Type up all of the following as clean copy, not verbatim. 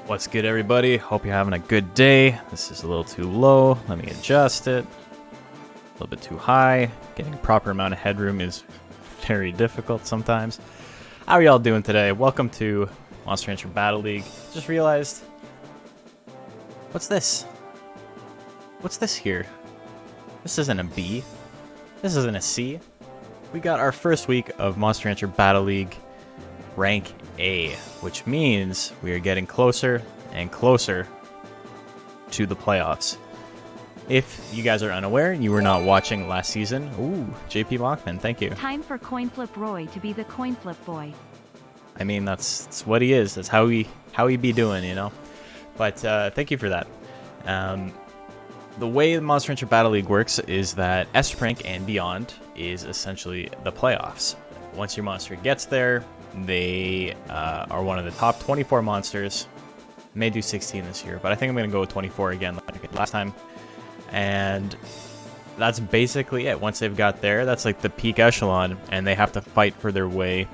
What's good, everybody? Hope you're having a good day. This is a little too low. Let me adjust it. A little bit too high. Getting a proper amount of headroom is very difficult sometimes. How are y'all doing today? Welcome to Monster Rancher Battle League. Just realized, what's this? What's this here? This isn't a B. This isn't a C. We got our first week of Monster Rancher Battle League rank A, which means we are getting closer and closer to the playoffs. If you guys are unaware and you were not watching last season, ooh, JP Mockman, thank you. Time for Coin Flip Roy to be the Coin Flip boy. I mean, that's what he is. That's how he be doing, you know. But thank you for that. The way the Monster Rancher Battle League works is that S rank and beyond is essentially the playoffs. Once your monster gets there, they are one of the top 24 monsters May do 16 this year, but I think I'm going to go with 24 again like I did last time. And that's basically it. Once they've got there, that's like the peak echelon, and they have to fight for their way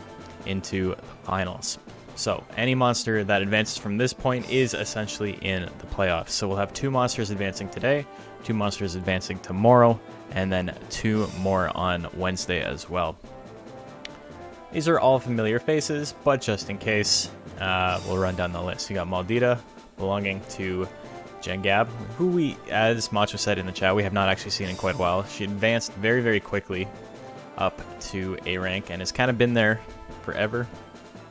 into the finals. So any monster that advances from this point is essentially in the playoffs. So we'll have 2 monsters advancing today, 2 monsters advancing tomorrow, and then 2 more on Wednesday as well. These are all familiar faces, but just in case, we'll run down the list. You got Maldita, belonging to Jengab, who we, as Macho said in the chat, we have not actually seen in quite a while. She advanced very, very quickly up to A rank and has kind of been there forever.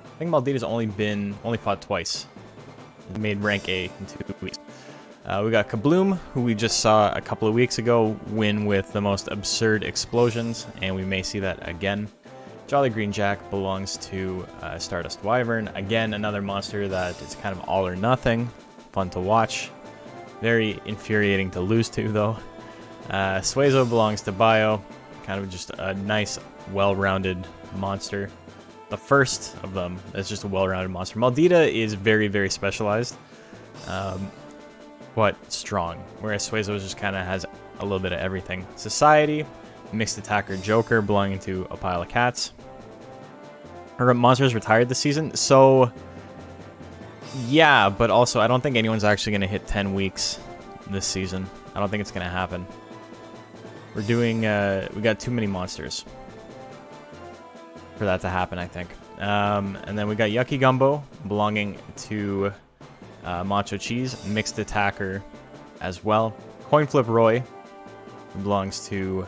I think Maldita's only fought twice. Made rank A in 2 weeks. We got Kabloom, who we just saw a couple of weeks ago win with the most absurd explosions, and we may see that again. Jolly Green Jack belongs to Stardust Wyvern. Again, another monster that is kind of all or nothing. Fun to watch. Very infuriating to lose to, though. Suezo belongs to Bio. Kind of just a nice, well-rounded monster. The first of them is just a well-rounded monster. Maldita is very, very specialized, but strong. Whereas Suezo just kind of has a little bit of everything. Society, mixed attacker Joker belonging to a pile of cats. Her monster is retired this season, so yeah, but also I don't think anyone's actually going to hit 10 weeks this season. I don't think it's going to happen. We're doing, we got too many monsters for that to happen, I think. And then we got Yucky Gumbo belonging to Macho Cheese, mixed attacker as well. Coin Flip Roy belongs to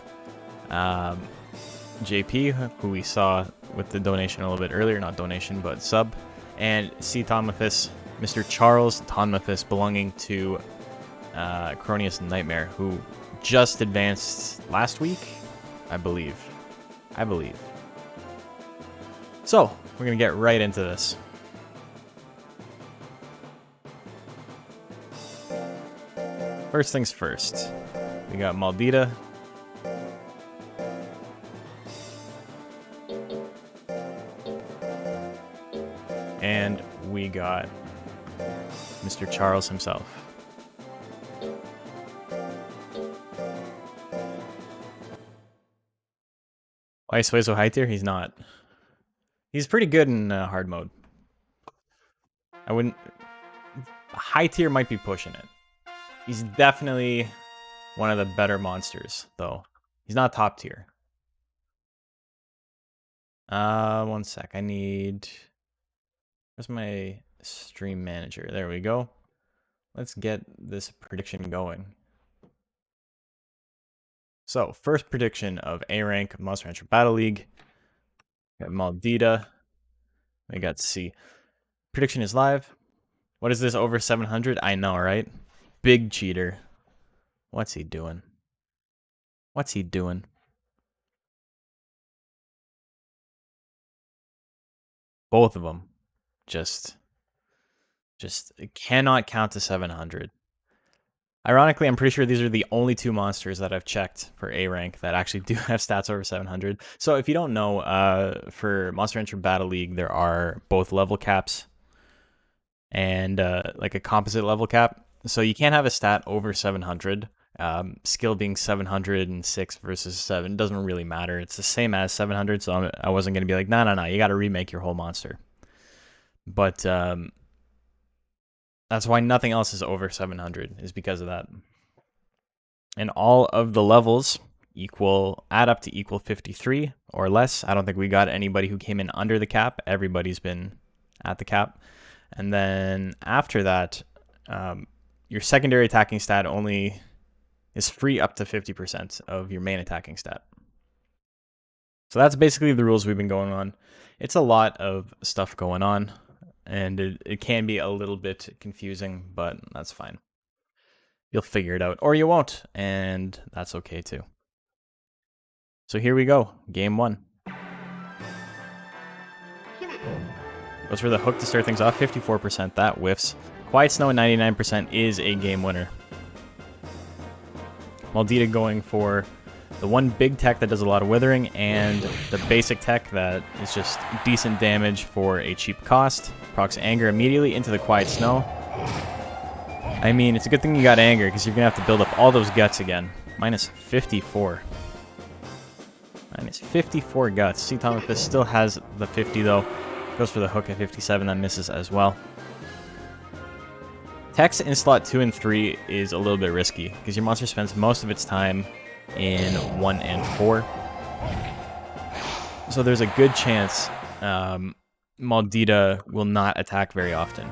JP, who we saw with the donation a little bit earlier, not donation, but sub. And C. Tonmaphis, Mr. Charles Tonmaphis, belonging to Cronius Nightmare, who just advanced last week, I believe. So, we're going to get right into this. First things first, we got Maldita. And we got Mr. Charles himself. Why is Suezo high tier? He's not. He's pretty good in hard mode. I wouldn't... High tier might be pushing it. He's definitely one of the better monsters, though. He's not top tier. One sec. I need... Where's my stream manager? There we go. Let's get this prediction going. So, first prediction of A rank Monster Hunter Battle League. We got Maldita. We got C. Prediction is live. What is this, over 700? I know, right? Big cheater. What's he doing? What's he doing? Both of them. Just cannot count to 700. Ironically, I'm pretty sure these are the only 2 monsters that I've checked for A rank that actually do have stats over 700. So if you don't know, for Monster Hunter Battle League, there are both level caps and like a composite level cap. So you can't have a stat over 700. Skill being 706 versus 7 doesn't really matter. It's the same as 700, so I wasn't going to be like, no, you got to remake your whole monster. But that's why nothing else is over 700, is because of that. And all of the levels add up to equal 53 or less. I don't think we got anybody who came in under the cap. Everybody's been at the cap. And then after that, your secondary attacking stat only is free up to 50% of your main attacking stat. So that's basically the rules we've been going on. It's a lot of stuff going on, and it can be a little bit confusing, but that's fine. You'll figure it out, or you won't, and that's okay too. So here we go, game 1. Goes for the hook to start things off, 54%, that whiffs. Quiet Snow at 99% is a game winner. Maldita going for the one big tech that does a lot of withering, and the basic tech that is just decent damage for a cheap cost. Procs Anger immediately into the Quiet Snow. I mean, it's a good thing you got anger, because you're going to have to build up all those guts again. Minus 54. Minus 54 guts. See, Thomas still has the 50, though. Goes for the hook at 57, that misses as well. Tex in slot 2 and 3 is a little bit risky, because your monster spends most of its time in 1 and 4. So there's a good chance Maldita will not attack very often.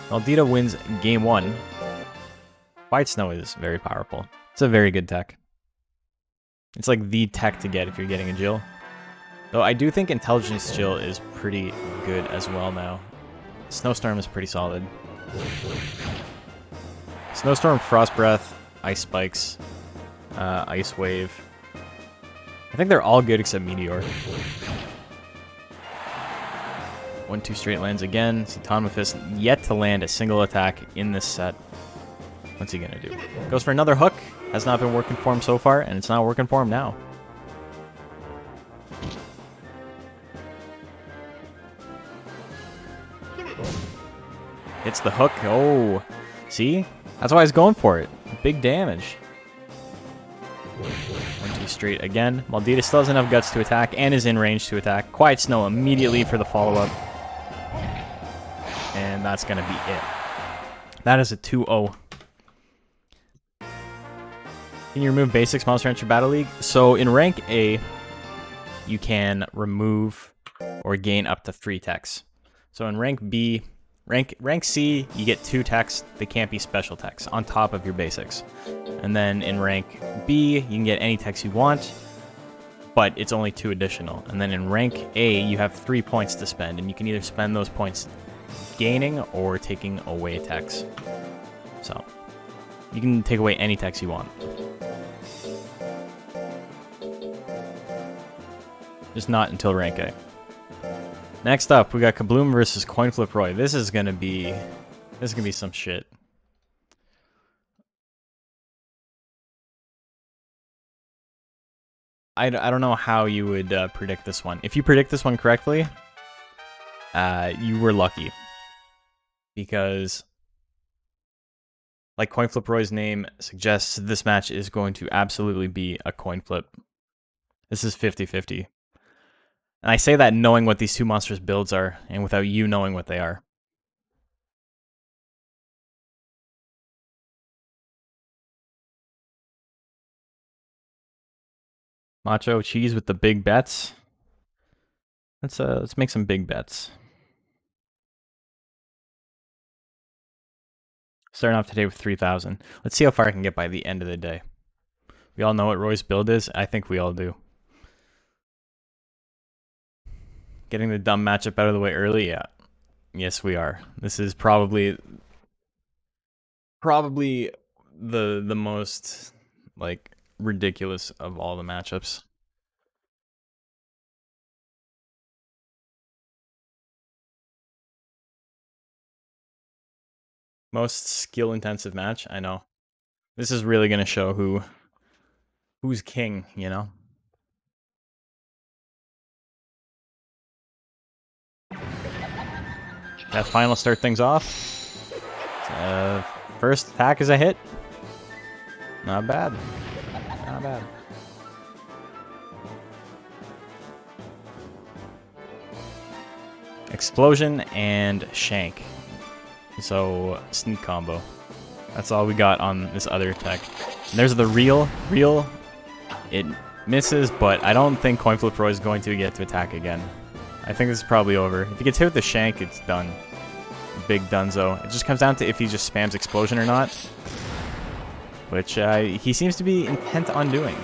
Maldita wins game 1. White Snow is very powerful. It's a very good tech. It's like the tech to get if you're getting a Jill. Though I do think Intelligence Jill is pretty good as well now. Snowstorm is pretty solid. Snowstorm, Frost Breath, Ice Spikes, Ice Wave. I think they're all good except Meteor. 1-2 straight lands again. See, Tonmafist yet to land a single attack in this set. What's he gonna do? Goes for another hook. Has not been working for him so far, and it's not working for him now. Hits the hook. Oh, see? That's why he's going for it. Big damage. 1-2 straight again. Maldita still has enough guts to attack and is in range to attack. Quiet Snow immediately for the follow-up. And that's going to be it. That is a 2-0. Can you remove basics monster enter Battle League? So in rank A, you can remove or gain up to 3 techs. So in rank B, rank C, you get 2 techs. They can't be special techs on top of your basics. And then in rank B, you can get any techs you want, but it's only 2 additional. And then in rank A, you have 3 points to spend, and you can either spend those points gaining or taking away techs. So you can take away any techs you want. Just not until rank A. Next up, we got Kabloom versus Coinflip Roy. This is gonna be some shit. I don't know how you would predict this one. If you predict this one correctly, you were lucky. Because, like Coinflip Roy's name suggests, this match is going to absolutely be a coin flip. This is 50-50. And I say that knowing what these two monsters' builds are, and without you knowing what they are. Macho Cheese with the big bets. Let's make some big bets. Starting off today with 3,000. Let's see how far I can get by the end of the day. We all know what Roy's build is. I think we all do. Getting the dumb matchup out of the way early, yeah. Yes, we are. This is probably the most like ridiculous of all the matchups. Most skill-intensive match, I know. This is really gonna show who's king, you know? That final start things off. First attack is a hit. Not bad. Not bad. Explosion and Shank. So, sneak combo. That's all we got on this other tech. And there's the reel. Reel, it misses, but I don't think Coinflip Roy is going to get to attack again. I think this is probably over. If he gets hit with the Shank, it's done. Big dunzo. It just comes down to if he just spams Explosion or not. Which he seems to be intent on doing.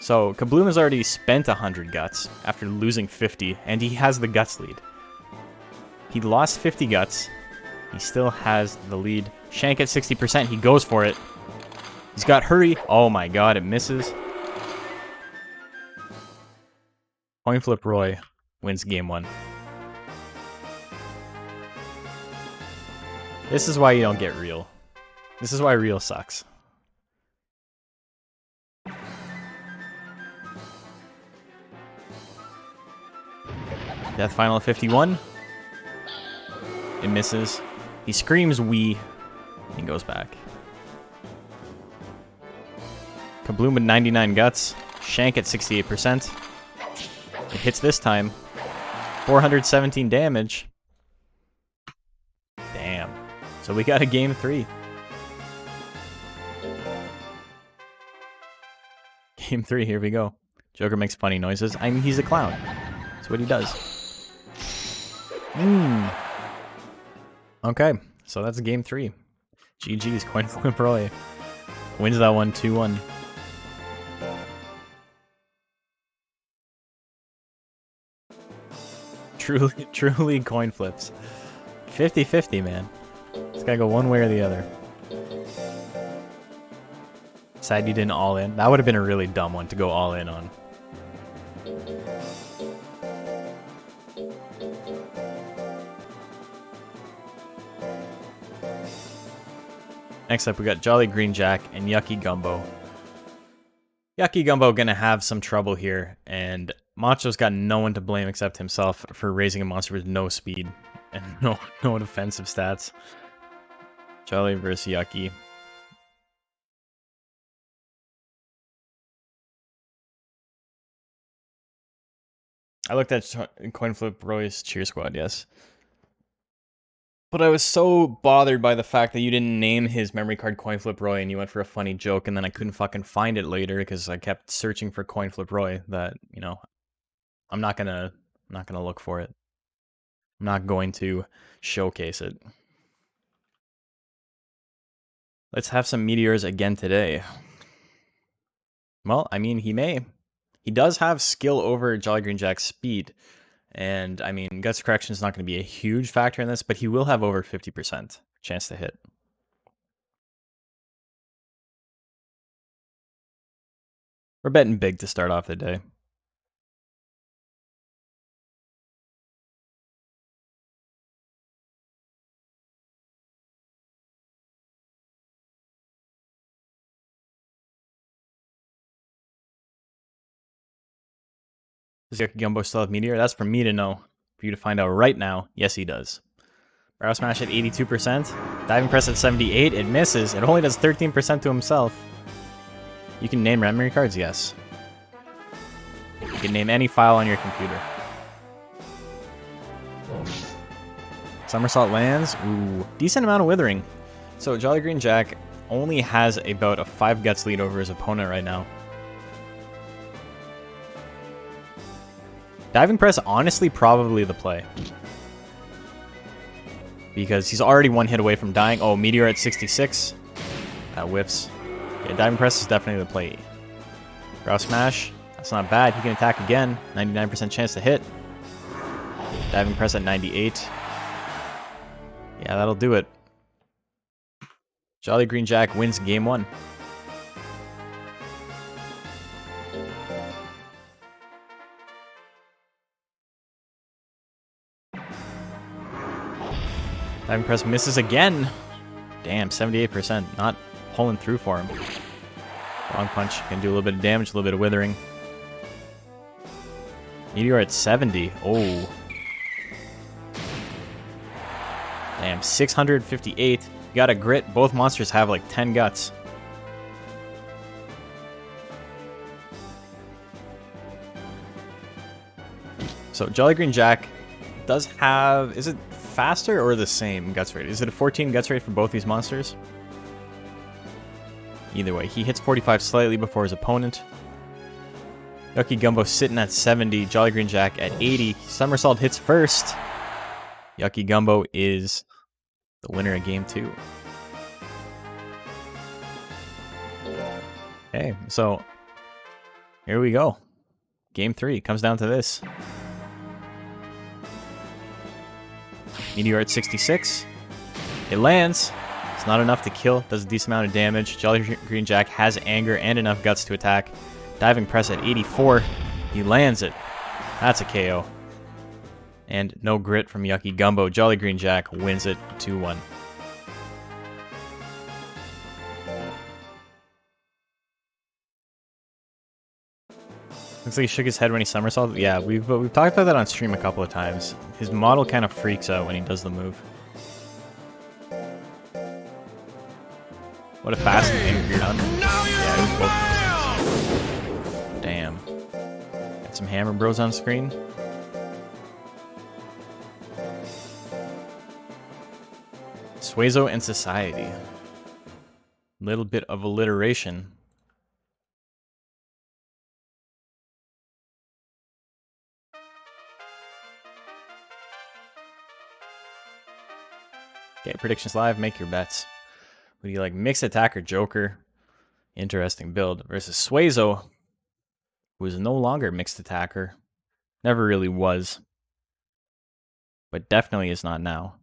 So, Kabloom has already spent 100 guts after losing 50, and he has the guts lead. He lost 50 guts. He still has the lead. Shank at 60%. He goes for it. He's got Hurry. Oh my god, it misses. Coinflip Roy wins game 1. This is why you don't get real. This is why real sucks. Death final at 51. It misses. He screams "wee" and goes back. Kabloom with 99 guts. Shank at 68%. It hits this time. 417 damage. Damn. So we got a game 3. Game 3, here we go. Joker makes funny noises. I mean, he's a clown. That's what he does. Okay, so that's game 3. GG's, Coin Flip Roy. Wins that one 2-1. Truly coin flips. 50-50, man. It's gotta go one way or the other. Sad you didn't all in. That would have been a really dumb one to go all in on. Next up, we got Jolly Green Jack and Yucky Gumbo. Yucky Gumbo gonna have some trouble here, and Macho's got no one to blame except himself for raising a monster with no speed and no defensive stats. Jolly versus Yucky. I looked at Coin Flip Roy's cheer squad, yes. But I was so bothered by the fact that you didn't name his memory card Coin Flip Roy and you went for a funny joke, and then I couldn't fucking find it later because I kept searching for Coin Flip Roy that, you know, I'm not gonna look for it. I'm not going to showcase it. Let's have some meteors again today. Well, I mean, he may. He does have skill over Jolly Green Jack's speed. And, I mean, Guts Correction is not going to be a huge factor in this, but he will have over 50% chance to hit. We're betting big to start off the day. Does Yucky Gumbo still have Meteor? That's for me to know. For you to find out right now. Yes, he does. Barrel Smash at 82%. Diving Press at 78%. It misses. It only does 13% to himself. You can name memory cards? Yes. You can name any file on your computer. Somersault lands. Ooh. Decent amount of Withering. So Jolly Green Jack only has about a 5 guts lead over his opponent right now. Diving Press, honestly, probably the play. Because he's already one hit away from dying. Oh, Meteor at 66. That whiffs. Yeah, Diving Press is definitely the play. Brow Smash, that's not bad. He can attack again. 99% chance to hit. Diving Press at 98. Yeah, that'll do it. Jolly Green Jack wins game 1. Diving Press misses again. Damn, 78%. Not pulling through for him. Wrong punch. Can do a little bit of damage, a little bit of withering. Meteor at 70. Oh. Damn, 658. You got a grit. Both monsters have like 10 guts. So Jolly Green Jack does have... Is it faster or the same guts rate? Is it a 14 guts rate for both these monsters? Either way, he hits 45 slightly before his opponent. Yucky Gumbo sitting at 70, Jolly Green Jack at 80. Somersault hits first. Yucky Gumbo is the winner of game 2. Okay, so here we go. Game 3 comes down to this. Meteor at 66. It lands. It's not enough to kill. Does a decent amount of damage. Jolly Green Jack has anger and enough guts to attack. Diving Press at 84. He lands it. That's a KO. And no grit from Yucky Gumbo. Jolly Green Jack wins it 2-1. Looks like he shook his head when he somersaulted. Yeah, we've talked about that on stream a couple of times. His model kind of freaks out when he does the move. What a fast and weird on. Yeah, it was both. Damn. Got some Hammer Bros on screen. Suezo and Society. Little bit of alliteration. Okay, predictions live. Make your bets. Would you like mixed attacker Joker? Interesting build versus Suezo, who is no longer mixed attacker. Never really was, but definitely is not now.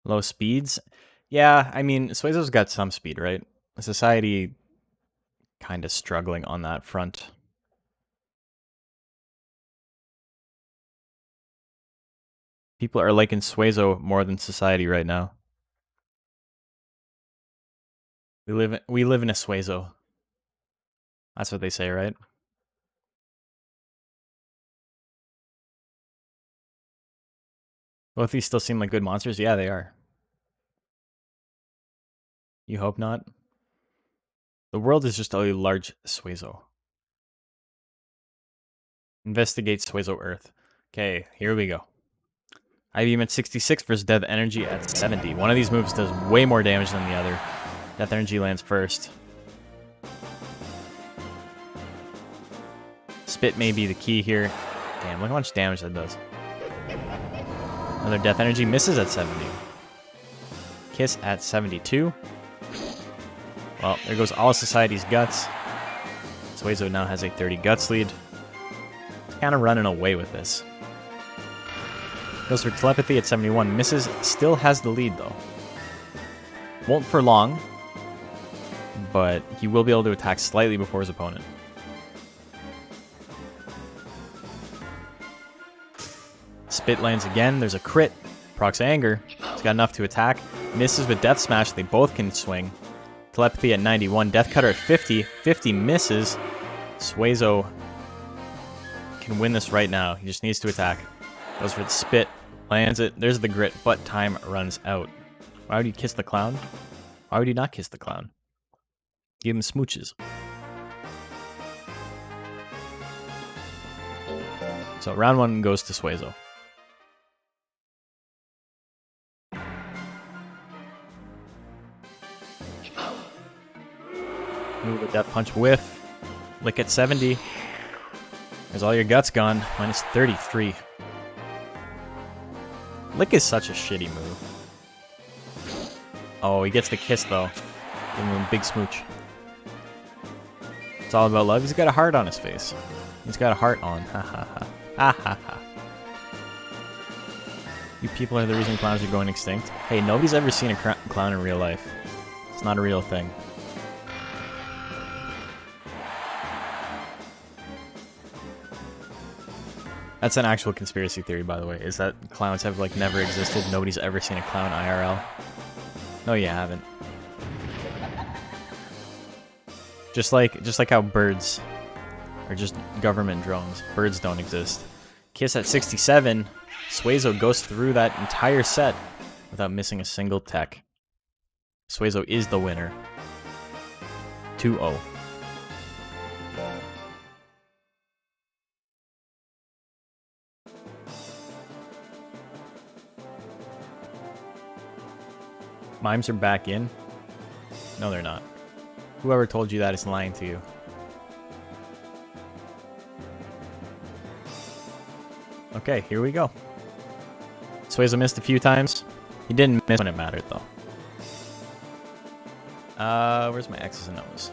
Low speeds? Yeah, I mean, Suezo's got some speed, right? Society kind of struggling on that front. People are liking Suezo more than Society right now. We live in a Suezo. That's what they say, right? Both these still seem like good monsters. Yeah, they are. You hope not? The world is just a large Suezo. Investigate Suezo Earth. Okay, here we go. IBM at 66 versus Death Energy at 70. One of these moves does way more damage than the other. Death Energy lands first. Spit may be the key here. Damn, look how much damage that does. Another Death Energy misses at 70. Kiss at 72. Well, there goes all Society's guts. Suezo now has a 30 guts lead. He's kind of running away with this. Goes for Telepathy at 71. Misses. Still has the lead, though. Won't for long, but he will be able to attack slightly before his opponent. Spit lands again. There's a crit. Procs Anger. He's got enough to attack. Misses with Death Smash. They both can swing. Telepathy at 91. Death Cutter at 50. 50 misses. Suezo can win this right now. He just needs to attack. Goes for the Spit. Lands it. There's the Grit, but time runs out. Why would he kiss the clown? Why would he not kiss the clown? Give him smooches. So round one goes to Suezo. Move a Death Punch whiff. Lick at 70. There's all your guts gone. Minus 33. Lick is such a shitty move. Oh, he gets the kiss though. Give him a big smooch. It's all about love. He's got a heart on his face. He's got a heart on. Ha ha ha. Ha ha ha. You people are the reason clowns are going extinct. Hey, nobody's ever seen a clown in real life. It's not a real thing. That's an actual conspiracy theory, by the way, is that clowns have, like, never existed. Nobody's ever seen a clown IRL. No, you haven't. Just like how birds are just government drones. Birds don't exist. Kiss at 67. Suezo goes through that entire set without missing a single tech. Suezo is the winner. 2-0. Mimes are back in? No, they're not. Whoever told you that is lying to you. Okay, here we go. Suezo missed a few times. He didn't miss when it mattered, though. Where's my X's and O's?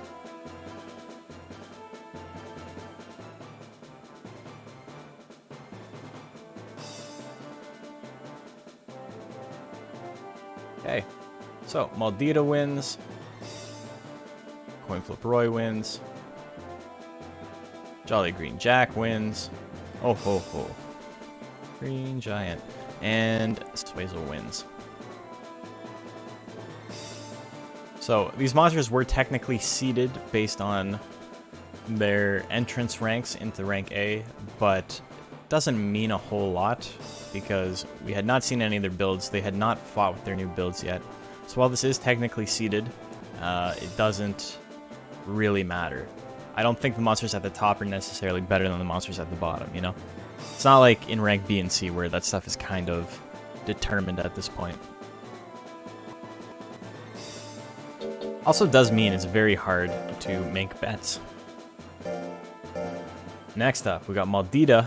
Okay. So, Maldita wins. Coin Flip Roy wins. Jolly Green Jack wins. Oh ho ho. Green Giant. And Suezo wins. So these monsters were technically seeded based on their entrance ranks into rank A, but doesn't mean a whole lot because we had not seen any of their builds. They had not fought with their new builds yet. So while this is technically seeded, it doesn't really matter. I don't think the monsters at the top are necessarily better than the monsters at the bottom, you know? It's not like in rank B and C where that stuff is kind of determined at this point. Also does mean it's very hard to make bets. Next up, we got Maldita.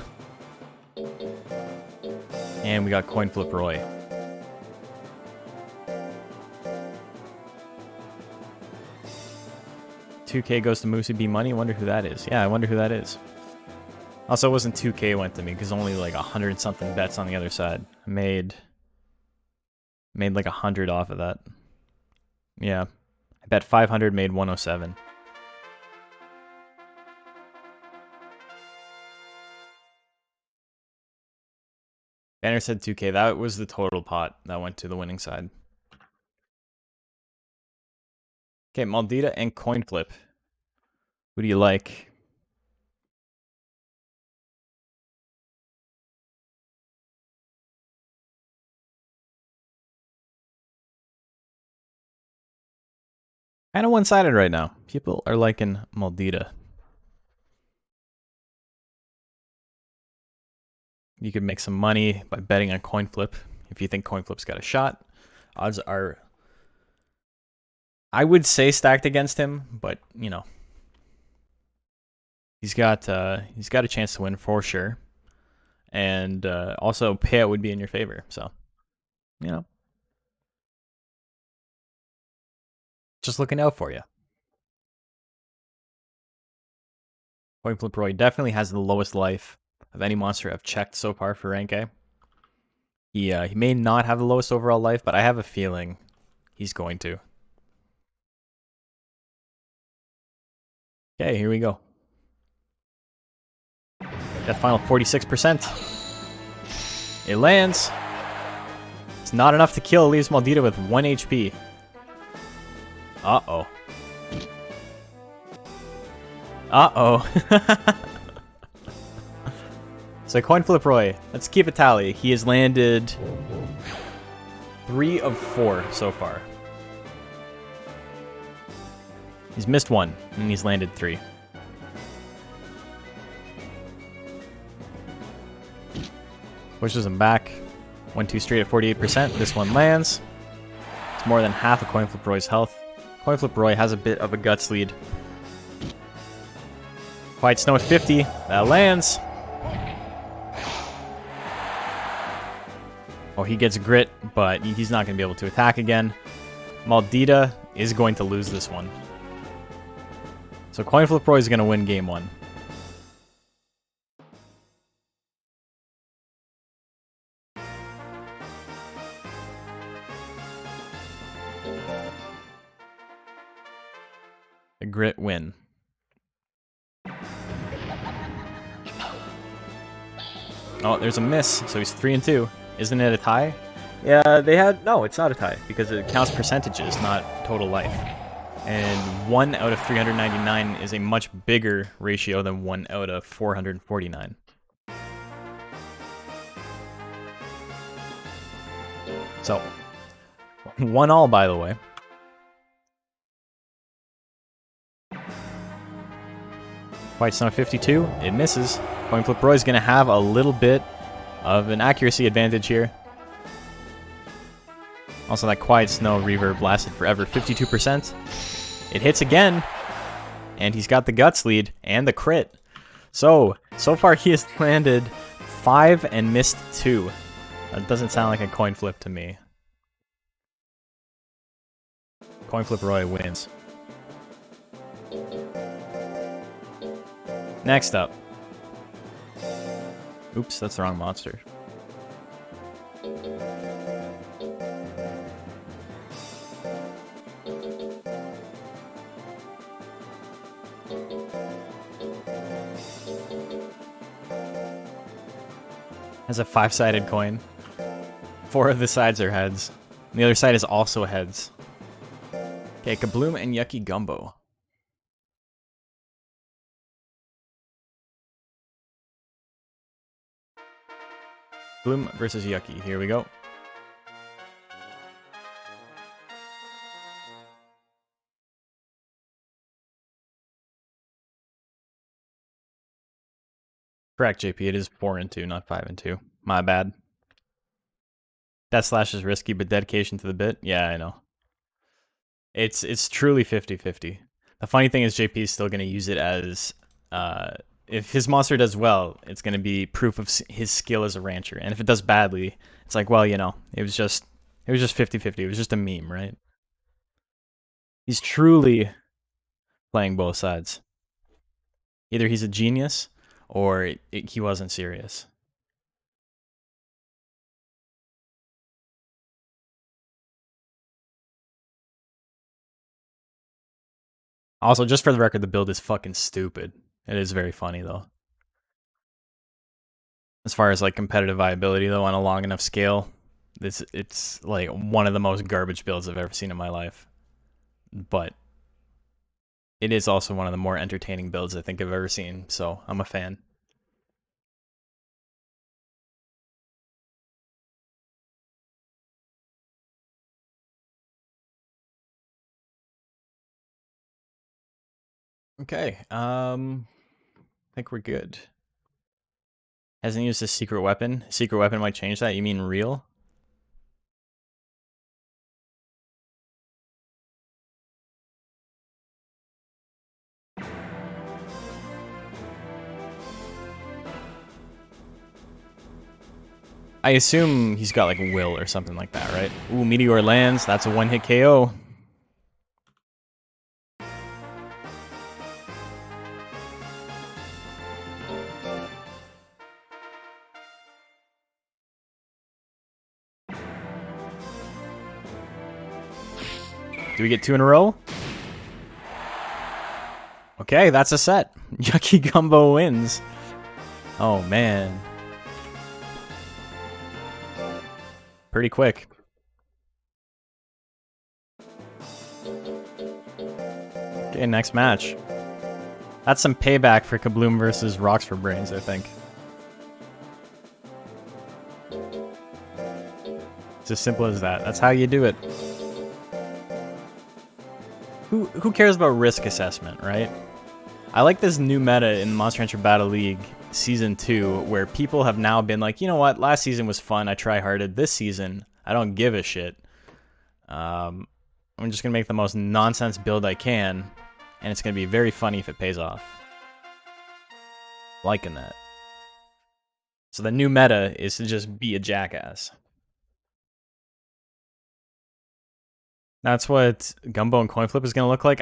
And we got Coin Flip Roy. $2K goes to Moosey B Money. I wonder who that is. Yeah, I wonder who that is. Also, it wasn't 2K went to me because only like 100 something bets on the other side. I made like 100 off of that. Yeah. I bet 500, made 107. Banner said 2K. That was the total pot that went to the winning side. Okay, Maldita and Coin Flip. Who do you like? Kind of one-sided right now. People are liking Maldita. You could make some money by betting on Coin Flip. If you think Coin Flip's got a shot, odds are, I would say, stacked against him, but you know, he's got a chance to win for sure, and also payout would be in your favor. So, you know, just looking out for you. Coin Flip Roy definitely has the lowest life of any monster I've checked so far for rank A. He may not have the lowest overall life, but I have a feeling he's going to. Okay, here we go. Death final 46%. It lands. It's not enough to kill. It leaves Maldita with 1 HP. Uh-oh. Uh-oh. So Coin Flip Roy, let's keep a tally. He has landed 3 of 4 so far. He's missed 1, and he's landed 3. Pushes him back. 1-2 straight at 48%. This one lands. It's more than half of Coin Flip Roy's health. Coin Flip Roy has a bit of a guts lead. Quiet Snow at 50. That lands. Oh, he gets grit, but he's not going to be able to attack again. Maldita is going to lose this one. So Coin Flip Roy is going to win game 1. A grit win. Oh, there's a miss, so he's 3-2. Isn't it a tie? Yeah, they had... No, it's not a tie, because it counts percentages, not total life. And 1 out of 399 is a much bigger ratio than 1 out of 449. So, 1-1, by the way. White Snow 52, it misses. Coin Flip Roy is going to have a little bit of an accuracy advantage here. Also, that Quiet Snow reverb lasted forever. 52%. It hits again. And he's got the guts lead and the crit. So far he has landed 5 and missed 2. That doesn't sound like a coin flip to me. Coin Flip Roy wins. Next up. Oops, that's the wrong monster. Has a 5-sided coin. 4 of the sides are heads. And the other side is also heads. Okay, Kabloom and Yucky Gumbo. Bloom versus Yucky. Here we go. Correct, JP. It is 4 and 2, not 5 and 2. My bad. Death Slash is risky, but dedication to the bit. Yeah, I know. It's truly 50-50. The funny thing is JP is still going to use it as if his monster does well, it's going to be proof of his skill as a rancher. And if it does badly, it's like, well, you know, it was just 50-50. It was just a meme, right? He's truly playing both sides. Either he's a genius or he wasn't serious. Also, just for the record, the build is fucking stupid. It is very funny, though. As far as, like, competitive viability, though, on a long enough scale, it's like, one of the most garbage builds I've ever seen in my life. But it is also one of the more entertaining builds I think I've ever seen, so I'm a fan. Okay, I think we're good. Hasn't used his secret weapon. Secret weapon might change that. You mean real? I assume he's got like will or something like that, right? Ooh, Meteor lands. That's a one-hit KO. Do we get 2 in a row? Okay, that's a set. Yucky Gumbo wins. Oh, man. Pretty quick. Okay, next match. That's some payback for Kabloom versus Rocks for Brains, I think. It's as simple as that. That's how you do it. Who cares about risk assessment, right? I like this new meta in Monster Hunter Battle League Season 2, where people have now been like, you know what, last season was fun, I try-harded. This season, I don't give a shit. I'm just going to make the most nonsense build I can, and it's going to be very funny if it pays off. Liking that. So the new meta is to just be a jackass. That's what Gumbo and Coin Flip is going to look like.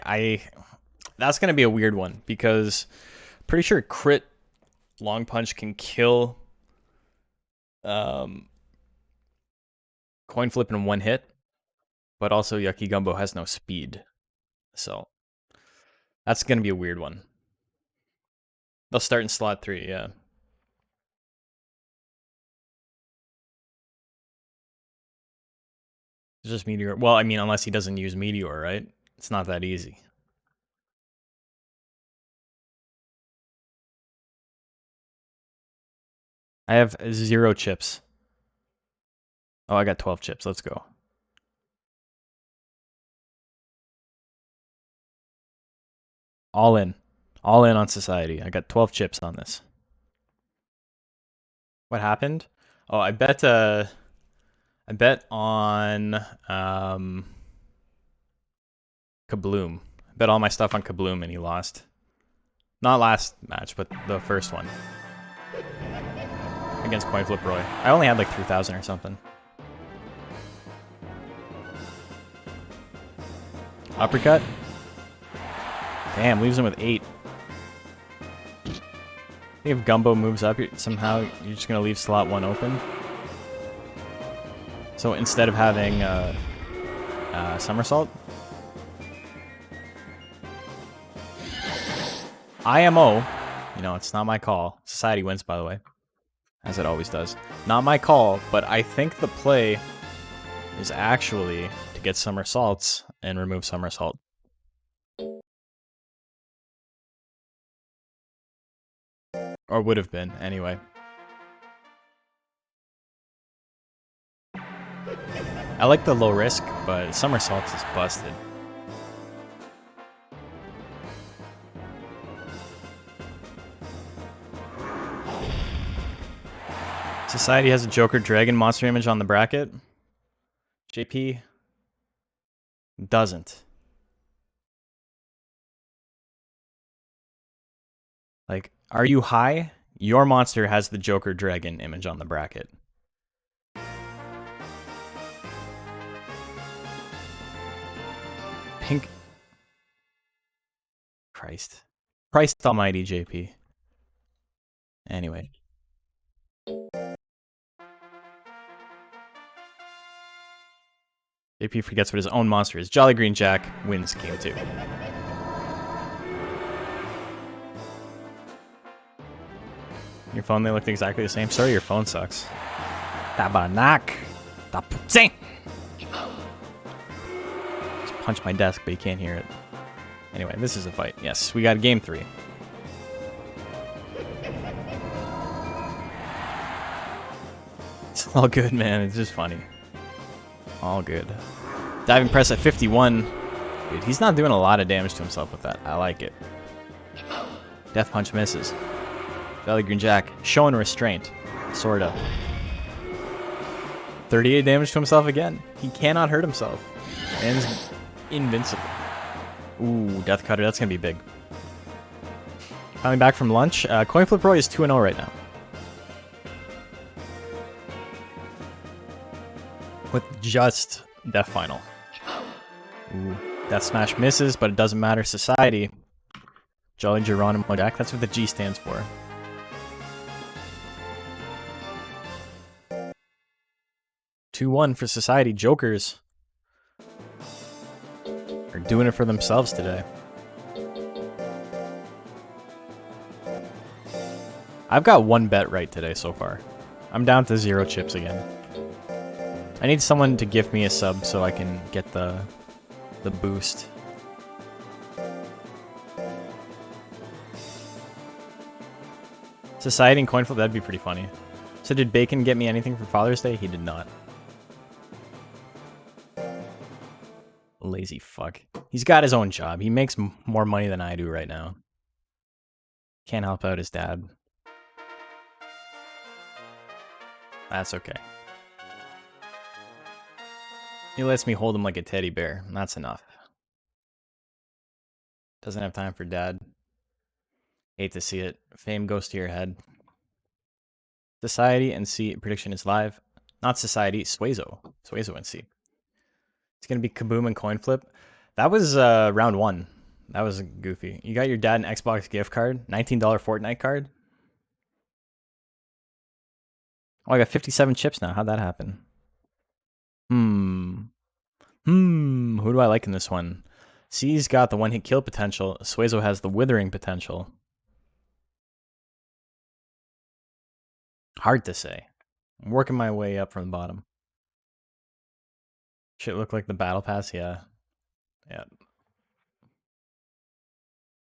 That's going to be a weird one, because pretty sure crit long punch can kill coin flip in one hit, but also Yucky Gumbo has no speed. So that's going to be a weird one. They'll start in slot 3, yeah. It's just Meteor. Well, I mean, unless he doesn't use Meteor, right? It's not that easy. I have 0 chips. Oh, I got 12 chips. Let's go. All in. All in on society. I got 12 chips on this. What happened? Oh, I bet on Kabloom. I bet all my stuff on Kabloom and he lost. Not last match, but the first one. Against Coin Flip Roy. I only had like 3,000 or something. Uppercut? Damn, leaves him with 8. I think if Gumbo moves up, somehow you're just going to leave slot 1 open. So instead of having somersault. IMO. You know, it's not my call. Society wins, by the way. As it always does. Not my call, but I think the play is actually to get somersaults and remove somersault. Or would have been, anyway. I like the low risk, but somersaults is busted. Society has a Joker Dragon monster image on the bracket. JP doesn't. Like, are you high? Your monster has the Joker Dragon image on the bracket. Pink. Christ. Christ almighty, JP. Anyway. JP forgets what his own monster is. Jolly Green Jack wins game 2. Your phone, they looked exactly the same. Sorry, your phone sucks. Tabanak. Tapsing. Just punch my desk, but you can't hear it. Anyway, this is a fight. Yes, we got game 3. It's all good, man. It's just funny. All good. Diving press at 51. Dude, he's not doing a lot of damage to himself with that. I like it. Death punch misses. Jolly Green Jack showing restraint. Sorta. 38 damage to himself again. He cannot hurt himself. Man's invincible. Ooh, Death Cutter. That's going to be big. Coming back from lunch. Coin Flip Roy is 2-0 right now. With just Death Final. Ooh, Death Smash misses, but it doesn't matter. Society. Jolly Geronimo Jack. That's what the G stands for. (2-1) for Society. Jokers are doing it for themselves today. I've got 1 bet right today so far. I'm down to 0 chips again. I need someone to gift me a sub so I can get the boost. Society and Coin Flip, that'd be pretty funny. So did Bacon get me anything for Father's Day? He did not. Lazy fuck. He's got his own job. He makes more money than I do right now. Can't help out his dad. That's okay. He lets me hold him like a teddy bear. That's enough. Doesn't have time for dad. Hate to see it. Fame goes to your head. Society and C prediction is live. Not Society, Suezo. Suezo and C. It's going to be Kaboom and Coin Flip. That was round 1. That was goofy. You got your dad an Xbox gift card. $19 Fortnite card. Oh, I got 57 chips now. How'd that happen? Who do I like in this one? C's got the one-hit kill potential. Suezo has the withering potential. Hard to say. I'm working my way up from the bottom. Shit look like the battle pass? Yeah. Yeah.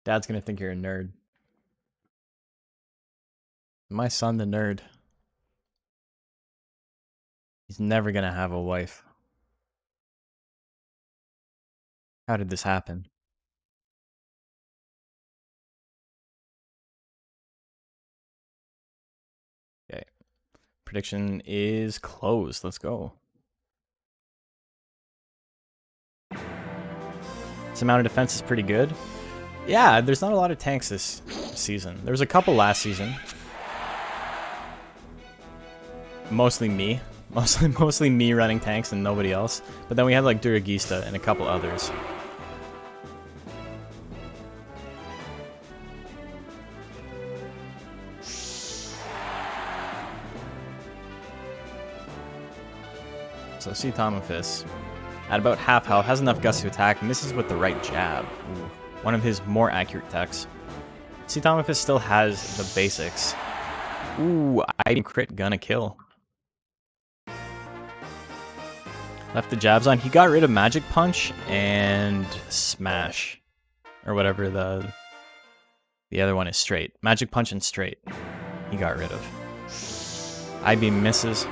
Dad's gonna think you're a nerd. My son the nerd. He's never gonna have a wife. How did this happen? Okay. Prediction is closed. Let's go. This amount of defense is pretty good. Yeah, there's not a lot of tanks this season. There was a couple last season. Mostly me. Mostly me running tanks and nobody else. But then we had like Duragista and a couple others. So see Tomophis at about half health, has enough guts to attack, misses with the right jab. Ooh, one of his more accurate techs. See Tomophis still has the basics. Ooh, I crit gonna kill. Left the jabs on. He got rid of Magic Punch and Smash. Or whatever the other one is, straight. Magic Punch and straight. He got rid of. I-beam misses.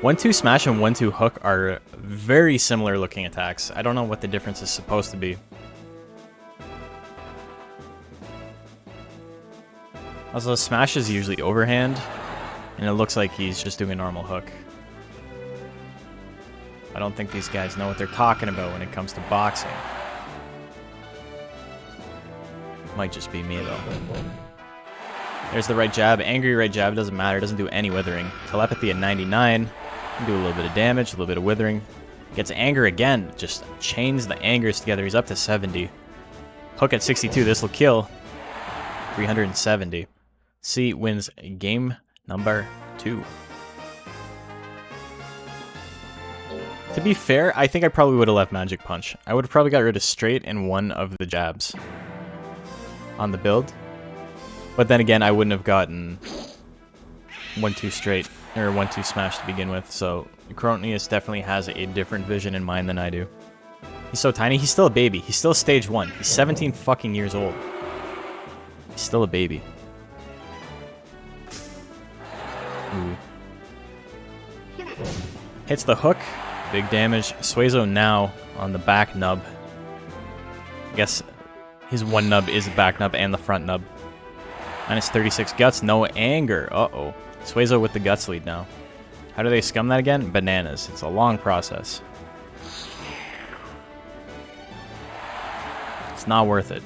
1-2 Smash and 1-2 Hook are very similar looking attacks. I don't know what the difference is supposed to be. Also, Smash is usually overhand, and it looks like he's just doing a normal hook. I don't think these guys know what they're talking about when it comes to boxing. Might just be me, though. There's the right jab. Angry right jab, doesn't matter. Doesn't do any withering. Telepathy at 99. Do a little bit of damage, a little bit of withering. Gets anger again. Just chains the angers together. He's up to 70. Hook at 62. This will kill. 370. C wins game number 2. To be fair, I think I probably would have left Magic Punch. I would have probably got rid of straight and one of the jabs on the build. But then again, I wouldn't have gotten 1-2 straight or 1-2 smash to begin with. So Cronius definitely has a different vision in mind than I do. He's so tiny. He's still a baby. He's still stage 1. He's 17 fucking years old. He's still a baby. Ooh. Hits the hook. Big damage. Suezo now on the back nub. I guess his one nub is the back nub and the front nub. Minus 36 guts. No anger. Uh-oh. Suezo with the guts lead now. How do they scum that again? Bananas. It's a long process. It's not worth it.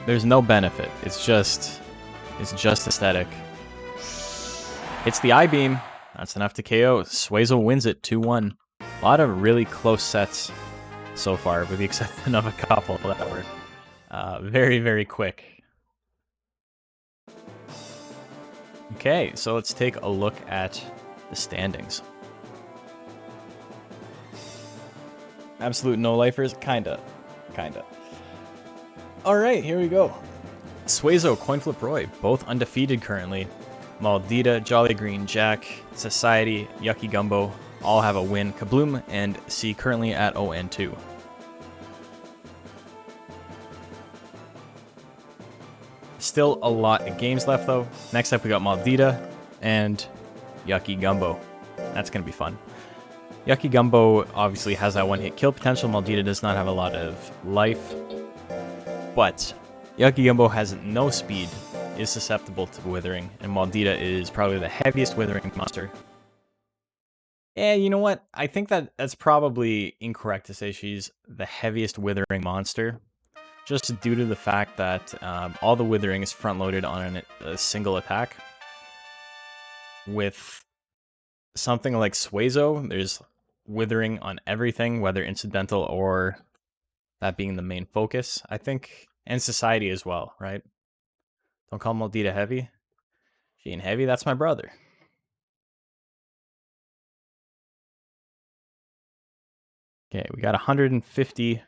There's no benefit. It's just aesthetic. It's the I-beam. That's enough to KO. Suezo wins it 2-1. A lot of really close sets so far, with the exception of a couple that were very, very quick. Okay, so let's take a look at the standings. Absolute no-lifers? Kinda. Alright, here we go. Suezo, Coinflip Roy, both undefeated currently. Maldita, Jolly Green Jack, Society, Yucky Gumbo, all have a win. Kabloom and C currently at 0-2. Still a lot of games left though. Next up we got Maldita and Yucky Gumbo. That's going to be fun. Yucky Gumbo obviously has that one hit kill potential. Maldita does not have a lot of life. But Yucky Gumbo has no speed, is susceptible to withering, and Maldita is probably the heaviest withering monster. Yeah, you know what? I think that's probably incorrect to say she's the heaviest withering monster, just due to the fact that all the withering is front-loaded on a single attack. With something like Suezo, there's withering on everything, whether incidental or that being the main focus, I think, and Society as well, right? Don't call Maldita heavy. She ain't heavy, that's my brother. Okay, we got 150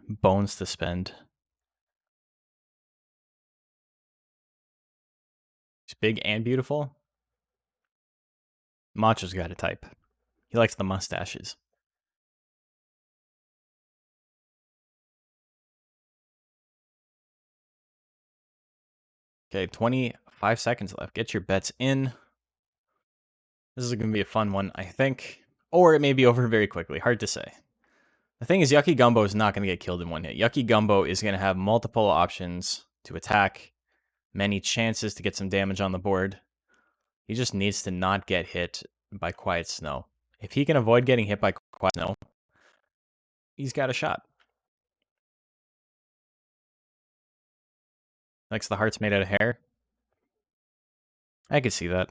bones to spend. She's big and beautiful. Macho's got a type. He likes the mustaches. Okay, 25 seconds left. Get your bets in. This is going to be a fun one, I think. Or it may be over very quickly. Hard to say. The thing is, Yucky Gumbo is not going to get killed in one hit. Yucky Gumbo is going to have multiple options to attack. Many chances to get some damage on the board. He just needs to not get hit by Quiet Snow. If he can avoid getting hit by Quiet Snow, he's got a shot. Likes the hearts made out of hair. I could see that.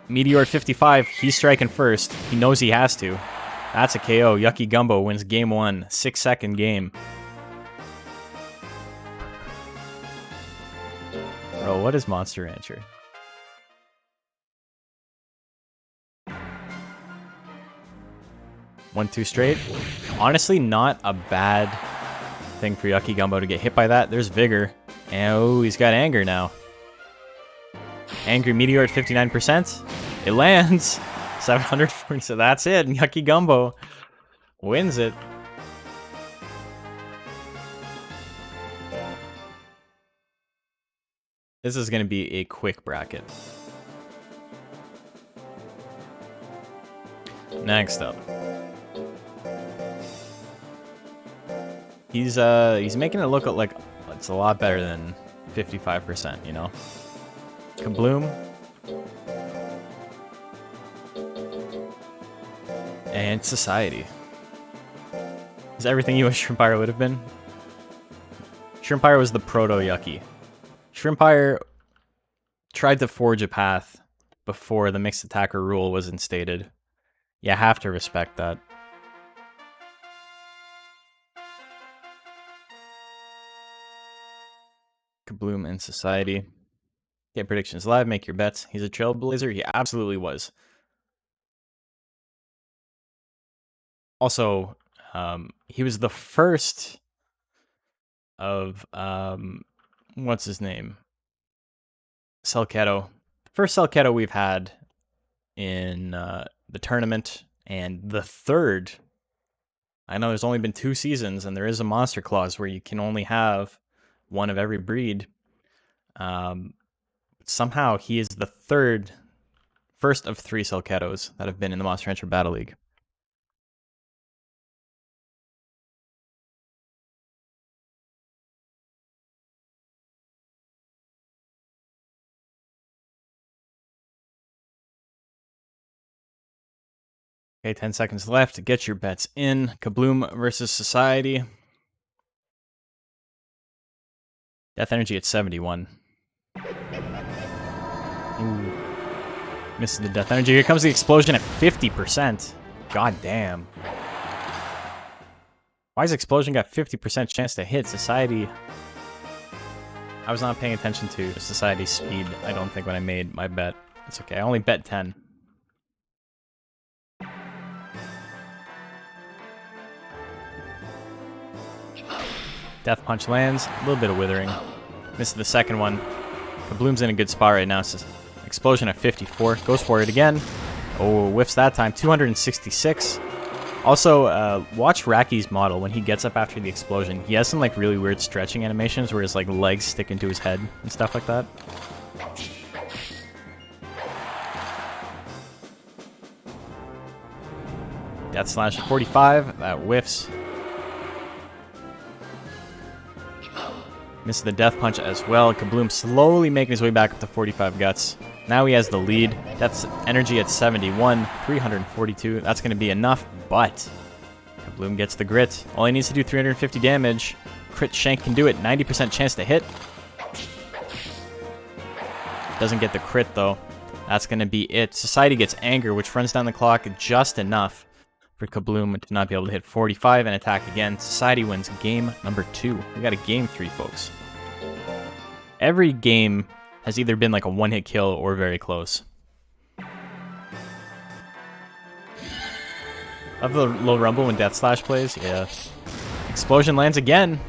Meteor at 55. He's striking first. He knows he has to. That's a KO. Yucky Gumbo wins game 1. 6-second game. Bro, what is Monster Rancher? One, two straight. Honestly, not a bad thing for Yucky Gumbo to get hit by that. There's Vigor. And oh, he's got Anger now. Angry Meteor at 59%. It lands. 740, so that's it. And Yucky Gumbo wins it. This is going to be a quick bracket. Next up. He's making it look like it's a lot better than 55%, you know? Kabloom. And Society. Is everything you wish Shrimpire would have been? Shrimpire was the proto-Yucky. Shrimpire tried to forge a path before the mixed attacker rule was instated. You have to respect that. Kabloom and Society. Get predictions live, make your bets. He's a trailblazer? He absolutely was. Also, he was the first of, what's his name? Selketo. First Selketo we've had in the tournament, and the third. I know there's only been 2 seasons, and there is a monster clause where you can only have one of every breed. Somehow he is the first of 3 Selketos that have been in the Monster Rancher Battle League. Okay, 10 seconds left. Get your bets in. Kabloom versus Society. Death Energy at 71. Ooh. Misses the Death Energy. Here comes the Explosion at 50%. God damn. Why has Explosion got 50% chance to hit? Society... I was not paying attention to Society's speed, I don't think, when I made my bet. It's okay. I only bet 10. Death Punch lands. A little bit of Withering. Misses the second one. Kabloom's in a good spot right now. So Explosion at 54. Goes for it again. Oh, whiffs that time. 266. Also, watch Racky's model when he gets up after the explosion. He has some like really weird stretching animations where his like legs stick into his head and stuff like that. Death Slash at 45. That whiffs. Misses the Death Punch as well. Kabloom slowly making his way back up to 45 guts. Now he has the lead. Death's Energy at 71. 342. That's going to be enough, but Kabloom gets the grit. All he needs to do 350 damage. Crit Shank can do it. 90% chance to hit. Doesn't get the crit, though. That's going to be it. Society gets Anger, which runs down the clock just enough for Kabloom to not be able to hit 45 and attack again. Society wins game number 2. We got a game 3, folks. Every game has either been like a one-hit kill or very close. Love the low rumble when Death Slash plays. Yeah. Explosion lands again.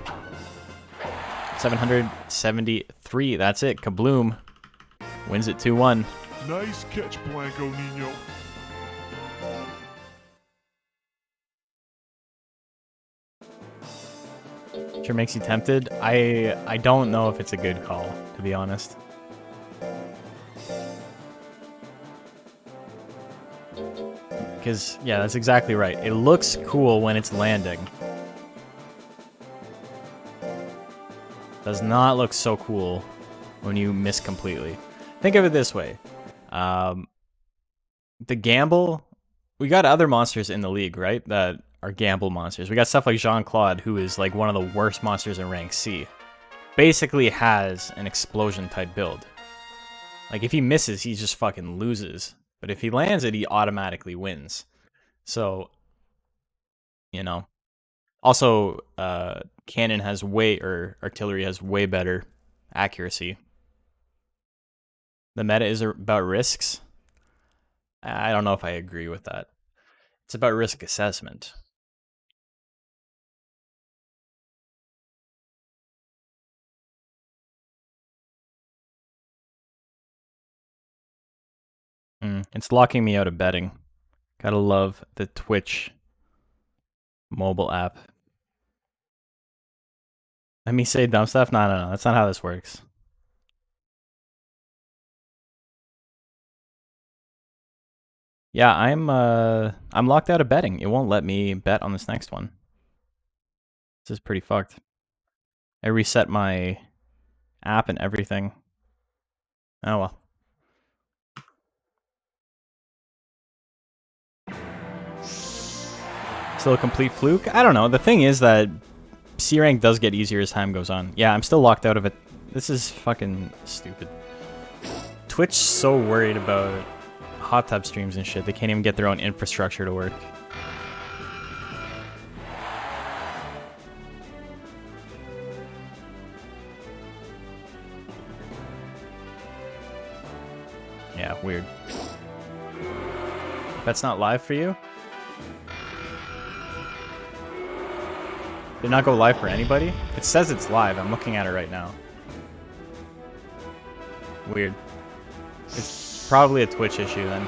773. That's it. Kabloom wins it 2-1. Nice catch, Blanco Nino. Sure makes you tempted. I don't know if it's a good call, to be honest. Because, yeah, that's exactly right. It looks cool when it's landing. Does not look so cool when you miss completely. Think of it this way. The gamble... We got other monsters in the league, right? That are gamble monsters. We got stuff like Jean-Claude, who is like one of the worst monsters in rank C. Basically has an explosion type build. Like if he misses, he just fucking loses. But if he lands it, he automatically wins. So, you know. Also, cannon has or artillery has way better accuracy. The meta is about risks. I don't know if I agree with that. It's about risk assessment. It's locking me out of betting. Gotta love the Twitch mobile app. Let me say dumb stuff? No. That's not how this works. Yeah, I'm locked out of betting. It won't let me bet on this next one. This is pretty fucked. I reset my app and everything. Oh well. Still a complete fluke? I don't know. The thing is that C rank does get easier as time goes on. Yeah, I'm still locked out of it. This is fucking stupid. Twitch's so worried about hot tub streams and shit. They can't even get their own infrastructure to work. Yeah, weird. That's not live for you? Did not go live for anybody? It says it's live. I'm looking at it right now. Weird. It's probably a Twitch issue then.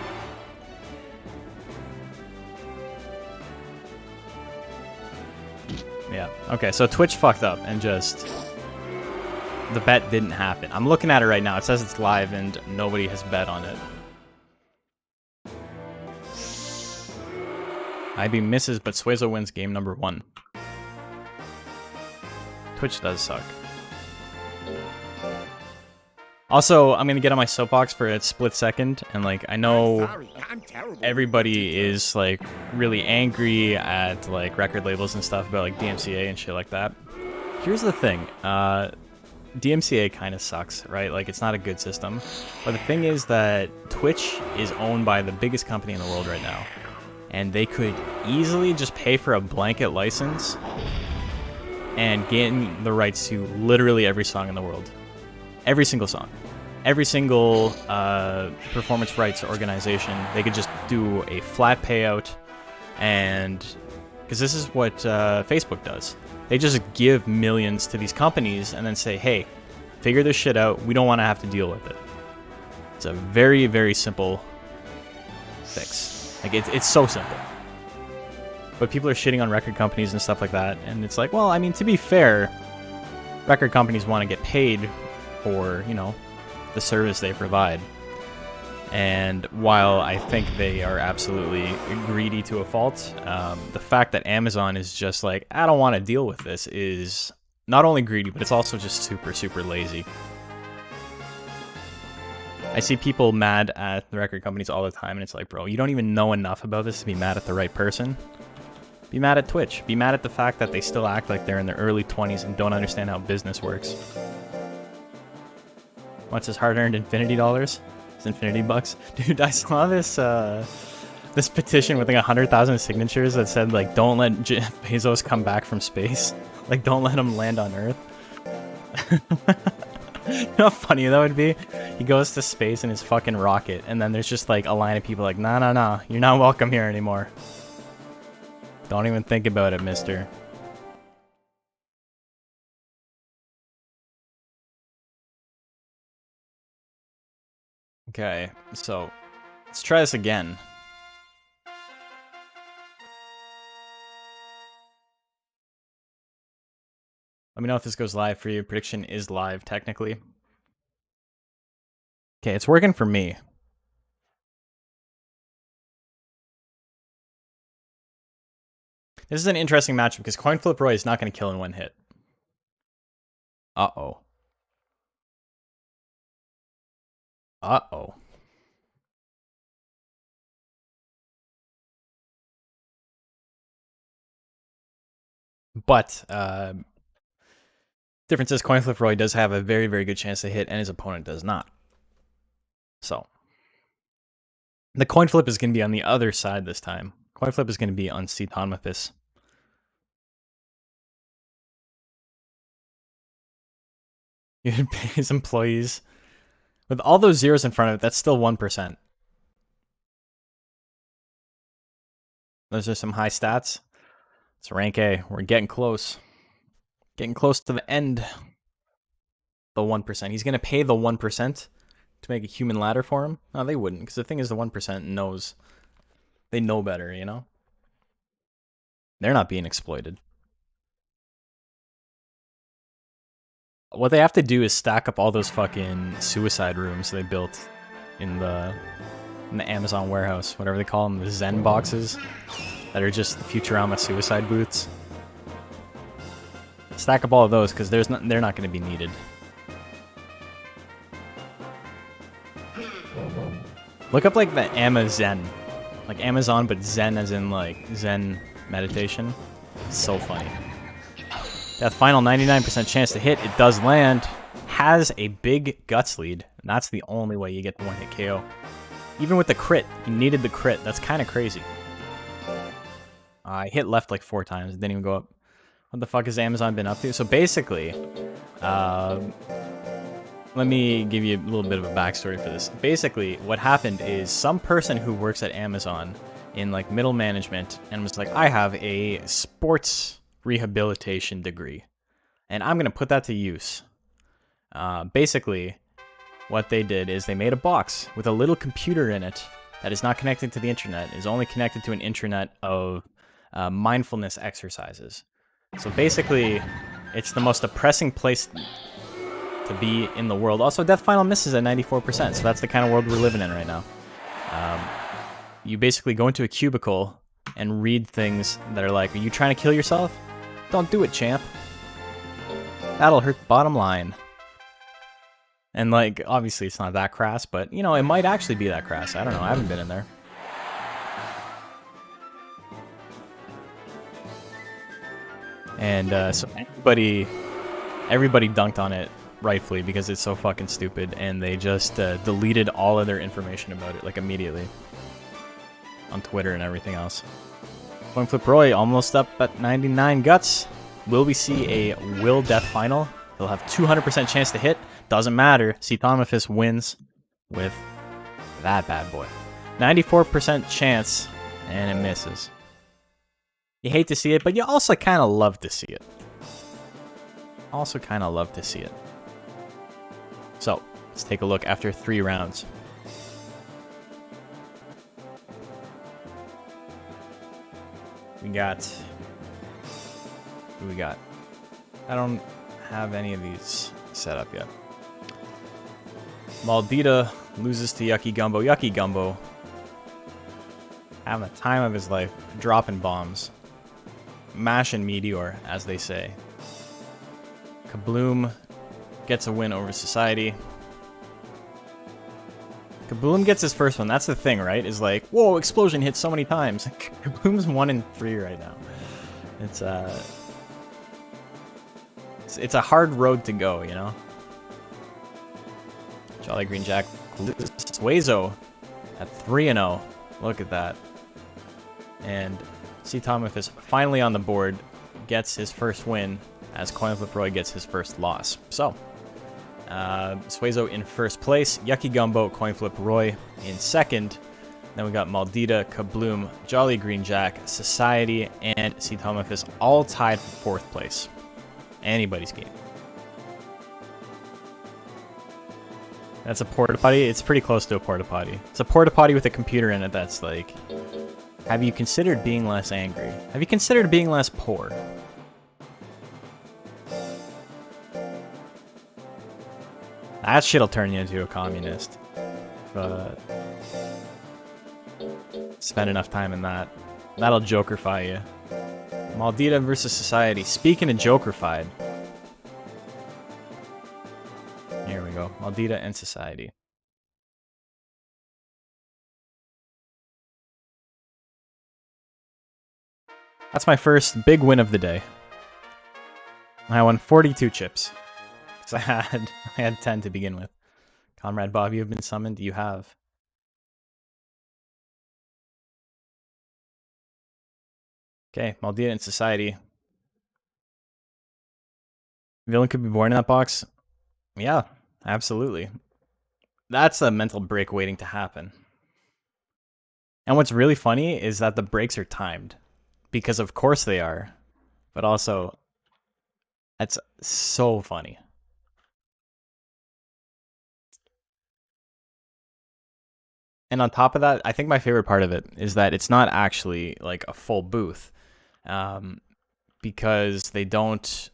Yeah. Okay, so Twitch fucked up and just... the bet didn't happen. I'm looking at it right now. It says it's live and nobody has bet on it. IB misses, but Suezo wins game number 1. Twitch does suck. Also, I'm gonna get on my soapbox for a split second, and like, I know everybody is like really angry at like record labels and stuff about like DMCA and shit like that. Here's the thing, DMCA kind of sucks, right? Like, it's not a good system. But the thing is that Twitch is owned by the biggest company in the world right now, and they could easily just pay for a blanket license and gain the rights to literally every song in the world. Every single song. Every single performance rights organization. They could just do a flat payout, and... because this is what Facebook does. They just give millions to these companies and then say, hey, figure this shit out. We don't want to have to deal with it. It's a very, very simple fix. Like, it's so simple. But people are shitting on record companies and stuff like that, and it's like, well, I mean, to be fair, record companies want to get paid for, you know, the service they provide. And while I think they are absolutely greedy to a fault, the fact that Amazon is just like, I don't want to deal with this, is not only greedy, but it's also just super, super lazy. I see people mad at the record companies all the time, and it's like, bro, you don't even know enough about this to be mad at the right person. Be mad at Twitch. Be mad at the fact that they still act like they're in their early 20s and don't understand how business works. What's his hard-earned infinity dollars? His infinity bucks? Dude, I saw this this petition with like 100,000 signatures that said, like, don't let Jeff Bezos come back from space. Like, don't let him land on Earth. You know how funny that would be? He goes to space in his fucking rocket, and then there's just like a line of people like, nah, you're not welcome here anymore. Don't even think about it, mister. Okay, so let's try this again. Let me know if this goes live for you. Prediction is live, technically. Okay, it's working for me. This is an interesting matchup because Coin Flip Roy is not going to kill in one hit. Uh-oh. Uh-oh. But, difference is Coin Flip Roy does have a very, very good chance to hit, and his opponent does not. So, the coin flip is going to be on the other side this time. Coin flip is going to be on Cetonmathis. You'd pay his employees. With all those zeros in front of it, that's still 1%. Those are some high stats. It's rank A. We're getting close. Getting close to the end. The 1%. He's going to pay the 1% to make a human ladder for them? No, they wouldn't, because the thing is the 1% knows. They know better, you know? They're not being exploited. What they have to do is stack up all those fucking suicide rooms they built in the Amazon warehouse, whatever they call them, the Zen boxes that are just the Futurama suicide booths. Stack up all of those because they're not going to be needed. Look up like the Amazon, like Amazon but Zen as in like Zen meditation. It's so funny. That final 99% chance to hit, it does land. Has a big guts lead, and that's the only way you get the one-hit KO. Even with the crit, you needed the crit. That's kind of crazy. I hit left like 4 times. It didn't even go up. What the fuck has Amazon been up to? So basically, let me give you a little bit of a backstory for this. Basically, what happened is some person who works at Amazon in like middle management and was like, I have a sports rehabilitation degree, and I'm going to put that to use. Basically, what they did is they made a box with a little computer in it that is not connected to the internet, is only connected to an intranet of mindfulness exercises. So basically, it's the most depressing place to be in the world. Also, Death Final misses at 94%, so that's the kind of world we're living in right now. You basically go into a cubicle and read things that are like, are you trying to kill yourself? Don't do it, champ. That'll hurt the bottom line. And like, obviously it's not that crass, but you know, it might actually be that crass. I don't know, I haven't been in there. And so everybody dunked on it rightfully because it's so fucking stupid, and they just deleted all of their information about it like immediately on Twitter and everything else. Coin Flip Roy almost up at 99 guts. Will we see a Will Death Final? He'll have 200% chance to hit. Doesn't matter. Cetomyphus wins with that bad boy. 94% chance, and it misses. You hate to see it, but you also kind of love to see it. So, let's take a look after 3 rounds. We got... Who we got? I don't have any of these set up yet. Maldita loses to Yucky Gumbo. Yucky Gumbo having the time of his life, dropping bombs. Mashing Meteor, as they say. Kabloom gets a win over Society. Kabloom gets his first one. That's the thing, right? Is like, whoa, Explosion hit so many times. Kabloom's 1 in 3 right now. It's a hard road to go, you know? Jolly Green Jack loses Suezo at 3-0. Look at that. And Cetomyphus finally on the board, gets his first win as Coin Flip Roy gets his first loss. So, Suezo in first place, Yucky Gumbo, Coin Flip Roy in second. Then we got Maldita, Kabloom, Jolly Green Jack, Society, and Cetomyphus all tied for 4th place. Anybody's game. That's a porta potty. It's pretty close to a porta potty. It's a porta potty with a computer in it that's like, have you considered being less angry? Have you considered being less poor? That shit'll turn you into a communist. But spend enough time in that. That'll Jokerify you. Maldita versus Society. Speaking of Jokerfied. Here we go. Maldita and Society. That's my first big win of the day. I won 42 chips. Because I had 10 to begin with. Comrade Bob, you have been summoned. You have. Okay, Maldita and Society. Villain could be born in that box. Yeah, absolutely. That's a mental break waiting to happen. And what's really funny is that the breaks are timed. Because of course they are. But also, that's so funny. And on top of that, I think my favorite part of it is that it's not actually like a full booth, because they don't,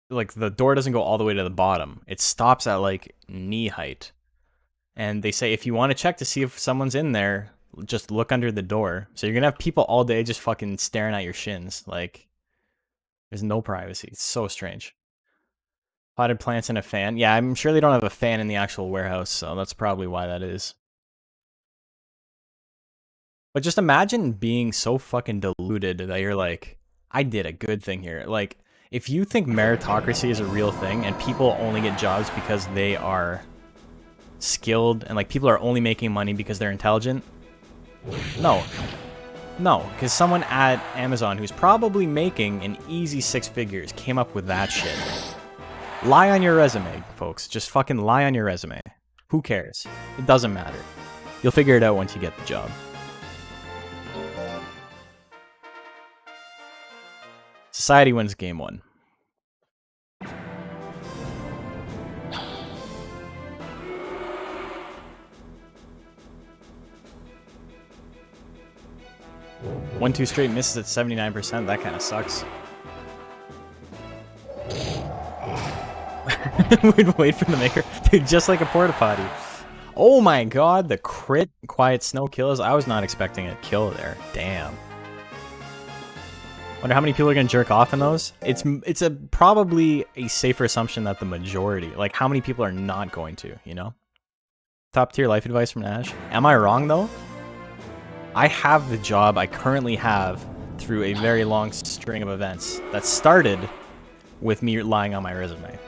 like, the door doesn't go all the way to the bottom. It stops at like knee height. And they say if you want to check to see if someone's in there, just look under the door. So you're gonna have people all day just fucking staring at your shins. Like, there's no privacy. It's so strange. Potted plants and a fan. Yeah, I'm sure they don't have a fan in the actual warehouse, so that's probably why that is. But just imagine being so fucking deluded that you're like, I did a good thing here. Like, if you think meritocracy is a real thing and people only get jobs because they are skilled and like people are only making money because they're intelligent, no, because someone at Amazon who's probably making an easy 6 figures came up with that shit. Lie on your resume, folks. Just fucking lie on your resume. Who cares? It doesn't matter. You'll figure it out once you get the job. Society wins game 1. One, 2 straight misses at 79%. That kind of sucks. We'd wait for the maker. Dude, just like a porta potty. Oh my god, the crit quiet snow kills. I was not expecting a kill there. Damn. Wonder how many people are gonna jerk off in those? It's a probably a safer assumption that the majority, like how many people are not going to, you know? Top tier life advice from Nash. Am I wrong though? I have the job I currently have through a very long string of events that started with me lying on my resume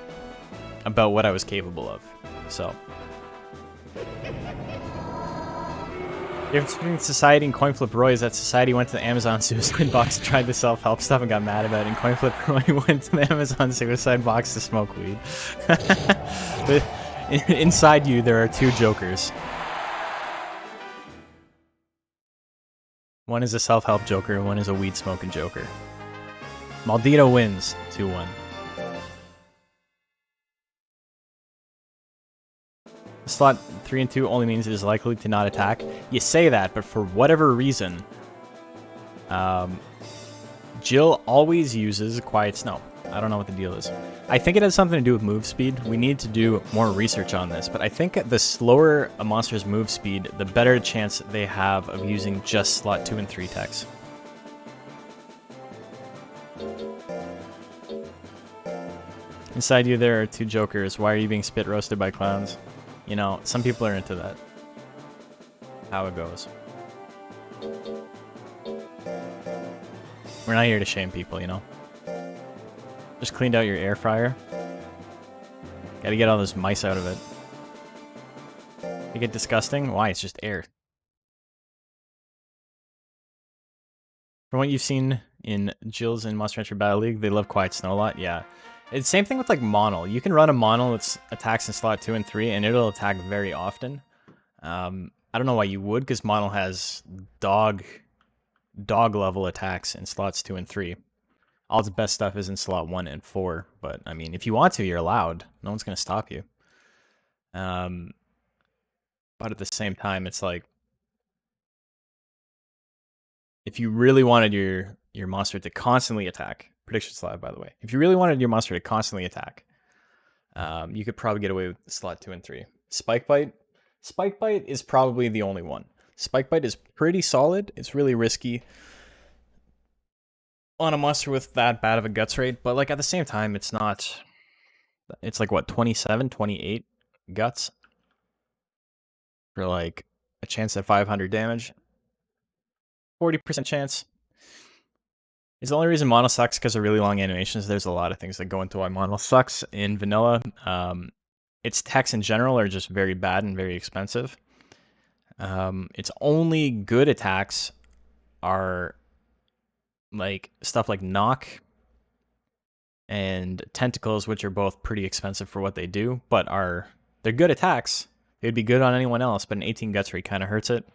about what I was capable of. So, the difference between Society and Coinflip Roy is that Society went to the Amazon suicide box, tried the self-help stuff, and got mad about it, and Coinflip Roy went to the Amazon suicide box to smoke weed. But inside you, there are 2 jokers. One is a self-help joker, one is a weed-smoking joker. Maldito wins 2-1. Slot 3 and 2 only means it is likely to not attack. You say that, but for whatever reason, Jill always uses Quiet Snow. I don't know what the deal is. I think it has something to do with move speed. We need to do more research on this, but I think the slower a monster's move speed, the better chance they have of using just slot 2 and 3 techs. Inside you, there are 2 jokers. Why are you being spit roasted by clowns? You know, some people are into that. How it goes. We're not here to shame people, you know? Just cleaned out your air fryer. Gotta get all those mice out of it. They get disgusting? Why? It's just air. From what you've seen in Jill's and Monster Hunter Battle League, they love Quiet Snow a lot. Yeah. It's same thing with like Monol. You can run a Monol that attacks in slot 2 and 3, and it'll attack very often. I don't know why you would, because Monol has dog level attacks in slots 2 and 3. All its best stuff is in slot 1 and 4, but I mean, if you want to, you're allowed. No one's gonna stop you. But at the same time, it's like, if you really wanted your monster to constantly attack, prediction slot, by the way. If you really wanted your monster to constantly attack, you could probably get away with slot 2 and 3. Spike Bite is probably the only one. Spike Bite is pretty solid. It's really risky on a monster with that bad of a guts rate, but like at the same time, it's not. It's like what, 27, 28 guts for like a chance at 500 damage. 40% chance. It's the only reason Mono sucks because of really long animations. There's a lot of things that go into why Mono sucks in vanilla. Its techs in general are just very bad and very expensive. Its only good attacks are like stuff like Knock and Tentacles, which are both pretty expensive for what they do, but they're good attacks. They'd be good on anyone else, but an 18 guts rate kind of hurts it.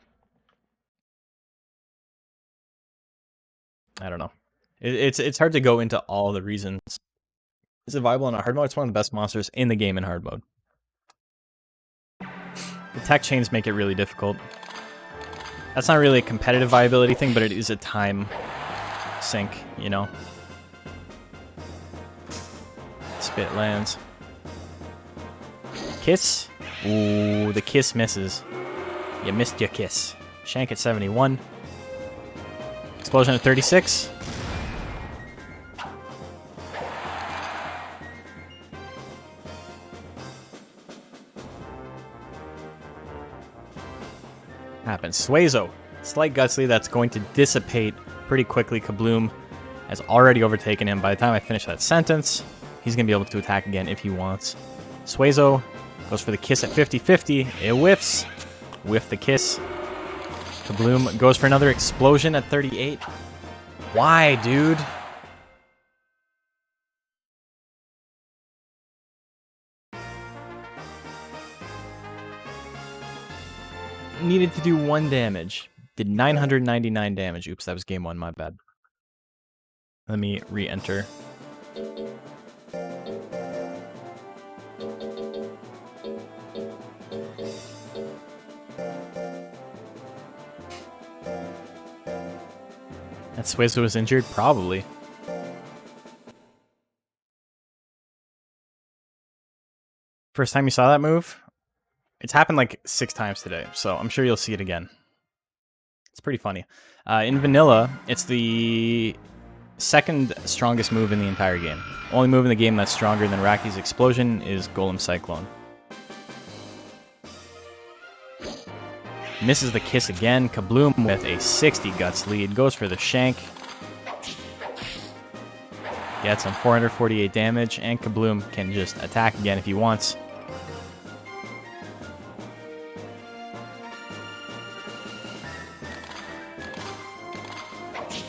I don't know. It's hard to go into all the reasons. Is it viable in a hard mode? It's one of the best monsters in the game in hard mode. The tech chains make it really difficult. That's not really a competitive viability thing, but it is a time sink, you know? Spit lands. Kiss? Ooh, the kiss misses. You missed your kiss. Shank at 71. Explosion at 36. Happens. Suezo. Slight guts lead that's going to dissipate pretty quickly. Kabloom has already overtaken him. By the time I finish that sentence, he's going to be able to attack again if he wants. Suezo goes for the kiss at 50-50. It whiffs. Whiff the kiss. Kabloom goes for another explosion at 38. Why, dude? Needed to do 1 damage. Did 999 damage. Oops, that was game 1, my bad. Let me re-enter. That Suezo was injured? Probably. First time you saw that move? It's happened like 6 times today, so I'm sure you'll see it again. It's pretty funny. In vanilla, it's the second strongest move in the entire game. Only move in the game that's stronger than Raki's Explosion is Golem Cyclone. Misses the kiss again. Kabloom with a 60 guts lead. Goes for the shank. Gets some 448 damage, and Kabloom can just attack again if he wants.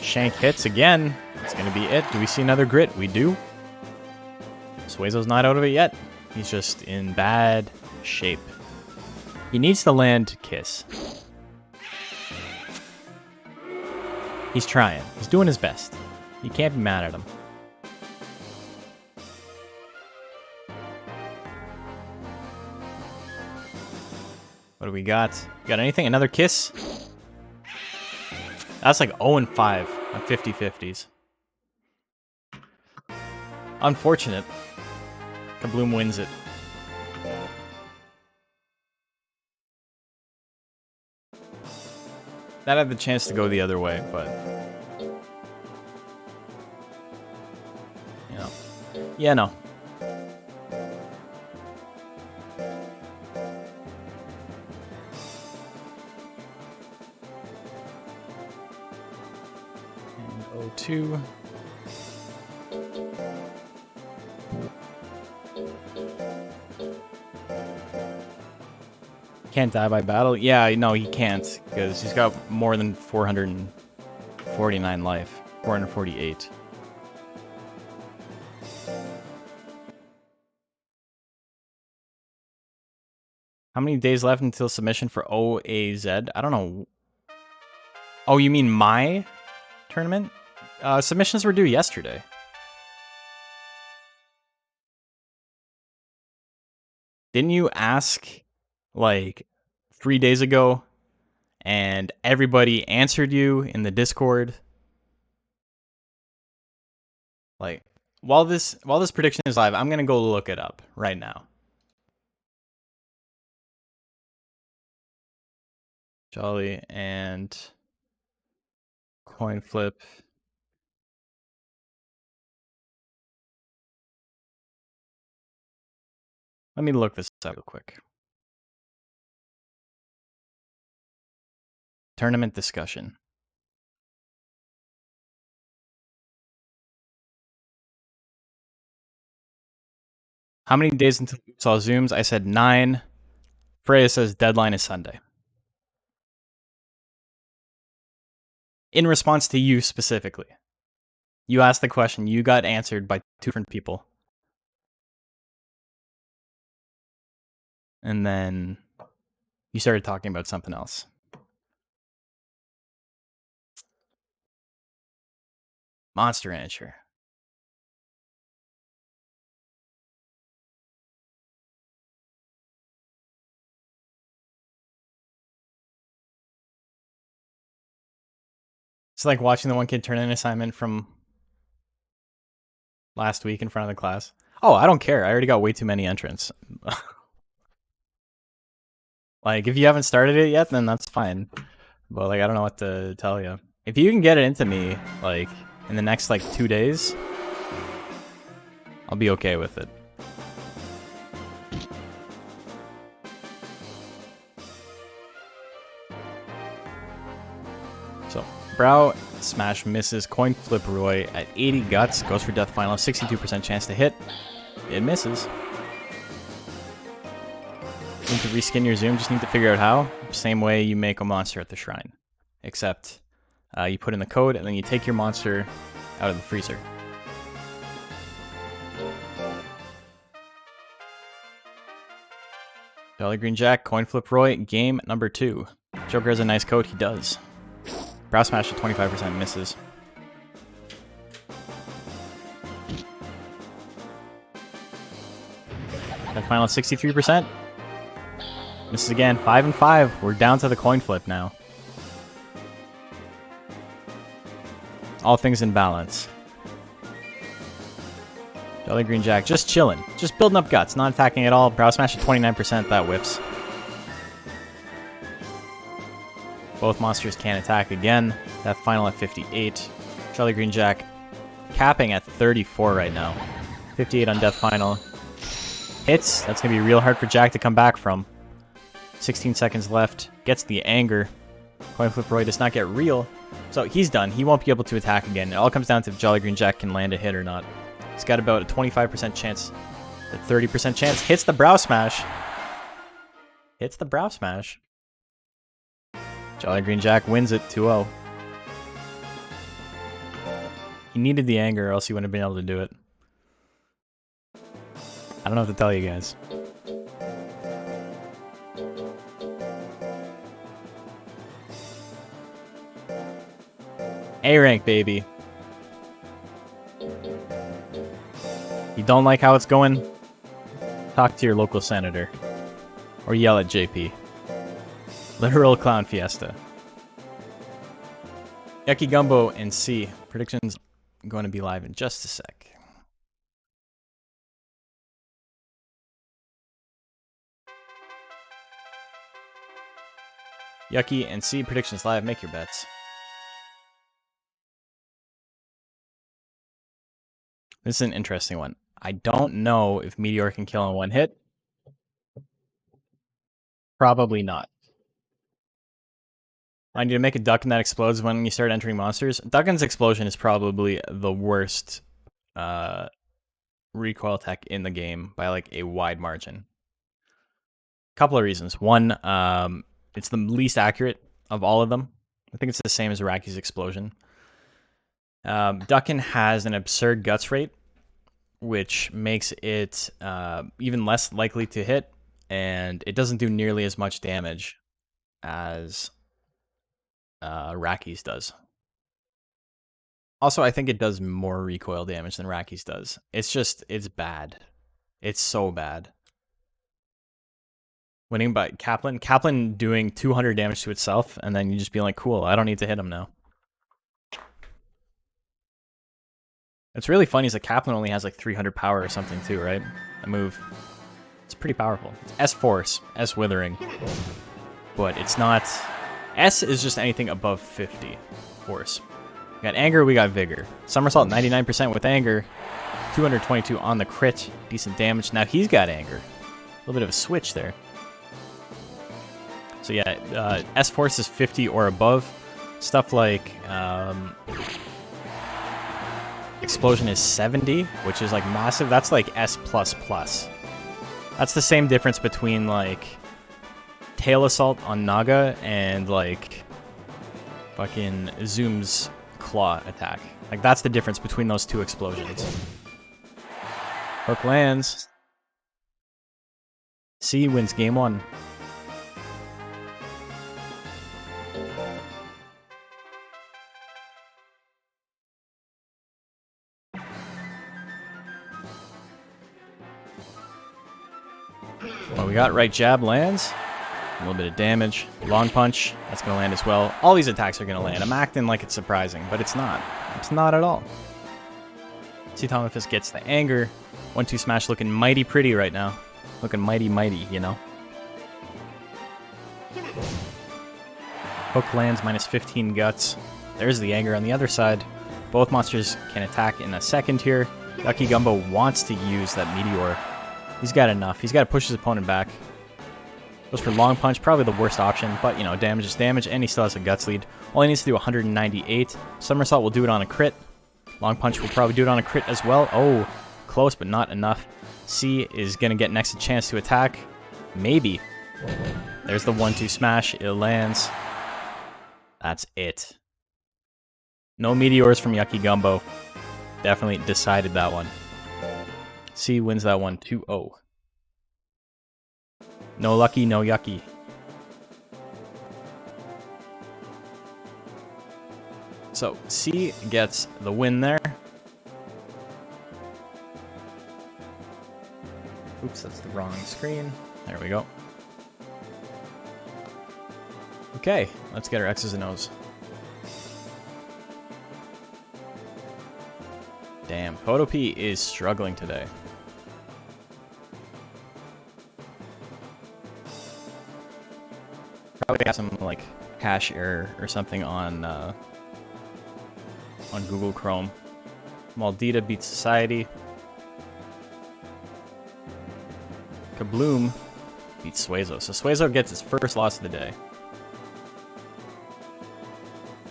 Shank hits again. It's going to be it. Do we see another grit? We do. Suezo's not out of it yet. He's just in bad shape. He needs to land Kiss. He's trying. He's doing his best. You can't be mad at him. What do we got? Got anything? Another Kiss? That's like 0-5 on 50-50s. Unfortunate. Kabloom wins it. That had the chance to go the other way, but... you know. Yeah, no. And 0-2. Can't die by battle? Yeah, no, he can't, because he's got more than 449 life. 448. How many days left until submission for OAZ? I don't know. Oh, you mean my tournament? Submissions were due yesterday. Didn't you ask, like, 3 days ago, and everybody answered you in the Discord? Like, while this prediction is live, I'm gonna go look it up right now. Jolly and coin flip. Let me look this up real quick. Tournament discussion. How many days until you saw Zooms? I said 9. Freya says deadline is Sunday. In response to you specifically. You asked the question, you got answered by 2 different people. And then you started talking about something else. Monster Rancher. It's like watching the one kid turn in an assignment from last week in front of the class. Oh, I don't care. I already got way too many entrants. Like, if you haven't started it yet, then that's fine. But, like, I don't know what to tell you. If you can get it into me, like, in the next, like, 2 days, I'll be okay with it. So, Brow Smash misses. Coin Flip Roy at 80 guts. Goes for Death Final. 62% chance to hit. It misses. Need to reskin your Zoom. Just need to figure out how. Same way you make a monster at the shrine. Except you put in the code and then you take your monster out of the freezer. Jolly Green Jack, Coin Flip Roy, game number 2. Joker has a nice code. He does. Brow Smash at 25% misses. That final 63%. Misses again. 5 and 5. We're down to the coin flip now. All things in balance. Jolly Green Jack just chilling. Just building up guts. Not attacking at all. Brow Smash at 29%. That whiffs. Both monsters can attack again. That final at 58. Jolly Green Jack capping at 34 right now. 58 on Death Final. Hits. That's going to be real hard for Jack to come back from. 16 seconds left. Gets the anger. Coin Flip Roy does not get real. So he's done. He won't be able to attack again. It all comes down to if Jolly Green Jack can land a hit or not. He's got about a 25% chance. A 30% chance. Hits the Brow Smash. Hits the Brow Smash. Jolly Green Jack wins it 2-0. He needed the anger or else he wouldn't have been able to do it. I don't know what to tell you guys. A rank, baby. You don't like how it's going? Talk to your local senator. Or yell at JP. Literal clown fiesta. Yucky Gumbo and C. Predictions going to be live in just a sec. Yucky and C. Predictions live. Make your bets. This is an interesting one. I don't know if Meteor can kill in one hit. Probably not. I need to make a Duckin that explodes when you start entering monsters. Duckin's explosion is probably the worst recoil tech in the game by like a wide margin. Couple of reasons. One, it's the least accurate of all of them. I think it's the same as Raki's explosion. Duckin has an absurd guts rate, which makes it even less likely to hit, and it doesn't do nearly as much damage as Raki's does. Also, I think it does more recoil damage than Raki's does. It's bad. It's so bad. Winning by Kaplan. Kaplan doing 200 damage to itself, and then you just be like, cool, I don't need to hit him now. It's really funny is that Kaplan only has like 300 power or something too, right? That move. It's pretty powerful. It's S Force, S Withering. But it's not... S is just anything above 50 Force. We got Anger, we got Vigor. Somersault 99% with Anger. 222 on the crit. Decent damage. Now he's got Anger. A little bit of a switch there. So yeah, S Force is 50 or above. Stuff like... Explosion is 70, which is like massive. That's like S++. That's the same difference between like Tail Assault on Naga and like fucking Zoom's Claw attack. Like that's the difference between those two explosions. Hook lands. C wins game 1. Well, we got right jab lands. A little bit of damage. Long punch. That's going to land as well. All these attacks are going to land. I'm acting like it's surprising, but it's not. It's not at all. See, Thomas gets the anger. 1-2 smash looking mighty pretty right now. Looking mighty, you know. Hook lands, minus 15 guts. There's the anger on the other side. Both monsters can attack in a second here. Yucky Gumbo wants to use that meteor. He's got enough. He's got to push his opponent back. Goes for long punch, probably the worst option, but you know, damage is damage, and he still has a guts lead. Only needs to do 198. Somersault will do it on a crit. Long punch will probably do it on a crit as well. Oh, close, but not enough. C is going to get next a chance to attack. Maybe. There's the 1-2 smash. It lands. That's it. No meteors from Yucky Gumbo. Definitely decided that one. C wins that one 2-0. No lucky, no yucky. So, C gets the win there. Oops, that's the wrong screen. There we go. Okay, let's get our X's and O's. Damn, Photo P is struggling today. Probably got some like cache error or something on Google Chrome. Maldita beats Society. Kabloom beats Suezo. So Suezo gets his first loss of the day.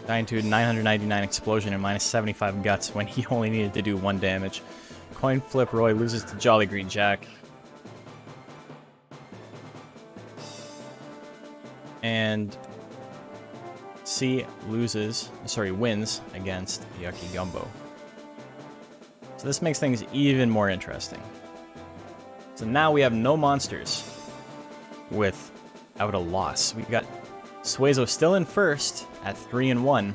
Dying to 999 explosion and minus 75 guts when he only needed to do 1 damage. Coin flip Roy loses to Jolly Green Jack. And C wins against Yucky Gumbo. So this makes things even more interesting. So now we have no monsters without a loss. We got Suezo still in first at 3-1.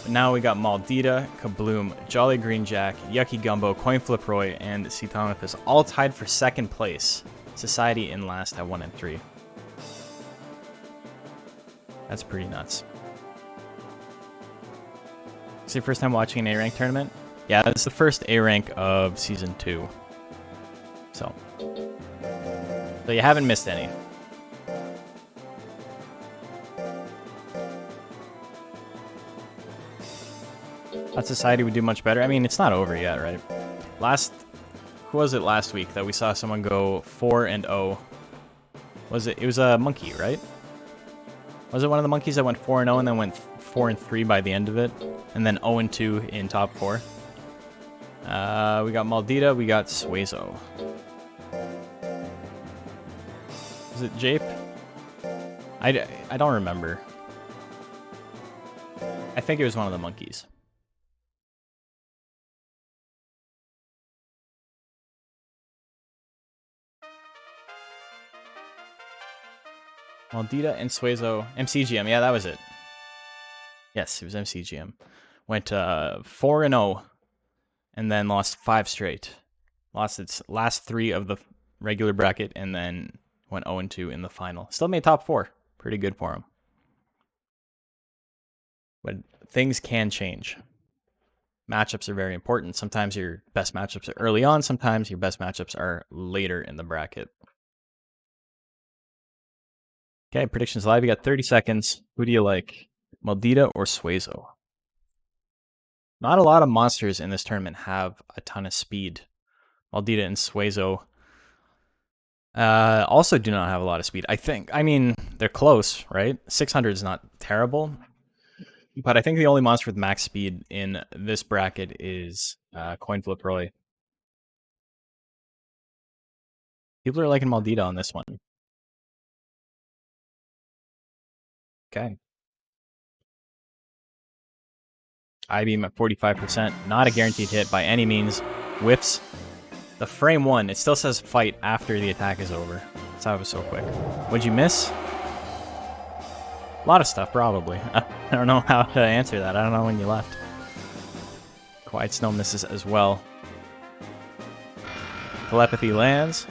But now we got Maldita, Kabloom, Jolly Green Jack, Yucky Gumbo, Coin Flip Roy, and Cetonifus all tied for second place. Society in last at 1-3. That's pretty nuts. Is it your first time watching an A-rank tournament? Yeah, it's the first A-rank of Season 2. So you haven't missed any. That Society would do much better. I mean, it's not over yet, right? Who was it last week that we saw someone go 4-0? It was a monkey, right? Was it one of the monkeys that went 4-0 and then went 4-3 by the end of it? And then 0-2 in top 4? We got Maldita, we got Suezo. Is it Jape? I don't remember. I think it was one of the monkeys. Maldita and Suezo. MCGM, yeah, that was it. Yes, it was MCGM. Went 4-0 and then lost 5 straight. Lost its last 3 of the regular bracket and then went 0-2 in the final. Still made top 4. Pretty good for him. But things can change. Matchups are very important. Sometimes your best matchups are early on. Sometimes your best matchups are later in the bracket. Okay, predictions live. You got 30 seconds. Who do you like? Maldita or Suezo? Not a lot of monsters in this tournament have a ton of speed. Maldita and Suezo also do not have a lot of speed, I think. I mean, they're close, right? 600 is not terrible. But I think the only monster with max speed in this bracket is Coin Flip Roy. People are liking Maldita on this one. Okay. I-beam at 45%. Not a guaranteed hit by any means. Whips. The frame 1. It still says fight after the attack is over. That's how it was so quick. What'd you miss? A lot of stuff, probably. I don't know how to answer that. I don't know when you left. Quiet Snow misses as well. Telepathy lands.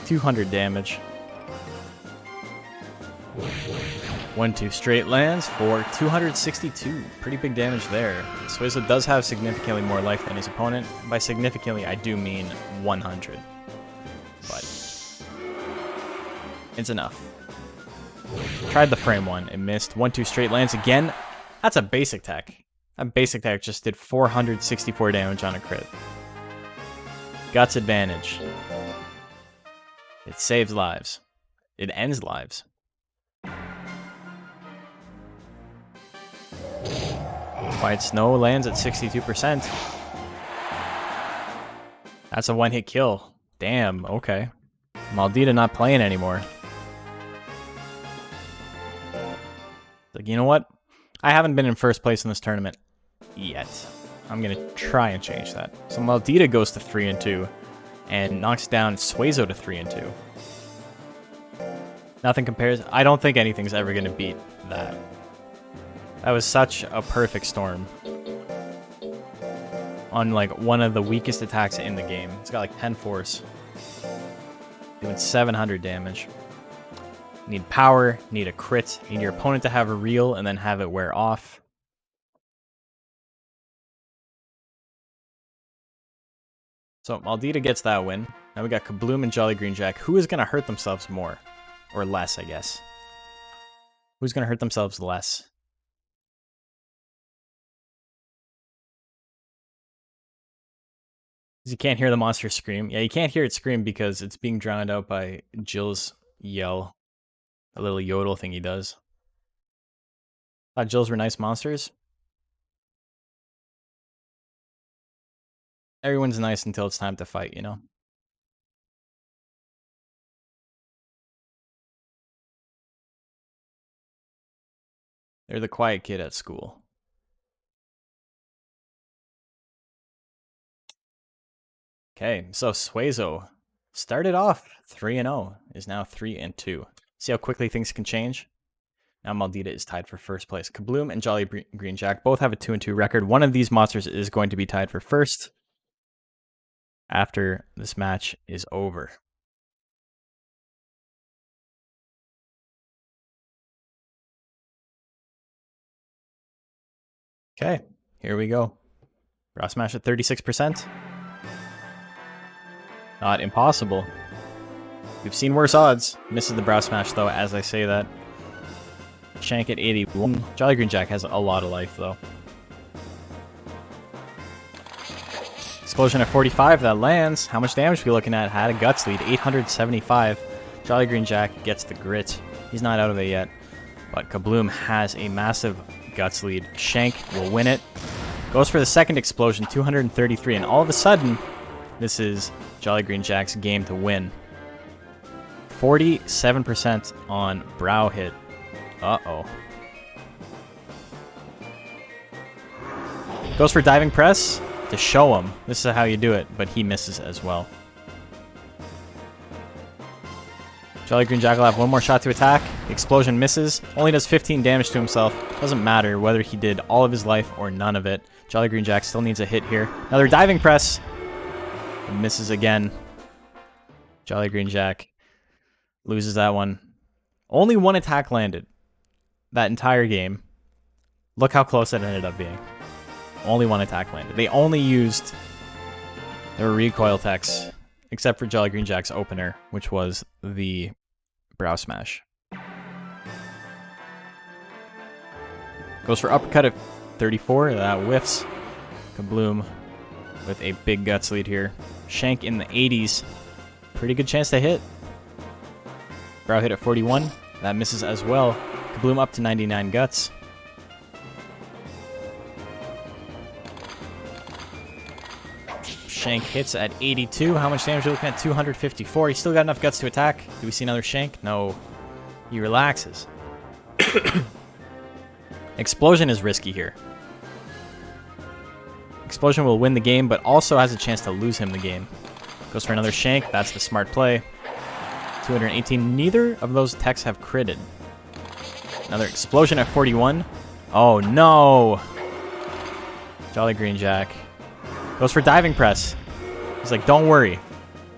200 damage. 1-2 straight lands for 262. Pretty big damage there. Suizo does have significantly more life than his opponent. By significantly, I do mean 100. But it's enough. Tried the frame one. It missed. 1-2 straight lands again. That's a basic tech. That basic tech just did 464 damage on a crit. Guts advantage. It saves lives. It ends lives. Quiet Snow lands at 62%. That's a one-hit kill. Damn, okay. Maldita not playing anymore. Like, you know what? I haven't been in first place in this tournament yet. I'm going to try and change that. So Maldita goes to 3-2 and knocks down Suizo to 3-2. Nothing compares. I don't think anything's ever going to beat that. That was such a perfect storm. On like one of the weakest attacks in the game. It's got like 10 force. Doing 700 damage. Need power, need a crit, need your opponent to have a reel and then have it wear off. So Maldita gets that win. Now we got Kabloom and Jolly Green Jack. Who is going to hurt themselves more? Or less, I guess. Who's going to hurt themselves less? You can't hear the monster scream. Yeah, you can't hear it scream because it's being drowned out by Jill's yell. A little yodel thing he does. Thought Jills were nice monsters. Everyone's nice until it's time to fight, you know? They're the quiet kid at school. Okay, so Suizo started off 3-0, is now 3-2. See how quickly things can change? Now Maldita is tied for first place. Kabloom and Jolly Green Jack both have a 2-2 record. One of these monsters is going to be tied for first after this match is over. Okay, here we go. Brow Smash at 36%. Not impossible. We've seen worse odds. Misses the Brow Smash, though, as I say that. Shank at 81. Jolly Green Jack has a lot of life, though. Explosion at 45. That lands. How much damage are we looking at? Had a Guts lead. 875. Jolly Green Jack gets the grit. He's not out of it yet. But Kabloom has a massive Guts lead. Shank will win it. Goes for the second explosion. 233. And all of a sudden, this is Jolly Green Jack's game to win. 47% on Brow hit. Uh-oh. Goes for diving press to show him. This is how you do it, but he misses as well. Jolly Green Jack will have one more shot to attack. The explosion misses. Only does 15 damage to himself. Doesn't matter whether he did all of his life or none of it. Jolly Green Jack still needs a hit here. Another diving press. And misses again. Jolly Green Jack loses that one. Only one attack landed that entire game. Look how close it ended up being. Only one attack landed. They only used their recoil attacks, except for Jolly Green Jack's opener, which was the Brow Smash. Goes for uppercut at 34. That whiffs. Kabloom with a big Guts lead here. Shank in the 80s. Pretty good chance to hit. Brow hit at 41. That misses as well. Kabloom up to 99 Guts. Shank hits at 82. How much damage are we looking at? 254. He's still got enough Guts to attack. Do we see another Shank? No. He relaxes. Explosion is risky here. Explosion will win the game, but also has a chance to lose him the game. Goes for another Shank. That's the smart play. 218. Neither of those techs have critted. Another explosion at 41. Oh, no. Jolly Green Jack goes for diving press. He's like, don't worry.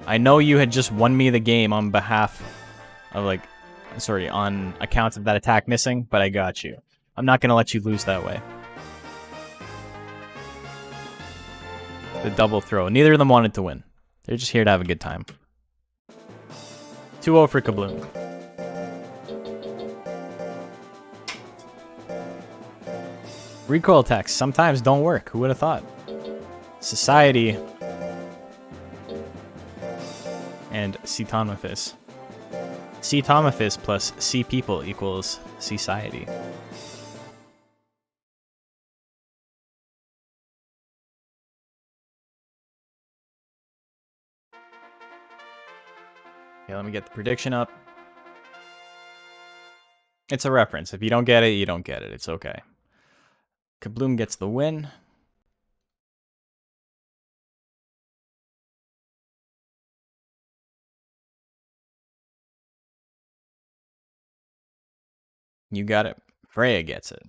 I know you had just won me the game on behalf of, like, Sorry, on account of that attack missing, but I got you. I'm not going to let you lose that way. The double throw. Neither of them wanted to win. They're just here to have a good time. 2-0 for Kabloom. Recoil attacks sometimes don't work. Who would have thought? Society. And C-Tomophis. C-Tomophis plus C-People equals Society. Okay, let me get the prediction up. It's a reference. If you don't get it, you don't get it. It's okay. Kabloom gets the win. You got it. Freya gets it.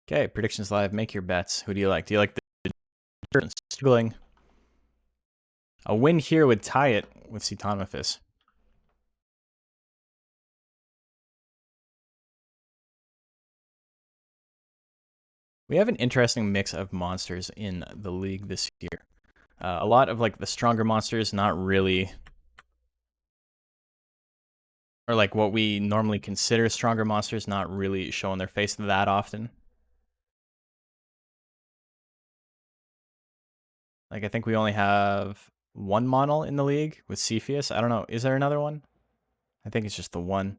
Okay, predictions live. Make your bets. Who do you like? Do you like the struggling? A win here would tie it with C-Tomophis. We have an interesting mix of monsters in the league this year. A lot of like the stronger monsters, not really, or like what we normally consider stronger monsters, not really showing their face that often. Like I think we only have one Monol in the league with Cepheus. I don't know. Is there another one? I think it's just the one.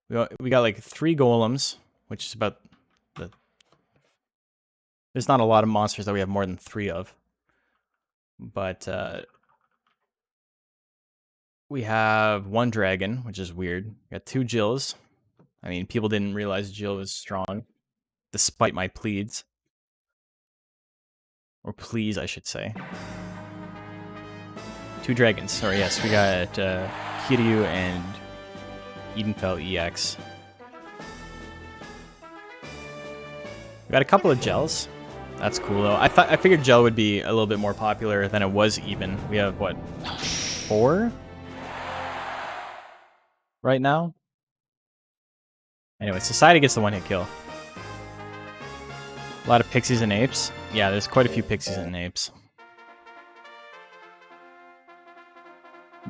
We got like 3 golems, which is about the... There's not a lot of monsters that we have more than 3 of. But we have 1 dragon, which is weird. We got 2 Jills. I mean, people didn't realize Jill was strong, despite my pleads. Or please, I should say. 2 dragons. Sorry, yes, we got Kiryu and Edenfell EX. We got a couple of gels. That's cool though. I figured gel would be a little bit more popular than it was even. We have what, 4 right now? Anyway, Society gets the 1-hit kill. A lot of pixies and apes. Yeah, there's quite a few pixies and apes.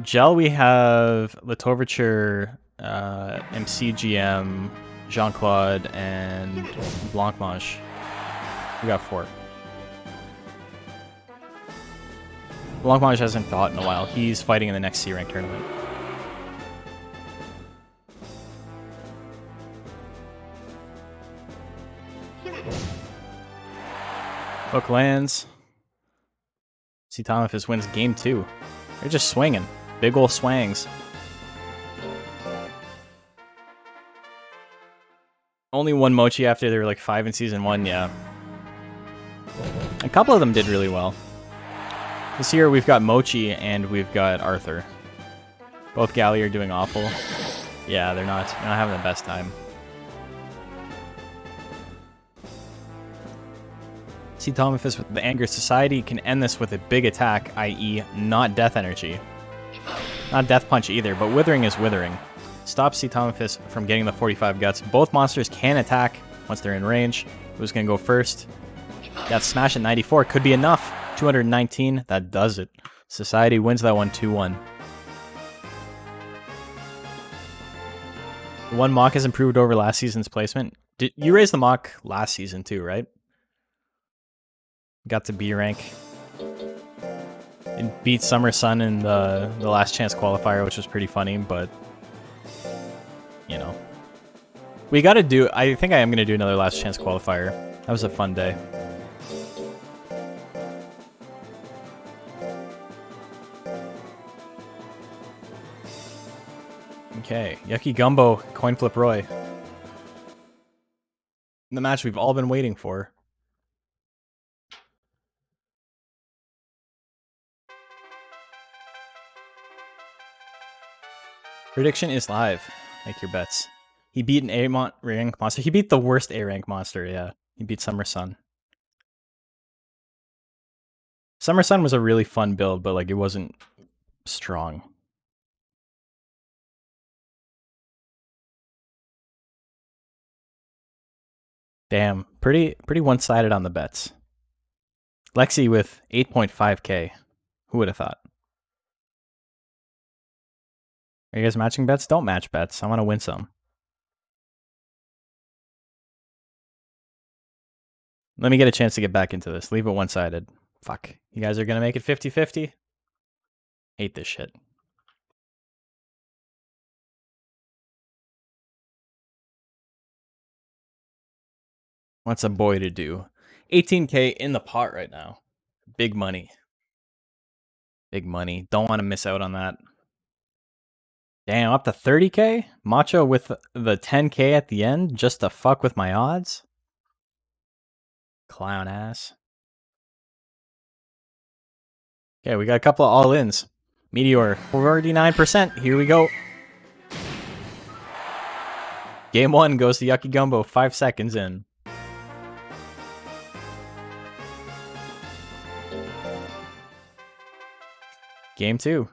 Gel, we have Latoverture, MCGM, Jean-Claude, and Blancmange. We got 4. Blancmange hasn't fought in a while. He's fighting in the next C-rank tournament. Hook lands. C-Tomophis wins game 2. They're just swinging. Big ol' swangs. Only 1 Mochi after they were like 5 in Season 1, yeah. A couple of them did really well. This year we've got Mochi and we've got Arthur. Both Galley are doing awful. Yeah, they're not having the best time. C-Tomophis with the Anger Society can end this with a big attack, i.e. not Death Energy. Not Death Punch either, but Withering is Withering. Stop C-Tomophis from getting the 45 guts. Both monsters can attack once they're in range. Who's going to go first? That smash at 94 could be enough. 219, that does it. Society wins that one 2-1. The 1 Mach has improved over last season's placement. You raised the Mach last season too, right? Got to B rank. It beat Summer Sun in the last chance qualifier, which was pretty funny, but you know. We gotta do, I think I am gonna do another last chance qualifier. That was a fun day. Okay, Yucky Gumbo, Coin Flip Roy. The match we've all been waiting for. Prediction is live. Make your bets. He beat an A-rank monster. He beat the worst A-rank monster, yeah. He beat Summer Sun. Summer Sun was a really fun build, but like it wasn't strong. Damn, pretty one-sided on the bets. Lexi with 8.5k. Who would have thought? Are you guys matching bets? Don't match bets. I want to win some. Let me get a chance to get back into this. Leave it one-sided. Fuck. You guys are going to make it 50-50? Hate this shit. What's a boy to do? 18k in the pot right now. Big money. Big money. Don't want to miss out on that. Damn, up to 30k? Macho with the 10k at the end just to fuck with my odds? Clown ass. Okay, we got a couple of all-ins. Meteor, 49%. Here we go. Game 1 goes to Yucky Gumbo 5 seconds in. Game 2.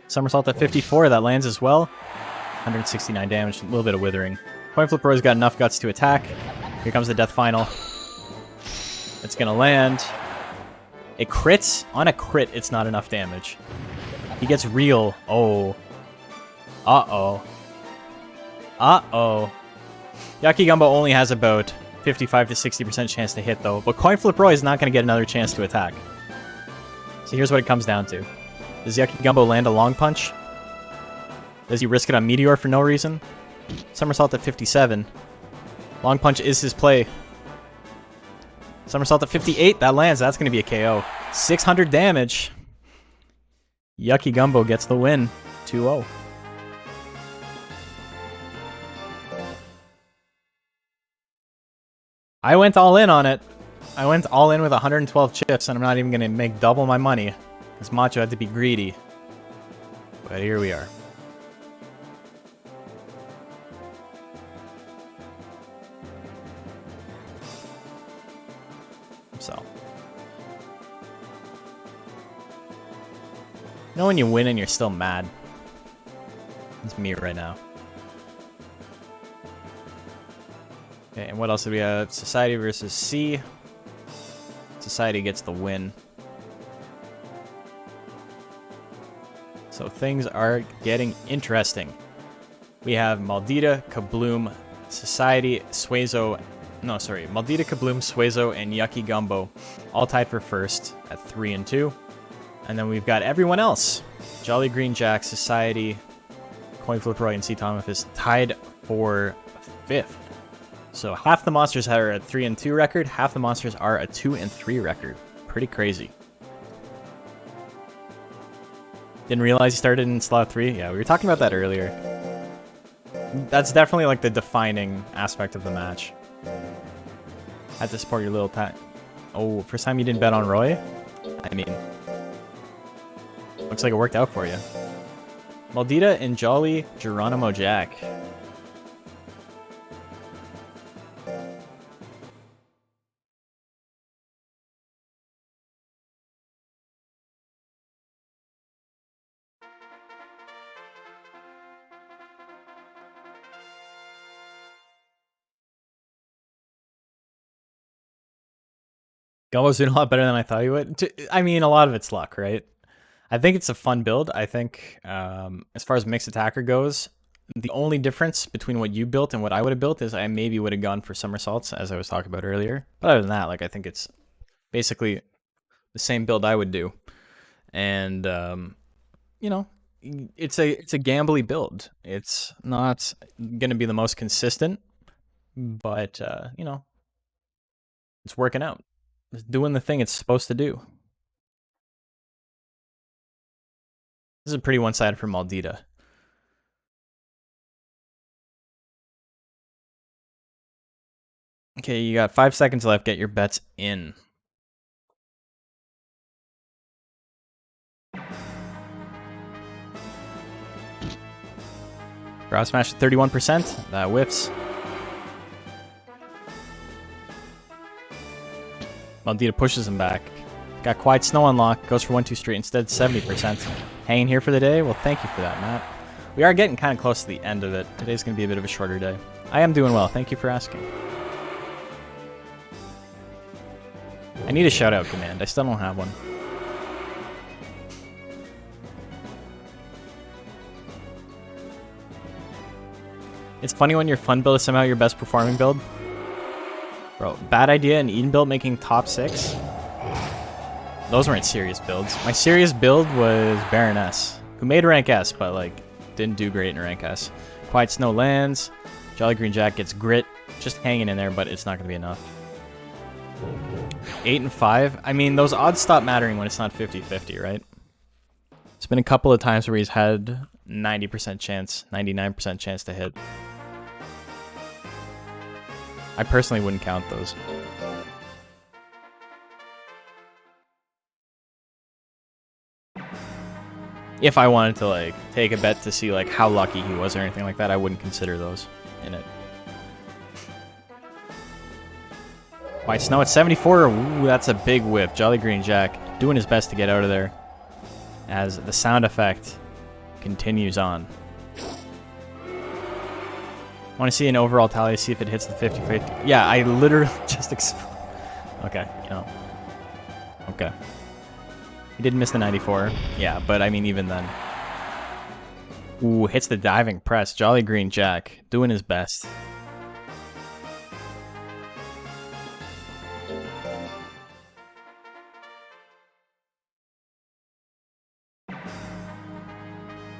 Somersault at 54, that lands as well. 169 damage, a little bit of withering. Coin Flip Roy's got enough guts to attack. Here comes the death final. It's gonna land. It crits. On a crit, it's not enough damage. He gets real. Oh. Uh-oh. Uh-oh. Yucky Gumbo only has about 55 to 60% chance to hit, though. But Coin Flip Roy is not going to get another chance to attack. So here's what it comes down to. Does Yucky Gumbo land a long punch? Does he risk it on Meteor for no reason? Somersault at 57. Long punch is his play. Somersault at 58. That lands. That's going to be a KO. 600 damage. Yucky Gumbo gets the win. 2-0. I went all in on it. I went all in with 112 chips, and I'm not even going to make double my money, because Macho had to be greedy. But here we are. So. You know when you win and you're still mad? It's me right now. Okay, and what else do we have? Society versus C. Society gets the win. So things are getting interesting. We have Maldita, Kabloom, Society, Suezo. No, sorry. Maldita, Kabloom, Suezo, and Yucky Gumbo all tied for first at 3 and 2. And then we've got everyone else. Jolly Green Jack, Society, Coin Flip Roy, and C. Thomas tied for 5th. So half the monsters are a 3 and 2 record, half the monsters are a 2 and 3 record. Pretty crazy. Didn't realize he started in slot 3. Yeah, we were talking about that earlier. That's definitely like the defining aspect of the match. Had to support your little pat. Oh, first time you didn't bet on Roy? I mean, looks like it worked out for you. Maldita and Jolly Geronimo Jack. Gumbo's doing a lot better than I thought he would. I mean, a lot of it's luck, right? I think it's a fun build. I think as far as mixed attacker goes, the only difference between what you built and what I would have built is I maybe would have gone for somersaults, as I was talking about earlier. But other than that, like I think it's basically the same build I would do. And you know, it's a gambly build. It's not going to be the most consistent, but you know, it's working out. It's doing the thing it's supposed to do. This is a pretty one-sided for Maldita. Okay, you got 5 seconds left. Get your bets in. Draw smash at 31%. That whips. Maldita pushes him back. Got Quiet Snow unlocked. Goes for 1-2 straight instead, 70%. Hanging here for the day? Well, thank you for that, Matt. We are getting kind of close to the end of it. Today's going to be a bit of a shorter day. I am doing well. Thank you for asking. I need a shout-out command. I still don't have one. It's funny when your fun build is somehow your best performing build. Bro, bad idea and Eden build making top 6. Those weren't serious builds. My serious build was Baroness, who made rank S, but like didn't do great in rank S. Quiet Snow lands. Jolly Green Jack gets grit, just hanging in there, but it's not going to be enough. 8 and 5. I mean, those odds stop mattering when it's not 50-50, right? It's been a couple of times where he's had 90% chance, 99% chance to hit. I personally wouldn't count those. If I wanted to like take a bet to see like how lucky he was or anything like that, I wouldn't consider those in it. White Snow at 74. Ooh, that's a big whip. Jolly Green Jack doing his best to get out of there as the sound effect continues on. Want to see an overall tally, see if it hits the 50-50. Yeah, I literally just okay, you know. Okay. He did miss the 94. Yeah, but I mean, even then. Ooh, hits the diving press. Jolly Green Jack doing his best.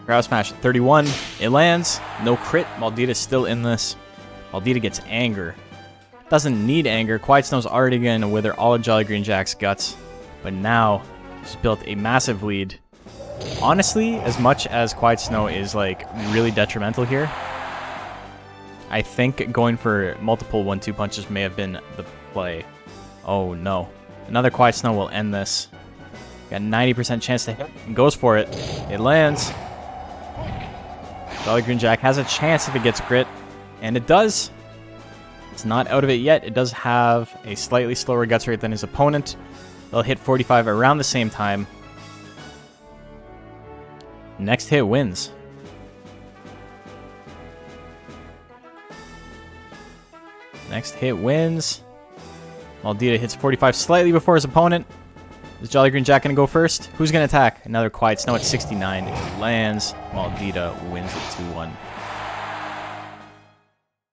Growl Smash at 31. It lands. No crit. Maldita's still in this. Maldita gets anger. Doesn't need anger. Quiet Snow's already going to wither all of Jolly Green Jack's guts. But now, he's built a massive lead. Honestly, as much as Quiet Snow is like really detrimental here, I think going for multiple 1-2 punches may have been the play. Oh no. Another Quiet Snow will end this. Got 90% chance to hit. And goes for it. It lands. Jolly Green Jack has a chance if it gets grit, and it does. It's not out of it yet. It does have a slightly slower guts rate than his opponent. They'll hit 45 around the same time. Next hit wins. Next hit wins. Maldita hits 45 slightly before his opponent. Is Jolly Green Jack going to go first? Who's going to attack? Another Quiet Snow at 69. It lands. Maldita wins it 2-1.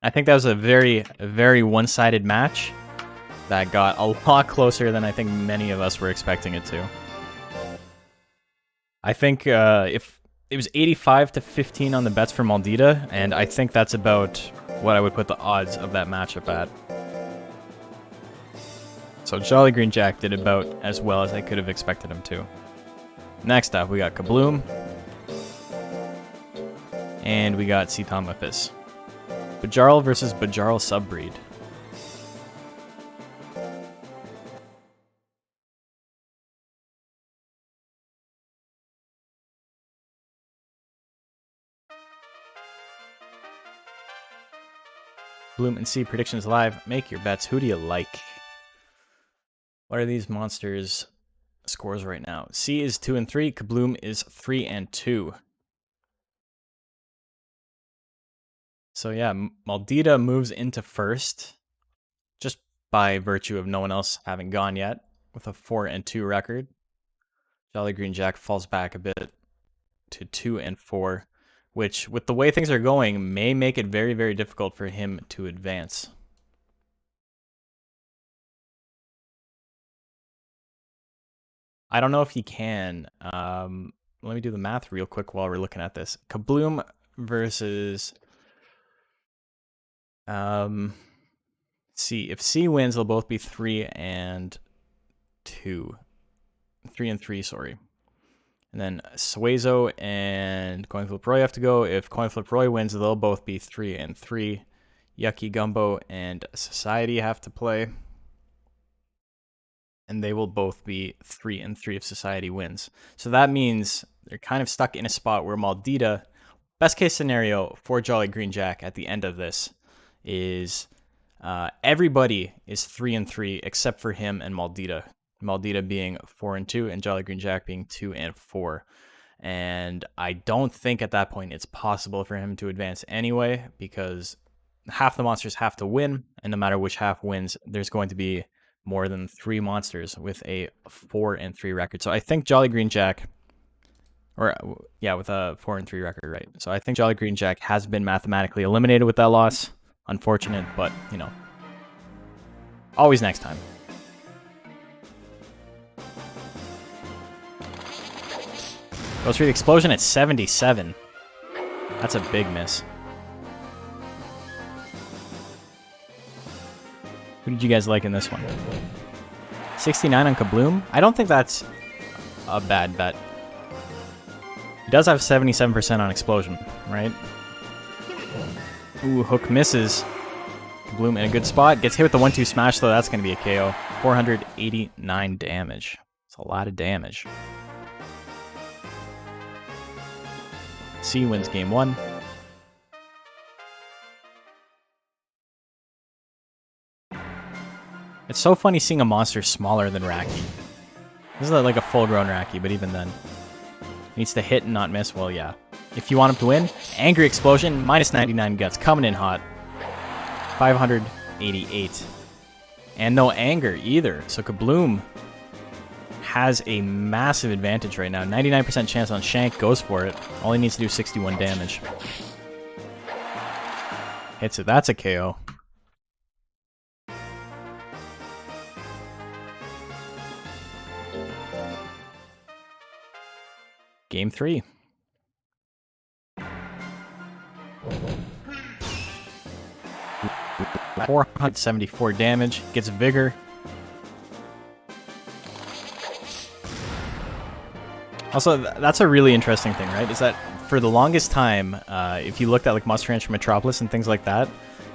I think that was a very, very one-sided match that got a lot closer than I think many of us were expecting it to. I think if it was 85-15 on the bets for Maldita, and I think that's about what I would put the odds of that matchup at. So Jolly Green Jack did about as well as I could have expected him to. Next up, we got Kabloom. And we got Cetomophis. Bajarl versus Bajarl Subbreed. Bloom and C predictions live. Make your bets. Who do you like? What are these monsters' scores right now? C is 2 and 3. Kabloom is 3 and 2. So yeah, Maldita moves into first, just by virtue of no one else having gone yet, with a 4 and 2 record. Jolly Green Jack falls back a bit to 2 and 4, which, with the way things are going, may make it very, very difficult for him to advance. I don't know if he can. Let me do the math real quick while we're looking at this. Kabloom versus C. If C wins, they'll both be 3 and 2. 3 and 3, sorry. And then Suezo and Coin Flip Roy have to go. If Coin Flip Roy wins, they'll both be 3 and 3. Yucky Gumbo and Society have to play. And they will both be 3 and 3 if Society wins. So that means they're kind of stuck in a spot where Maldita, best case scenario for Jolly Green Jack at the end of this, is Everybody is 3-3 except for him and Maldita. Maldita being 4-2 and Jolly Green Jack being 2-4. And I don't think at that point it's possible for him to advance anyway, because half the monsters have to win, and no matter which half wins, there's going to be more than 3 monsters with a 4-3 record. So I think Jolly Green Jack, or yeah, with a 4-3 record, right? So I think Jolly Green Jack has been mathematically eliminated with that loss. Unfortunate, but you know, always next time. Goes for the explosion at 77. That's a big miss. Who did you guys like in this one? 69 on Kabloom? I don't think that's a bad bet. He does have 77% on explosion, right? Ooh, hook misses. Kabloom in a good spot. Gets hit with the 1-2 smash, though. That's going to be a KO. 489 damage. It's a lot of damage. C wins game 1. It's so funny seeing a monster smaller than Raki. This is like a full-grown Raki, but even then. Needs to hit and not miss. Well, yeah. If you want him to win, Angry Explosion, minus 99 guts, coming in hot. 588. And no anger either. So Kabloom has a massive advantage right now. 99% chance on Shank, goes for it. All he needs to do is 61 damage. Hits it. That's a KO. Game 3. $474 damage. Gets Vigor. Also, that's a really interesting thing, right? Is that for the longest time, if you looked at like Monster Rancher Metropolis and things like that,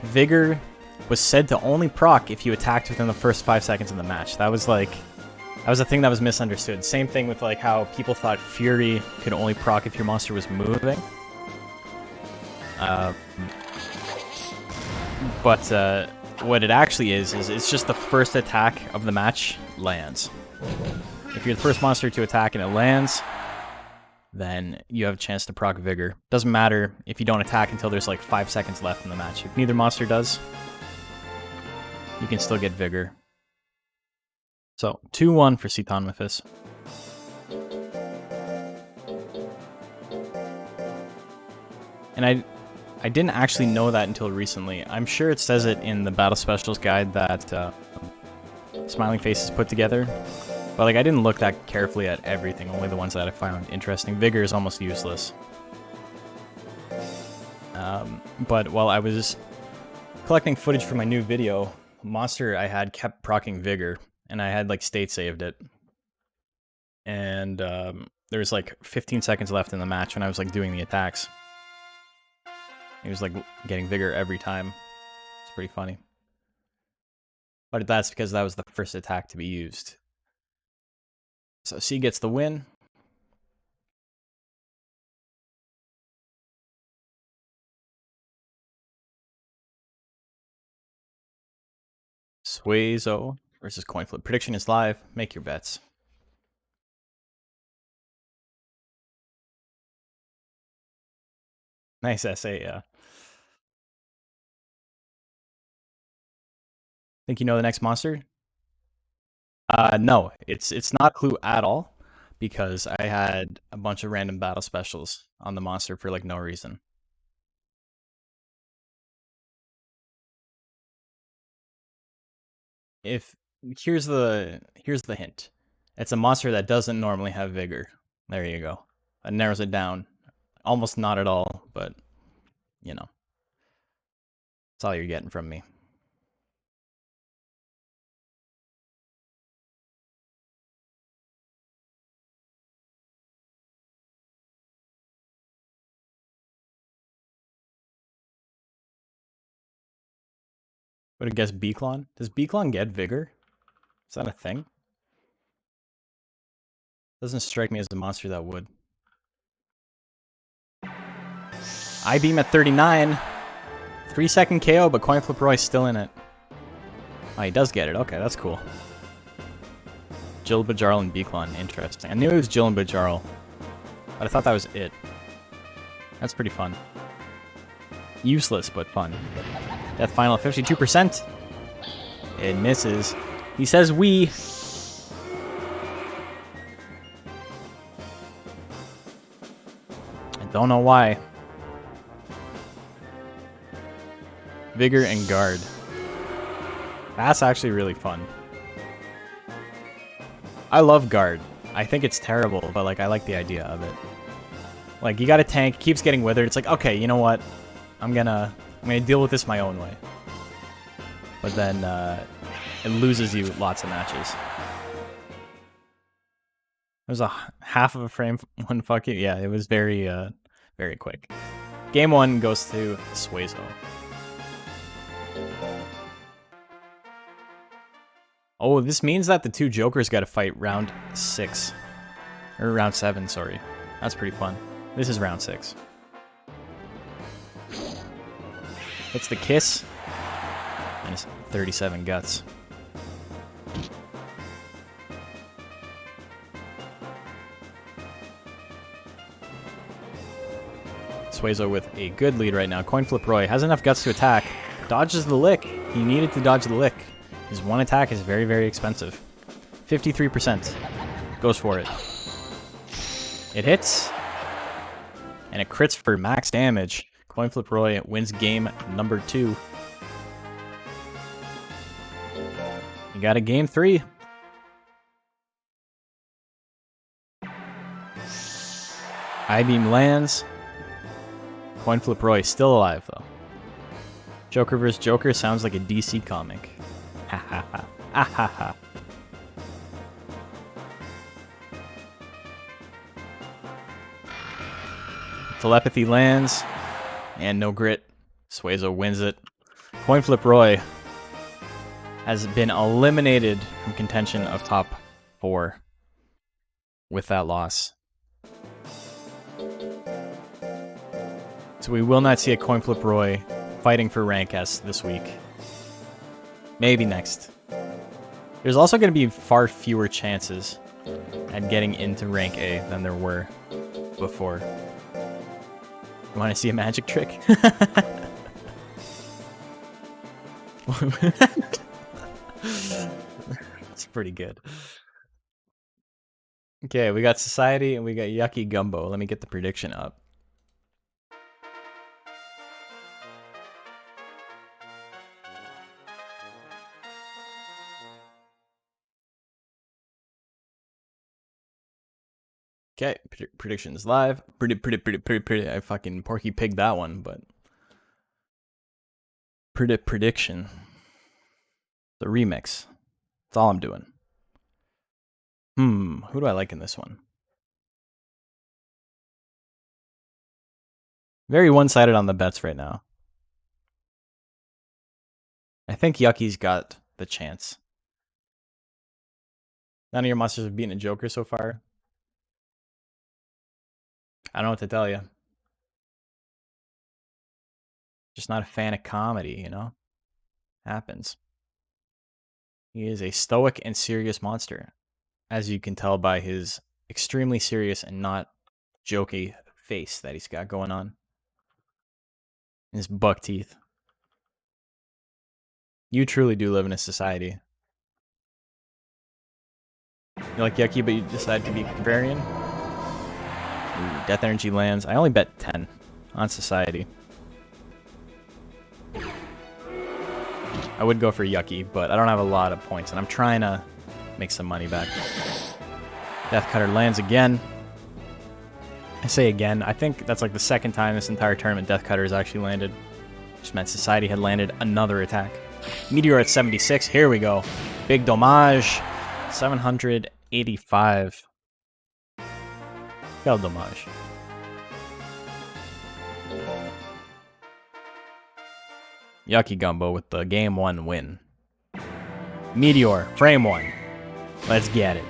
Vigor was said to only proc if you attacked within the first 5 seconds of the match. That was like, that was a thing that was misunderstood. Same thing with like how people thought Fury could only proc if your monster was moving. But what it actually is it's just the first attack of the match lands. If you're the first monster to attack and it lands, then you have a chance to proc Vigor. Doesn't matter if you don't attack until there's like 5 seconds left in the match. If neither monster does, you can still get Vigor. So, 2-1 for Citan Memphis. And I didn't actually know that until recently. I'm sure it says it in the Battle Specials guide that Smiling Faces put together. But like, I didn't look that carefully at everything, only the ones that I found interesting. Vigor is almost useless. But while I was collecting footage for my new video, monster I had kept proccing Vigor, and I had like state saved it. And there was like 15 seconds left in the match when I was like doing the attacks. He was like getting Vigor every time. It's pretty funny. But that's because that was the first attack to be used. So C gets the win. Suezo versus Coin Flip. Prediction is live. Make your bets. Nice essay, yeah. Think you know the next monster? No, it's not a clue at all, because I had a bunch of random battle specials on the monster for like no reason. Here's the hint. It's a monster that doesn't normally have Vigor. There you go. That narrows it down. Almost not at all, but you know. That's all you're getting from me. Would have guessed Beaklon. Does Beaklon get Vigor? Is that a thing? Doesn't strike me as a monster that would. I beam at 39. 3-second KO, but Coin Flip Roy's still in it. Oh, he does get it. Okay, that's cool. Jill Bajarl and Beaklon. Interesting. I knew it was Jill and Bajarl, but I thought that was it. That's pretty fun. Useless, but fun. Death final 52%. It misses. He says we. I don't know why. Vigor and guard. That's actually really fun. I love guard. I think it's terrible, but like I like the idea of it. Like you got a tank, keeps getting withered. It's like, okay, you know what? I'm gonna deal with this my own way. But then it loses you lots of matches. There's a half of a frame. One fucking yeah. It was very very quick. Game 1 goes to Suezo. Oh, this means that the two Jokers got to fight round 6. Or round 7, sorry. That's pretty fun. This is round 6. It's the kiss. And it's 37 guts. Suezo with a good lead right now. Coin flip Roy has enough guts to attack. Dodges the lick. He needed to dodge the lick. His one attack is very, very expensive. 53%. Goes for it. It hits. And it crits for max damage. Coin flip Roy wins game number 2. You got a game 3. I-beam lands. Coin flip Roy still alive though. Joker vs. Joker sounds like a DC comic. Ha ha ha. Ah ha ha. Telepathy lands. And no grit. Suezo wins it. Coin flip Roy has been eliminated from contention of top 4 with that loss. So we will not see a Coin flip Roy fighting for rank S this week. Maybe next. There's also going to be far fewer chances at getting into rank A than there were before. You want to see a magic trick? It's pretty good. Okay, we got Society and we got Yucky Gumbo. Let me get the prediction up. Okay, predictions live. Pretty. I fucking Porky Pigged that one, but prediction. The remix. That's all I'm doing. Who do I like in this one? Very one-sided on the bets right now. I think Yucky's got the chance. None of your monsters have beaten a Joker so far. I don't know what to tell you. Just not a fan of comedy, you know? Happens. He is a stoic and serious monster, as you can tell by his extremely serious and not jokey face that he's got going on. His buck teeth. You truly do live in a society. You like Yucky, but you decide to be contrarian? Ooh, Death Energy lands. I only bet 10 on Society. I would go for Yucky, but I don't have a lot of points, and I'm trying to make some money back. Death Cutter lands again. I say again, I think that's like the second time this entire tournament Death Cutter has actually landed. Just meant Society had landed another attack. Meteor at 76, here we go. Big Dommage, 785. Quel dommage. Yucky Gumbo with the game 1 win. Meteor, frame 1. Let's get it.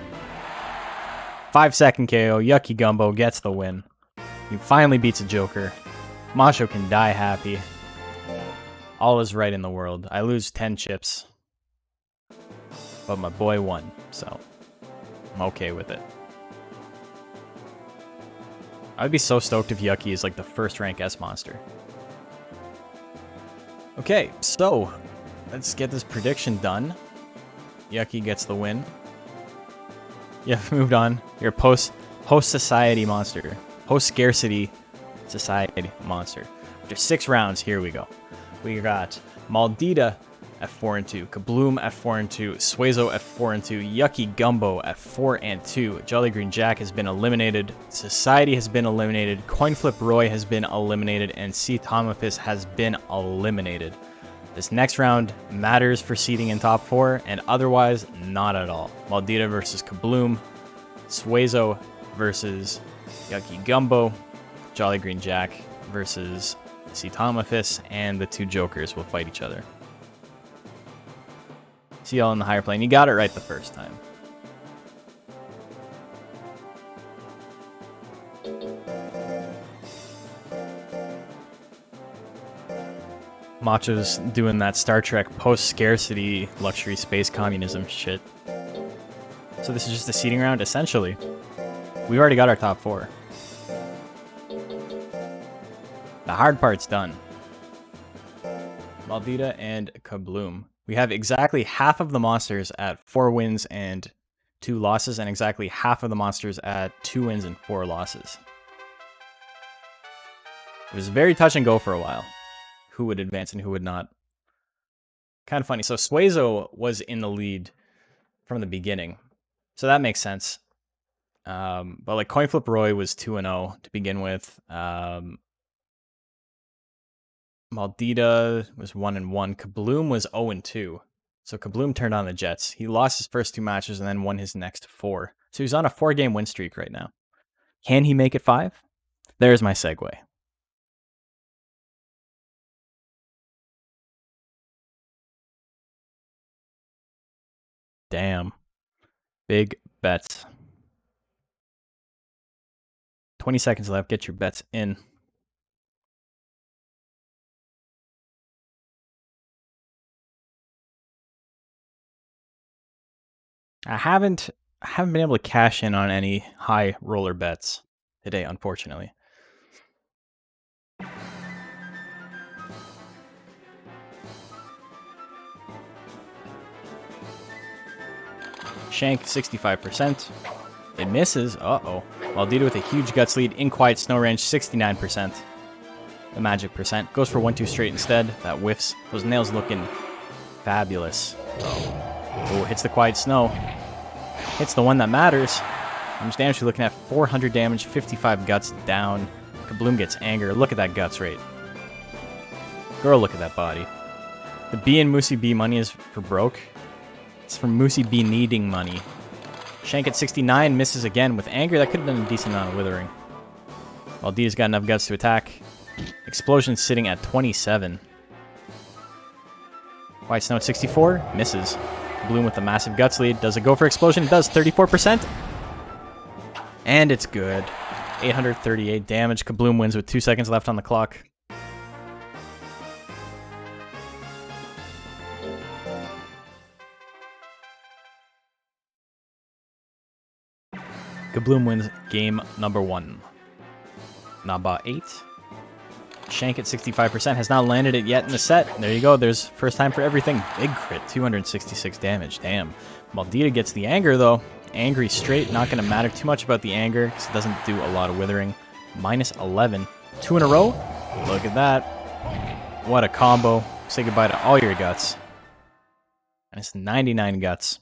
5-second KO, Yucky Gumbo gets the win. He finally beats a Joker. Macho can die happy. All is right in the world. I lose 10 chips. but my boy won, so I'm okay with it. I'd be so stoked if Yucky is like the first rank S monster. Okay, so let's get this prediction done. Yucky gets the win. Yeah, moved on. You're a post-society monster. Post-scarcity society monster. After 6 rounds, here we go. We got Maldita at 4-2, Kabloom at 4-2, Suezo at 4-2, Yucky Gumbo at 4-2. Jolly Green Jack has been eliminated. Society has been eliminated. Coinflip Roy has been eliminated, and C. Tomafis has been eliminated. This next round matters for seeding in top 4, and otherwise, not at all. Maldita versus Kabloom, Suezo versus Yucky Gumbo, Jolly Green Jack versus C. Tomafis, and the 2 Jokers will fight each other. See y'all in the higher plane. You got it right the first time. Macho's doing that Star Trek post-scarcity luxury space communism shit. So this is just a seeding round, essentially. We've already got our top 4. The hard part's done. Maldita and Kabloom. We have exactly half of the monsters at 4 wins and 2 losses, and exactly half of the monsters at 2 wins and 4 losses. It was very touch and go for a while. Who would advance and who would not. Kind of funny. So Suezo was in the lead from the beginning. So that makes sense. But like Coinflip Roy was 2-0 to begin with. Maldita was 1-1. Kabloom was 0-2. So Kabloom turned on the Jets. He lost his first 2 matches and then won his next 4. So he's on a 4-game win streak right now. Can he make it 5? There's my segue. Damn. Big bets. 20 seconds left. Get your bets in. I haven't been able to cash in on any high roller bets today, unfortunately. Shank, 65%. It misses. Uh-oh. Maldita with a huge guts lead. In quiet snow range, 69%. The magic percent. Goes for 1-2 straight instead. That whiffs. Those nails looking fabulous. Oh, hits the quiet snow. Hits the one that matters. How much damage are we looking at? 400 damage, 55 guts down. Kabloom gets anger. Look at that guts rate. Girl, look at that body. The B in Moosey B money is for broke. It's from Moosey B needing money. Shank at 69 misses again with anger. That could have been a decent amount of withering. Maldita's got enough guts to attack. Explosion sitting at 27. White Snow at 64 misses. Bloom with a massive guts lead. Does it go for explosion? It does. 34%. And it's good. 838 damage. Kabloom wins with 2 seconds left on the clock. Kabloom wins game number 1. Naba 8. Shank at 65% has not landed it yet in the set. There you go. There's first time for everything. Big crit. 266 damage. Damn. Maldita gets the anger, though. Angry straight. Not going to matter too much about the anger because it doesn't do a lot of withering. Minus 11. 2 in a row. Look at that. What a combo. Say goodbye to all your guts. And it's 99 guts.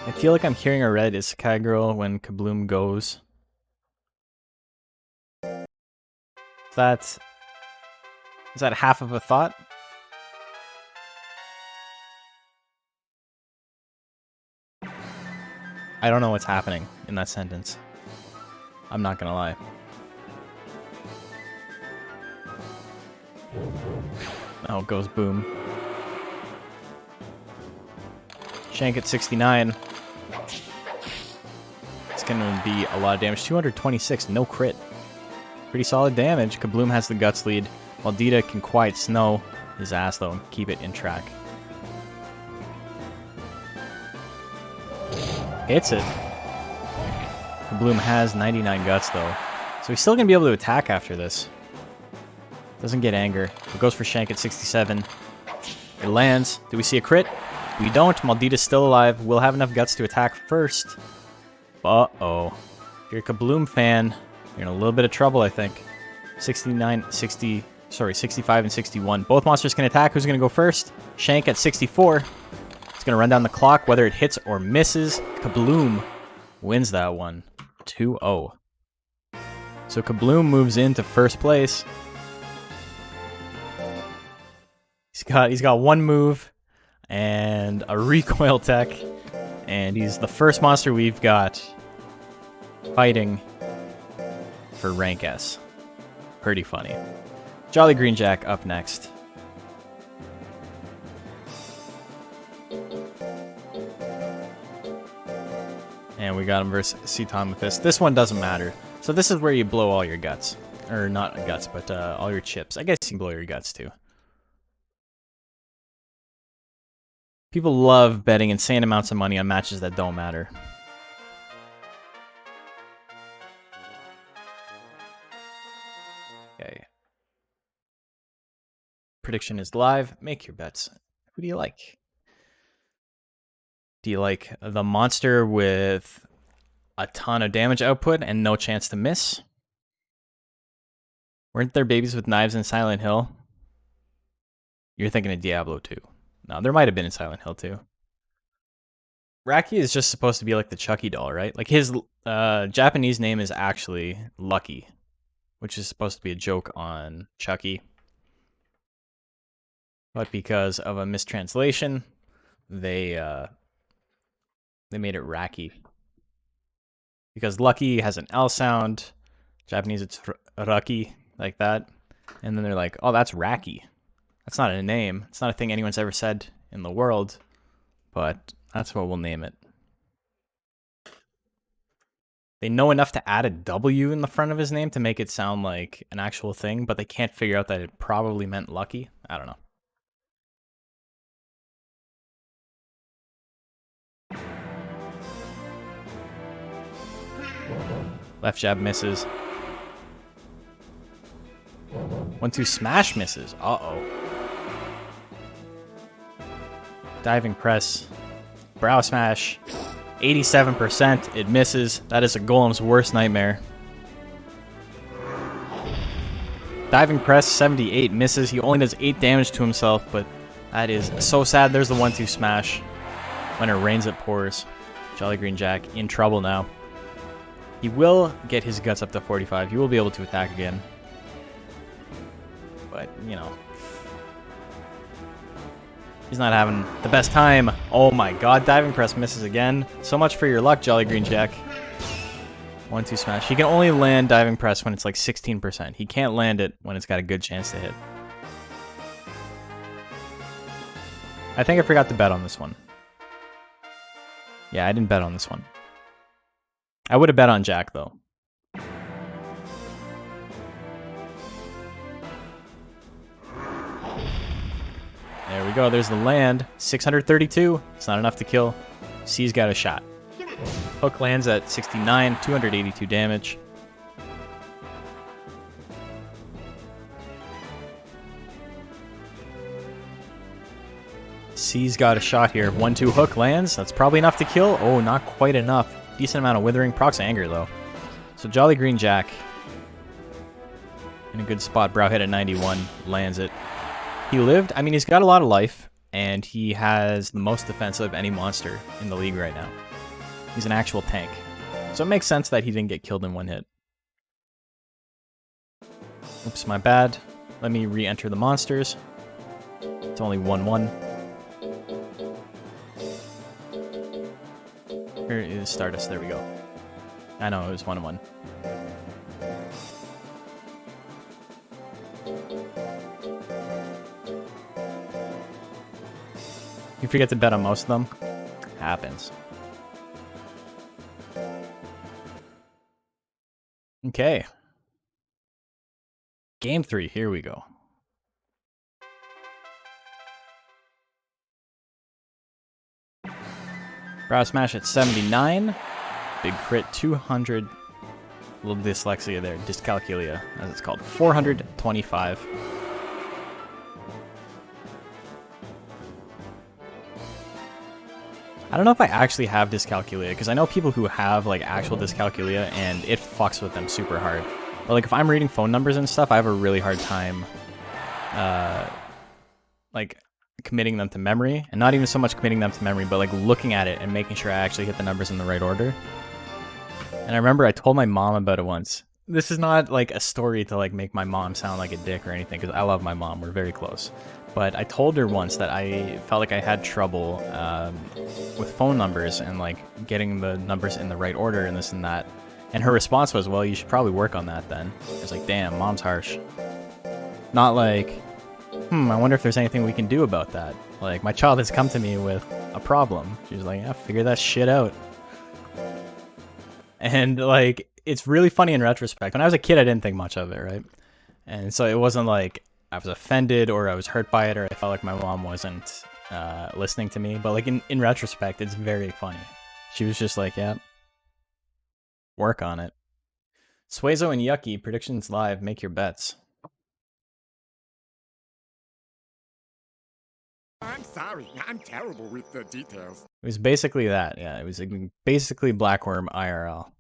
I feel like I'm hearing a red Isekai girl when Kabloom goes. Is that half of a thought? I don't know what's happening in that sentence. I'm not gonna lie. Oh, it goes boom. Shank at 69. It's gonna be a lot of damage. 226, no crit. Pretty solid damage. Kabloom has the guts lead. Maldita can quiet snow. his ass, though, and keep it in track. Hits it. Bloom has 99 guts, though. So he's still going to be able to attack after this. Doesn't get anger. It goes for Shank at 67. It lands. Do we see a crit? We don't. Maldita's still alive. We'll have enough guts to attack first. Uh-oh. If you're a Kabloom fan, you're in a little bit of trouble, I think. 65 and 61. Both monsters can attack. Who's going to go first? Shank at 64. It's going to run down the clock, whether it hits or misses. Kabloom wins that one. 2-0. So Kabloom moves into first place. He's got one move and a recoil tech, and he's the first monster we've got fighting for rank S. Pretty funny. Jolly Green Jack up next. And we got him versus Cetomethus. This one doesn't matter. So this is where you blow all your guts. Or not guts, but all your chips. I guess you can blow your guts too. People love betting insane amounts of money on matches that don't matter. Okay. Prediction is live. Make your bets. Who do you like? Do you like the monster with a ton of damage output and no chance to miss? Weren't there babies with knives in Silent Hill? You're thinking of Diablo 2. No, there might have been in Silent Hill 2. Raki is just supposed to be like the Chucky doll, right? Like his Japanese name is actually Lucky, which is supposed to be a joke on Chucky. But because of a mistranslation, they made it Raki. Because Lucky has an L sound. Japanese, it's Raki, like that. And then they're like, oh, that's Raki. That's not a name. It's not a thing anyone's ever said in the world. But that's what we'll name it. They know enough to add a W in the front of his name to make it sound like an actual thing, but they can't figure out that it probably meant Lucky. I don't know. Left jab misses. 1-2 smash misses. Uh-oh. Diving press. Brow smash. 87%. It misses. That is a golem's worst nightmare. Diving press. 78 misses. He only does 8 damage to himself, but that is so sad. There's the 1-2 smash. When it rains, it pours. Jolly Green Jack in trouble now. He will get his guts up to 45. He will be able to attack again. But, you know. He's not having the best time. Oh my god, diving press misses again. So much for your luck, Jolly Green Jack. 1-2 smash. He can only land diving press when it's like 16%. He can't land it when it's got a good chance to hit. I think I forgot to bet on this one. Yeah, I didn't bet on this one. I would have bet on Jack, though. There we go. There's the land. 632. It's not enough to kill. C's got a shot. Hook lands at 69. 282 damage. C's got a shot here. 1-2 hook lands. That's probably enough to kill. Oh, not quite enough. Decent amount of withering. Procs anger, though. So Jolly Green Jack in a good spot. Brow hit at 91. Lands it. He lived. I mean, he's got a lot of life, and he has the most defense of any monster in the league right now. He's an actual tank. So it makes sense that he didn't get killed in one hit. Oops, my bad. Let me re-enter the monsters. It's only 1-1. Here is Stardust. There we go. I know, it was 1-1. You forget to bet on most of them? Happens. Okay. Game 3, here we go. Brow Smash at 79. Big crit 200. A little dyslexia there. Dyscalculia, as it's called. 425. I don't know if I actually have dyscalculia, because I know people who have like actual dyscalculia and it fucks with them super hard. But like if I'm reading phone numbers and stuff, I have a really hard time like committing them to memory, and not even so much committing them to memory, but like looking at it and making sure I actually hit the numbers in the right order. And I remember I told my mom about it once. This is not like a story to like make my mom sound like a dick or anything, because I love my mom, we're very close. But I told her once that I felt like I had trouble with phone numbers and like getting the numbers in the right order and this and that. And her response was, well, you should probably work on that then. I was like, damn, mom's harsh. Not like, I wonder if there's anything we can do about that. Like, my child has come to me with a problem. She was like, yeah, figure that shit out. And like, it's really funny in retrospect. When I was a kid, I didn't think much of it, right? And so it wasn't like I was offended or I was hurt by it or I felt like my mom wasn't listening to me. But like in retrospect, it's very funny. She was just like, yeah, work on it. Suezo and Yucky, predictions live, make your bets. I'm sorry, I'm terrible with the details. It was basically that, yeah. It was basically Blackworm IRL.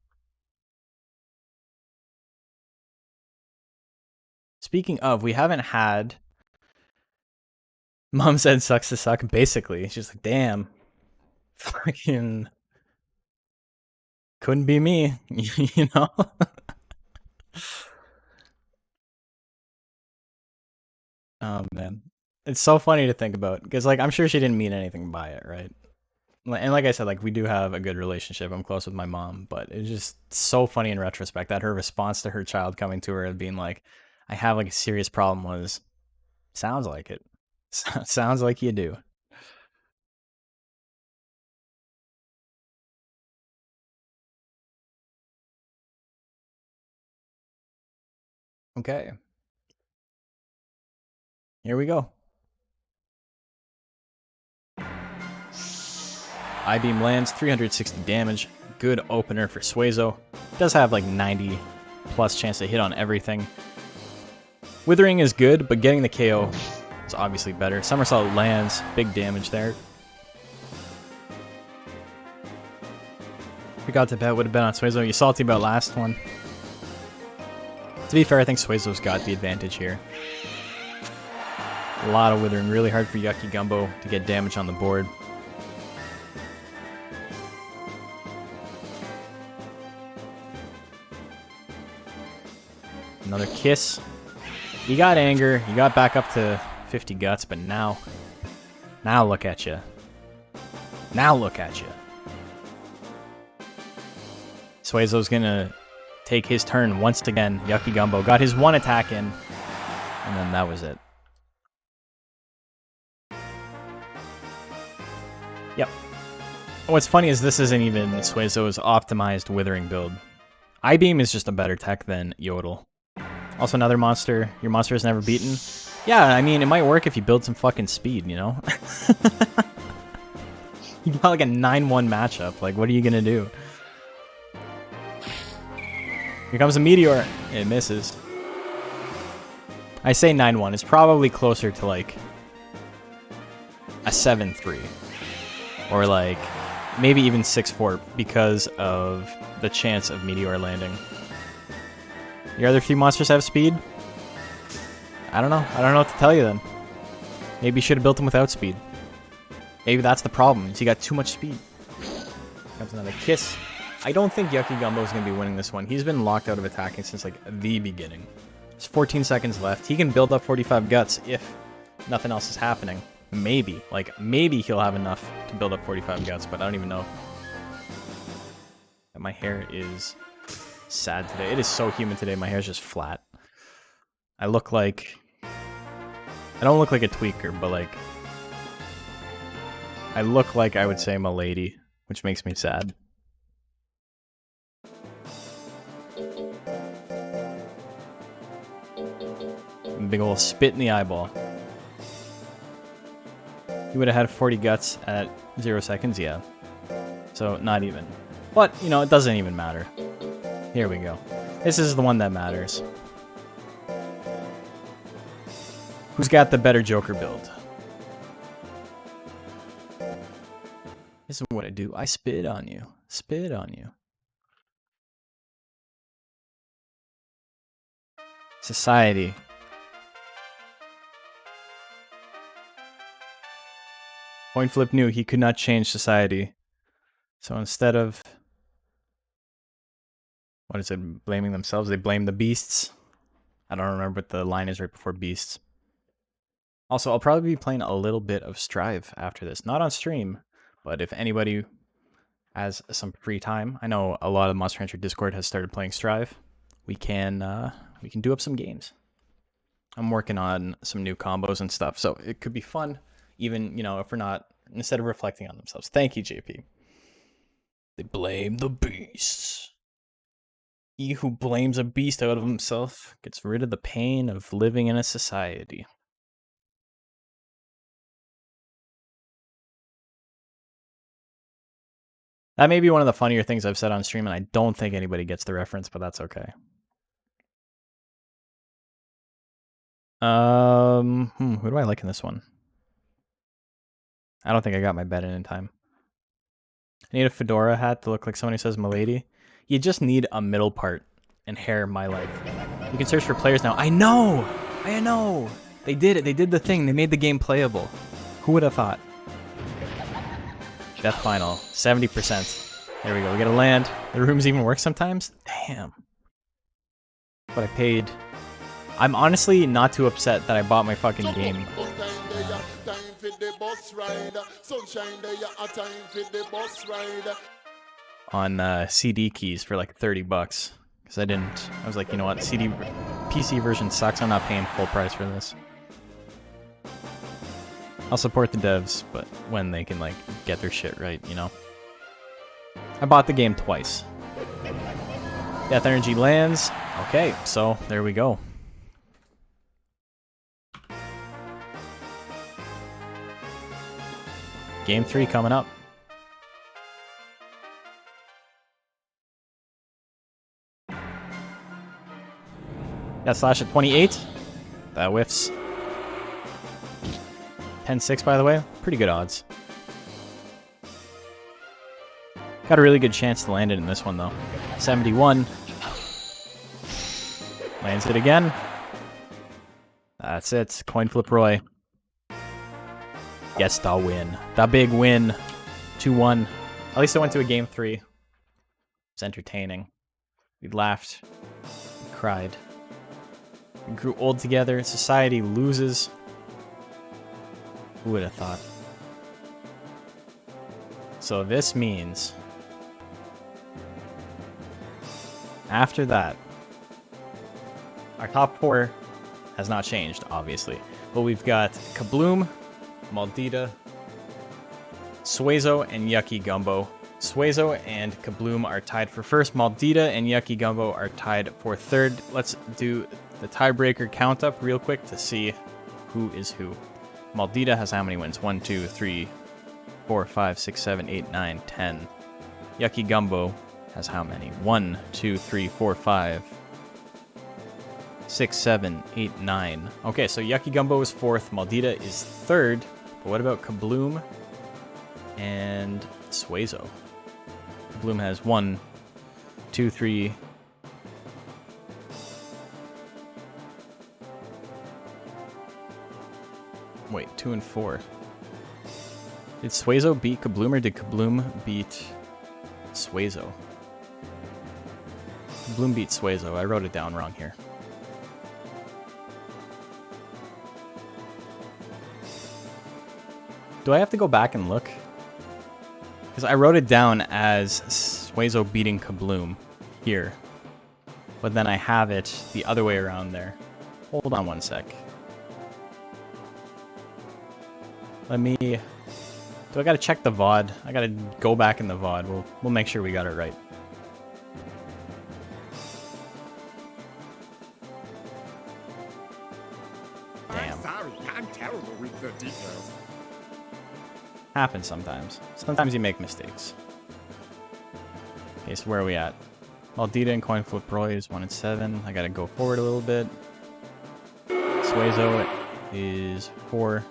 Speaking of, we haven't had... Mom said sucks to suck, basically. She's like, damn. Fucking... Couldn't be me, you know? Oh, man. It's so funny to think about, because, like, I'm sure she didn't mean anything by it, right? And like I said, like, we do have a good relationship. I'm close with my mom, but it's just so funny in retrospect that her response to her child coming to her and being like, I have, like, a serious problem was, sounds like it. Sounds like you do. Okay. Here we go. I-beam lands, 360 damage. Good opener for Suezo. Does have like 90 plus chance to hit on everything. Withering is good, but getting the KO is obviously better. Somersault lands, big damage there. If we got to bet, would have been on Suezo. You salty about last one. To be fair, I think Suezo's got the advantage here. A lot of withering, really hard for Yucky Gumbo to get damage on the board. Another kiss. You got anger. You got back up to 50 guts, but now look at you. Now look at you. Suezo's gonna take his turn once again. Yucky Gumbo got his one attack in, and then that was it. Yep. What's funny is this isn't even Suezo's optimized withering build. I-beam is just a better tech than Yodel. Also another monster your monster has never beaten. Yeah, I mean, it might work if you build some fucking speed, you know? You got like a 9-1 matchup. Like, what are you gonna do? Here comes a meteor. It misses. I say 9-1. It's probably closer to like a 7-3. Or like maybe even 6-4 because of the chance of meteor landing. Your other 3 monsters have speed? I don't know. I don't know what to tell you then. Maybe you should have built them without speed. Maybe that's the problem, is you got too much speed. Comes another kiss. I don't think Yucky Gumbo is going to be winning this one. He's been locked out of attacking since like the beginning. There's 14 seconds left. He can build up 45 guts if nothing else is happening. Maybe. Like, maybe he'll have enough to build up 45 guts, but I don't even know. My hair is sad today. It is so humid today. My hair is just flat. I look like... I don't look like a tweaker, but like... I look like I would say I'm a lady, which makes me sad. Big ol' spit in the eyeball. You would have had 40 guts at 0 seconds, yeah. So not even. But, you know, it doesn't even matter. Here we go. This is the one that matters. Who's got the better Joker build? This is what I do. I spit on you. Spit on you. Society. Point Flip knew he could not change society. So instead of... what is it? Blaming themselves? They blame the beasts. I don't remember what the line is right before beasts. Also, I'll probably be playing a little bit of Strive after this. Not on stream, but if anybody has some free time. I know a lot of Monster Hunter Discord has started playing Strive. We can do up some games. I'm working on some new combos and stuff, so it could be fun, even, you know, if we're not, instead of reflecting on themselves. Thank you, JP. They blame the beasts. He who blames a beast out of himself gets rid of the pain of living in a society. That may be one of the funnier things I've said on stream, and I don't think anybody gets the reference, but that's okay. Who do I like in this one? I don't think I got my bet in time. I need a fedora hat to look like somebody says "milady." You just need a middle part and hair, my life. You can search for players now. I know! I know! They did it. They did the thing. They made the game playable. Who would have thought? Death final. 70%. There we go. We gotta land. The rooms even work sometimes? Damn. But I paid. I'm honestly not too upset that I bought my fucking game. On CD keys for like 30 bucks. Because I was like, you know what, PC version sucks, I'm not paying full price for this. I'll support the devs, but when they can like get their shit right, you know. I bought the game twice. Death Energy lands. Okay, so there we go. Game 3 coming up. Got slash at 28. That whiffs. 10-6, by the way. Pretty good odds. Got a really good chance to land it in this one, though. 71. Lands it again. That's it. Coin flip Roy. Gets the win. The big win. 2-1. At least I went to a game 3. It's entertaining. We laughed. We cried. We grew old together. Society loses. Who would have thought? So this means after that, our top 4 has not changed, obviously. But we've got Kabloom, Maldita, Suezo, and Yucky Gumbo. Suezo and Kabloom are tied for first. Maldita and Yucky Gumbo are tied for third. Let's do the tiebreaker count up real quick to see who is who. Maldita has how many wins? 1, 2, 3, 4, 5, 6, 7, 8, 9, 10. Yucky Gumbo has how many? 1, 2, 3, 4, 5, 6, 7, 8, 9. Okay, so Yucky Gumbo is fourth. Maldita is third. But what about Kabloom and Suezo? Kabloom has 1, 2, 3. Wait, 2 and 4. Did Suezo beat Kabloom or did Kabloom beat Suezo? Kabloom beat Suezo. I wrote it down wrong here. Do I have to go back and look? Because I wrote it down as Suezo beating Kabloom here. But then I have it the other way around there. Hold on one sec. Let me... Do I gotta check the VOD? I gotta go back in the VOD. We'll make sure we got it right. Damn. I'm sorry, I'm terrible with the details. Happens sometimes. Sometimes you make mistakes. Okay, so where are we at? Maldita and coin flip Roy is 1 and 7. I gotta go forward a little bit. Suezo is 4.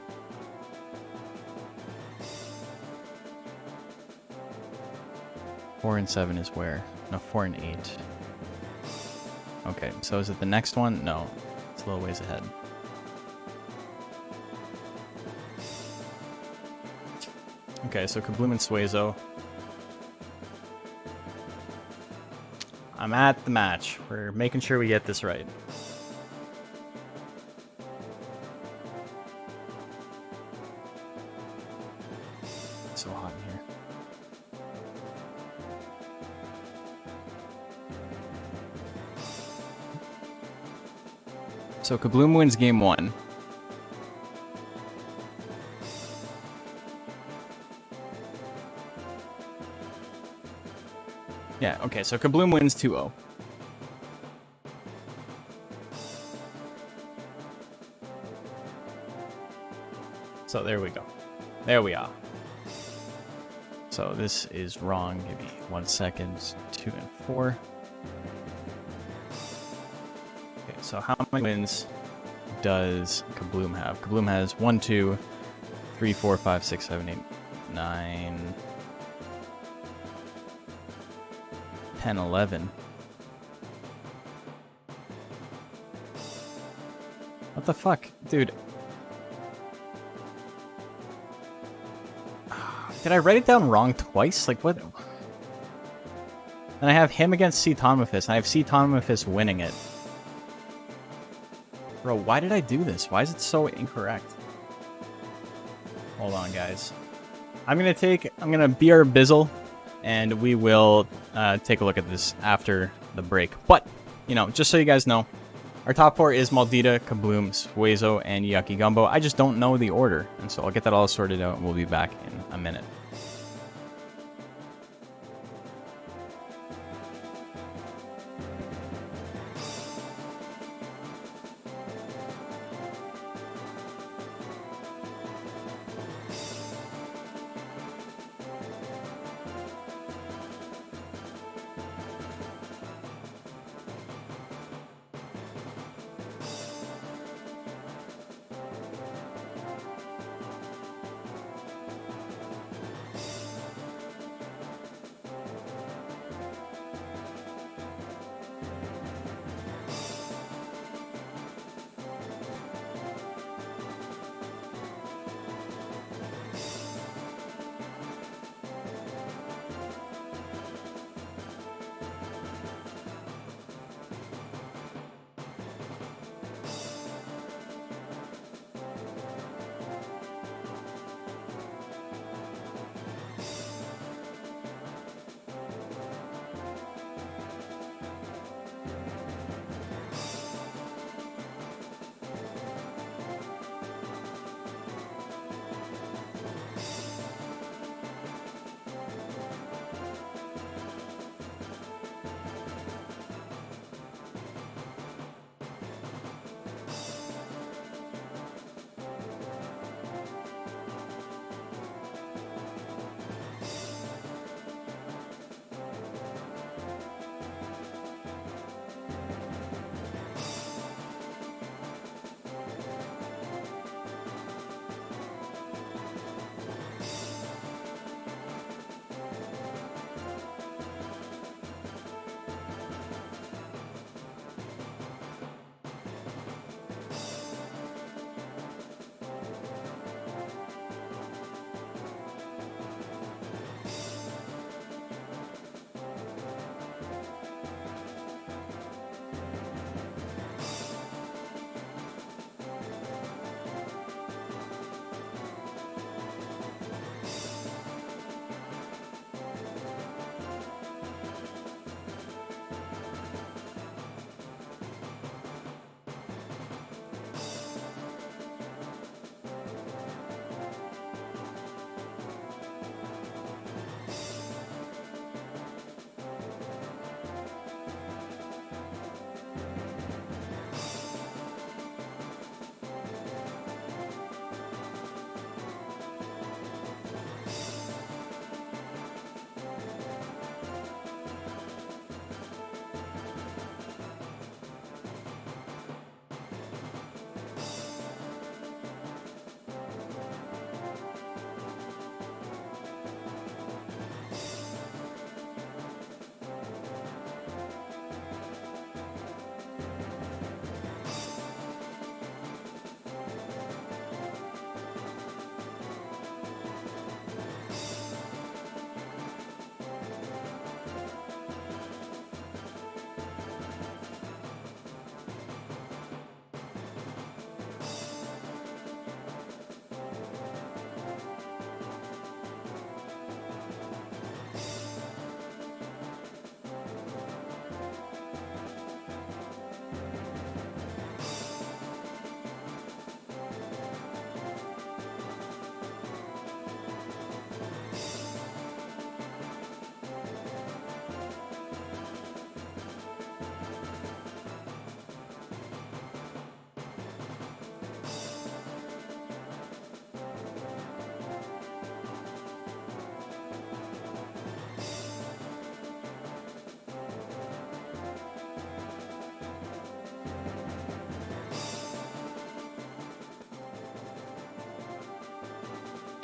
Four and 7 is where? No, 4 and 8. Okay, so is it the next one? No, it's a little ways ahead. Okay, so Kabloom and Suezo. I'm at the match. We're making sure we get this right. It's so hot in here. So Kabloom wins game 1. Yeah, okay, so Kabloom wins 2-0. So there we go. There we are. So this is wrong. Give me 1 second. 2 and 4. Okay, so how many wins does Kabloom have? Kabloom has 1, 2, 3, 4, 5, 6, 7, 8, 9, 10, 11. What the fuck? Dude. Did I write it down wrong twice? Like, what? And I have him against C. Tonomophis, and I have C. Tonomophis winning it. Bro, why did I do this? Why is it so incorrect? Hold on, guys. I'm gonna BR Bizzle, and we will take a look at this after the break. But, you know, just so you guys know, our top 4 is Maldita, Kabloom, Suezo, and Yucky Gumbo. I just don't know the order, and so I'll get that all sorted out, and we'll be back in a minute.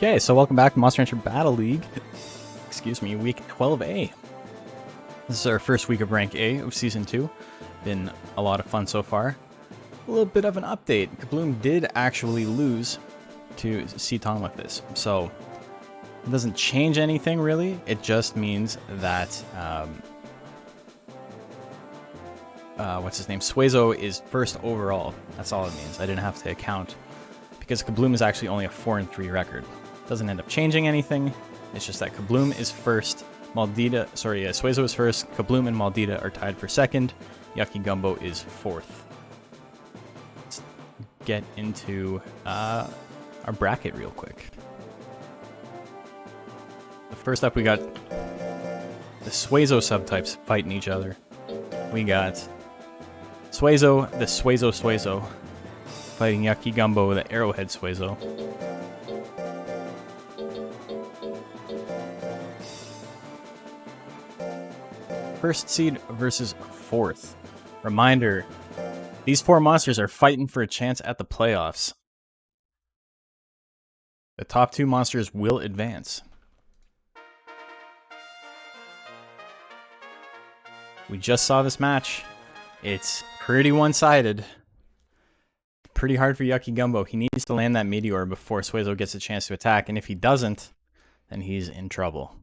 Okay, so welcome back to Monster Hunter Battle League. Excuse me, week 12A. This is our first week of rank A of season 2. Been a lot of fun so far. A little bit of an update. Kabloom did actually lose to Seaton with this, so it doesn't change anything really. It just means that what's his name? Suezo is first overall. That's all it means. I didn't have to account because Kabloom is actually only a 4-3 record. Doesn't end up changing anything. It's just that Kabloom is first. Suezo is first. Kabloom and Maldita are tied for second. Yucky Gumbo is fourth. Let's get into our bracket real quick. First up, we got the Suezo subtypes fighting each other. We got Suezo, the Suezo, fighting Yucky Gumbo, the Arrowhead Suezo. First seed versus fourth. Reminder, these four monsters are fighting for a chance at the playoffs. The top two monsters will advance. We just saw this match. It's pretty one-sided. Pretty hard for Yucky Gumbo. He needs to land that meteor before Suezo gets a chance to attack, and if he doesn't, then he's in trouble.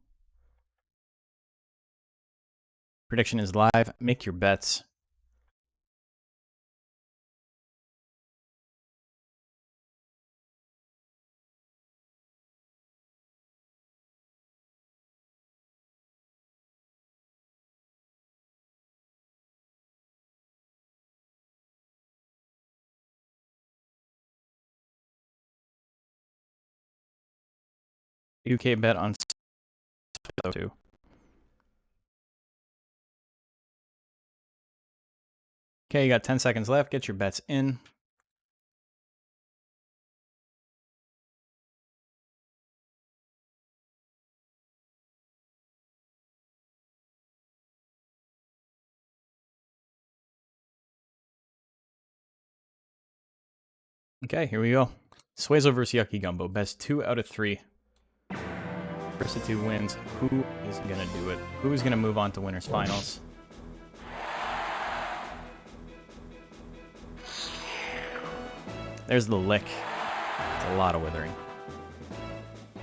Prediction is live. Make your bets. UK bet on Suezo too. Okay, you got 10 seconds left. Get your bets in. Okay, here we go. Suezo versus Yucky Gumbo. Best 2 out of 3. First of 2 wins. Who is going to do it? Who is going to move on to winners finals? There's the lick. It's a lot of withering.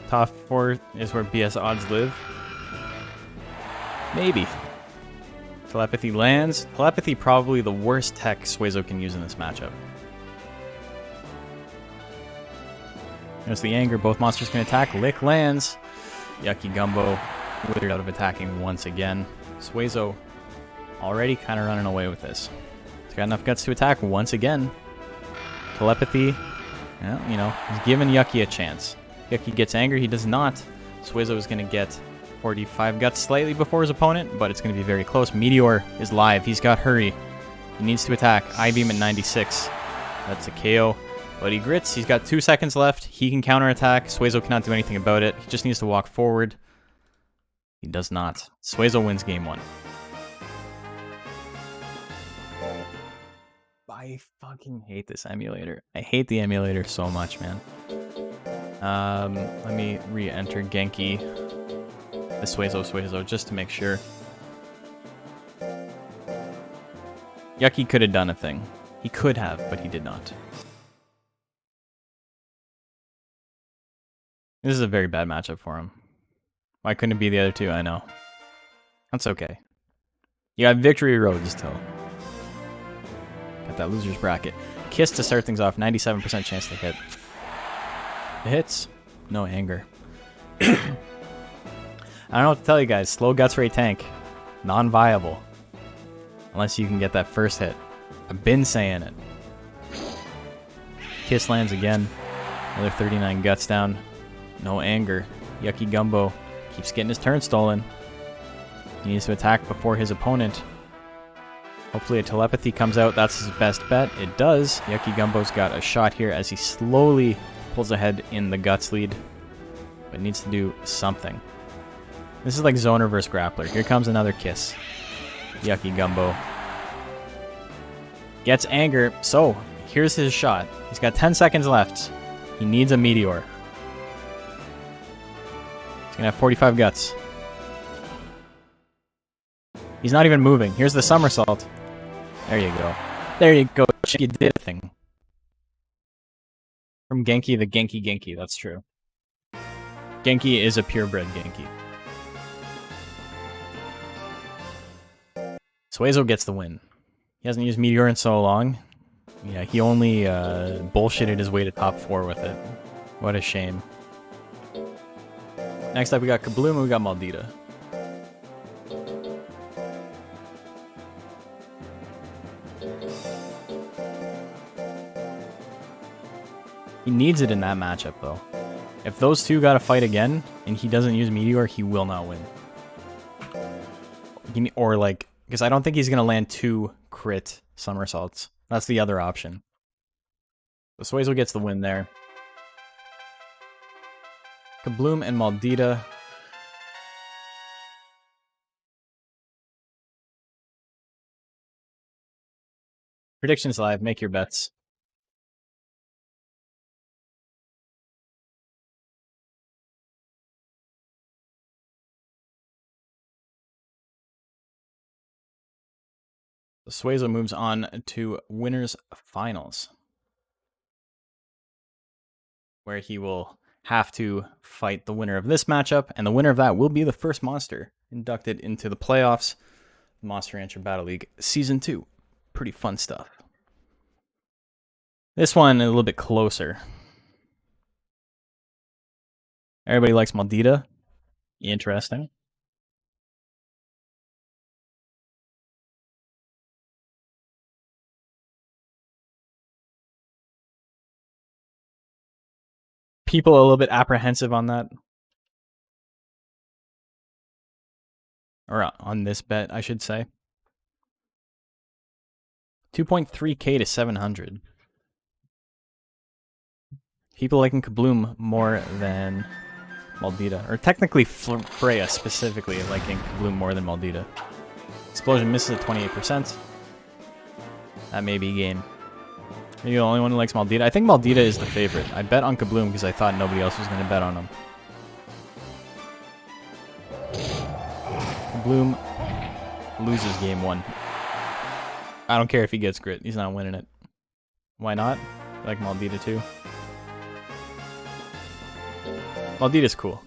Top 4 is where BS odds live. Maybe. Telepathy lands. Telepathy probably the worst tech Suezo can use in this matchup. There's the anger. Both monsters can attack. Lick lands. Yucky Gumbo withered out of attacking once again. Suezo already kind of running away with this. He's got enough guts to attack once again. Telepathy, well, you know, he's giving Yucky a chance. Yucky gets angry. He does not. Suezo is going to get 45 guts slightly before his opponent, but it's going to be very close. Meteor is live. He's got hurry. He needs to attack. I-beam at 96. That's a KO. But he grits. He's got 2 seconds left. He can counterattack. Suezo cannot do anything about it. He just needs to walk forward. He does not. Suezo wins game 1. I fucking hate this emulator. I hate the emulator so much, man. Let me re-enter Genki, the Suezo, just to make sure. Yucky could have done a thing. He could have, but he did not. This is a very bad matchup for him. Why couldn't it be the other two? I know. That's okay. You got victory road still. Got that loser's bracket. Kiss to start things off. 97% chance to hit. It hits. No anger. I don't know what to tell you guys. Slow guts rate tank. Non-viable. Unless you can get that first hit. I've been saying it. Kiss lands again. Another 39 guts down. No anger. Yucky Gumbo keeps getting his turn stolen. He needs to attack before his opponent. Hopefully a telepathy comes out. That's his best bet. It does. Yucky Gumbo's got a shot here as he slowly pulls ahead in the guts lead. But needs to do something. This is like Zoner versus Grappler. Here comes another kiss. Yucky Gumbo gets anger. So here's his shot. He's got 10 seconds left. He needs a meteor. gonna have 45 guts. He's not even moving. Here's the somersault. There you go. There you go. You did a thing. From Genki, the Genki. That's true. Genki is a purebred Genki. Suezo gets the win. He hasn't used Meteor in so long. Yeah, he only bullshitted his way to top 4 with it. What a shame. Next up, we got Kabloom and we got Maldita. He needs it in that matchup, though. If those two gotta fight again, and he doesn't use Meteor, he will not win. Or, like, because I don't think he's gonna land 2 crit somersaults. That's the other option. So Suezo gets the win there. Kabloom and Maldita. Predictions live. Make your bets. So Suezo moves on to winners finals, where he will have to fight the winner of this matchup, and the winner of that will be the first monster inducted into the playoffs, Monster Rancher Battle League Season 2. Pretty fun stuff. This one a little bit closer. Everybody likes Maldita. Interesting. People a little bit apprehensive on that. Or on this bet, I should say. 2.3k to 700. People liking Kabloom more than Maldita. Or technically Freya specifically liking Kabloom more than Maldita. Explosion misses at 28%. That may be game. Are you the only one who likes Maldita? I think Maldita is the favorite. I bet on Kabloom because I thought nobody else was going to bet on him. Kabloom loses game 1. I don't care if he gets grit. He's not winning it. Why not? I like Maldita too. Maldita's cool.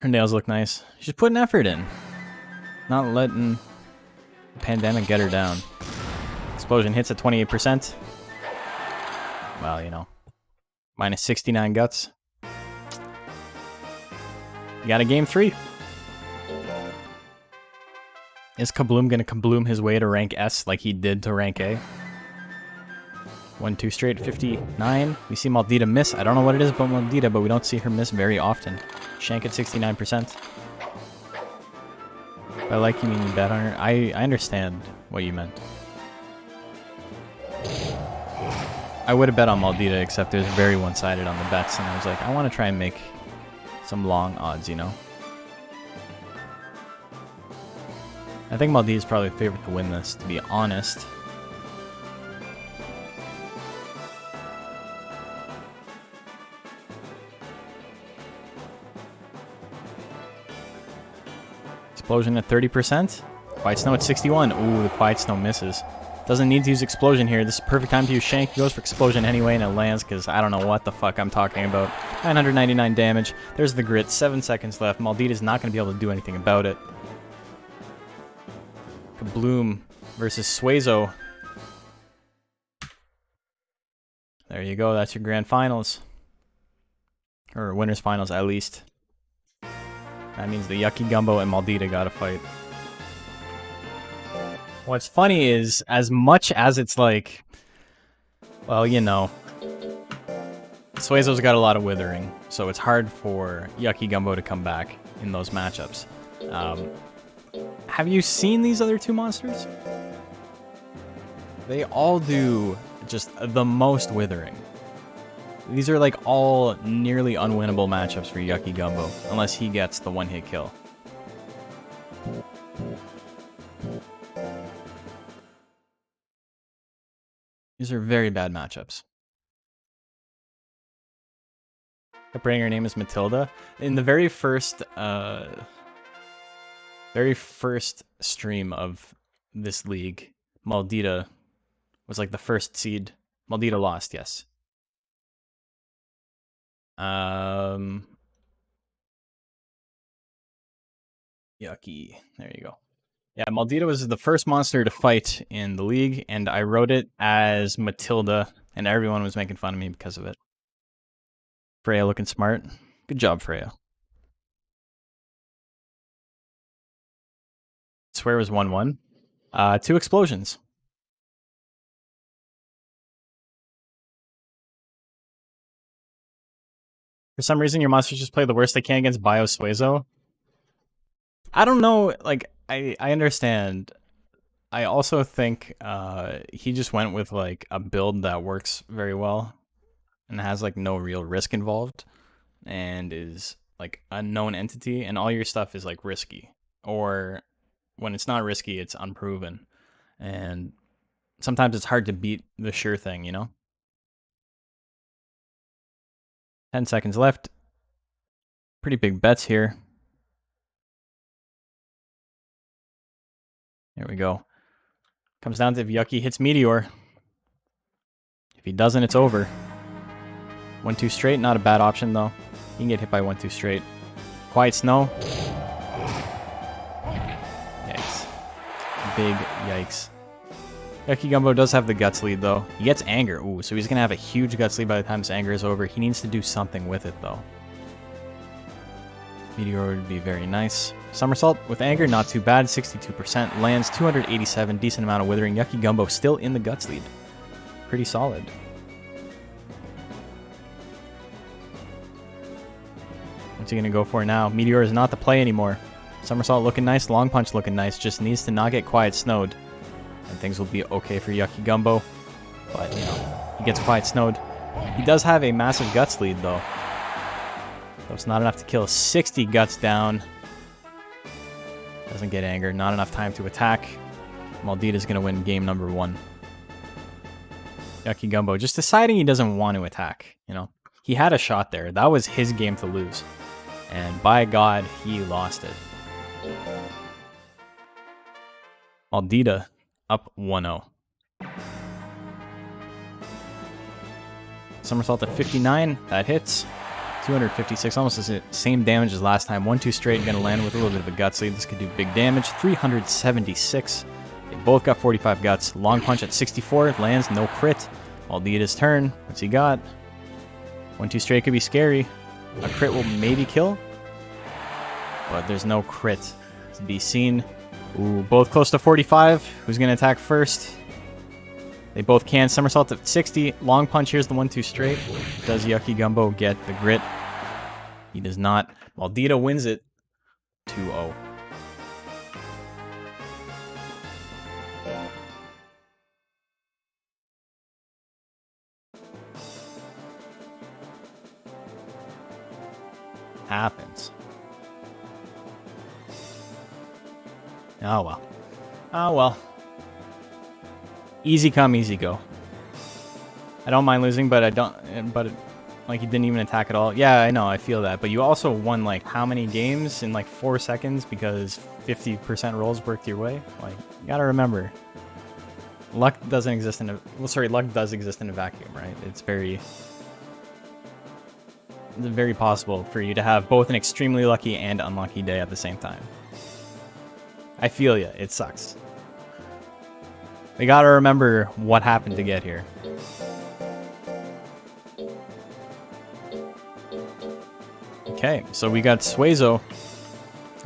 Her nails look nice. She's putting effort in. Not letting the pandemic get her down. Explosion hits at 28%. Well, you know. Minus 69 guts. You got a game 3. Is Kabloom gonna Kabloom his way to rank S like he did to rank A? 1-2 straight, 59. We see Maldita miss. I don't know what it is about Maldita, but we don't see her miss very often. Shank at 69%. I like you mean you bet on her. I understand what you meant. I would have bet on Maldita, except it was very one-sided on the bets, and I was like, I want to try and make some long odds, you know? I think Maldita is probably the favorite to win this, to be honest. Explosion at 30%. Quiet Snow at 61. Ooh, the Quiet Snow misses. Doesn't need to use Explosion here. This is perfect time to use Shank. He goes for Explosion anyway, and it lands because I don't know what the fuck I'm talking about. 999 damage. There's the grit. 7 seconds left. Maldita's not going to be able to do anything about it. Kabloom versus Suezo. There you go. That's your grand finals. Or winners finals, at least. That means the Yucky Gumbo and Maldita gotta fight. What's funny is, as much as it's like, well, you know, Suezo's got a lot of withering, so it's hard for Yucky Gumbo to come back in those matchups. Have you seen these other two monsters? They all do just the most withering. These are like all nearly unwinnable matchups for Yucky Gumbo, unless he gets the one-hit kill. These are very bad matchups. Kept praying her name is Matilda. In the very first stream of this league, Maldita was like the first seed. Maldita lost, yes. Yucky. There you go. Yeah, Maldita was the first monster to fight in the league, and I wrote it as Matilda, and everyone was making fun of me because of it. Freya looking smart. Good job, Freya. I swear it was 1-1. 2 explosions. For some reason, your monsters just play the worst they can against Bio Suezo. I don't know, like, I understand. I also think he just went with, like, a build that works very well and has, like, no real risk involved and is, like, a known entity, and all your stuff is, like, risky. Or when it's not risky, it's unproven. And sometimes it's hard to beat the sure thing, you know? 10 seconds left. Pretty big bets here. There we go. Comes down to if Yucky hits Meteor. If he doesn't, it's over. 1-2 straight, not a bad option though. He can get hit by 1-2 straight. Quiet Snow. Yikes. Big yikes. Yucky Gumbo does have the Guts lead though. He gets Anger. Ooh, so he's going to have a huge Guts lead by the time this Anger is over. He needs to do something with it though. Meteor would be very nice. Somersault with Anger, not too bad. 62%. Lands 287. Decent amount of Withering. Yucky Gumbo still in the Guts lead. Pretty solid. What's he going to go for now? Meteor is not the play anymore. Somersault looking nice. Long Punch looking nice. Just needs to not get Quiet Snowed. And things will be okay for Yucky Gumbo. But, you know, he gets Quiet Snowed. He does have a massive Guts lead, though. So it's not enough to kill. 60 Guts down. Doesn't get Anger. Not enough time to attack. Maldita's going to win game number 1. Yucky Gumbo just deciding he doesn't want to attack, you know. He had a shot there. That was his game to lose. And by God, he lost it. Maldita up 1-0. Somersault at 59. That hits. 256, almost the same damage as last time. 1-2 straight, going to land with a little bit of a Guts lead. This could do big damage. 376. They both got 45 Guts. Long Punch at 64. Lands, no crit. Maldita's turn. What's he got? 1-2 straight could be scary. A crit will maybe kill. But there's no crit to be seen. Ooh, both close to 45. Who's going to attack first? They both can. Somersault at 60. Long Punch, here's the 1-2 straight. Does Yucky Gumbo get the grit? He does not. Maldita wins it 2-0. Happens. Oh well. Oh well. Easy come, easy go. I don't mind losing, but I don't. But like, you didn't even attack at all. Yeah, I know. I feel that. But you also won like how many games in like 4 seconds because 50% rolls worked your way. Like, you gotta remember, luck doesn't exist in a. Well, sorry, luck does exist in a vacuum, right? It's very possible for you to have both an extremely lucky and unlucky day at the same time. I feel ya. It sucks. We gotta remember what happened to get here. Okay, so we got Suezo.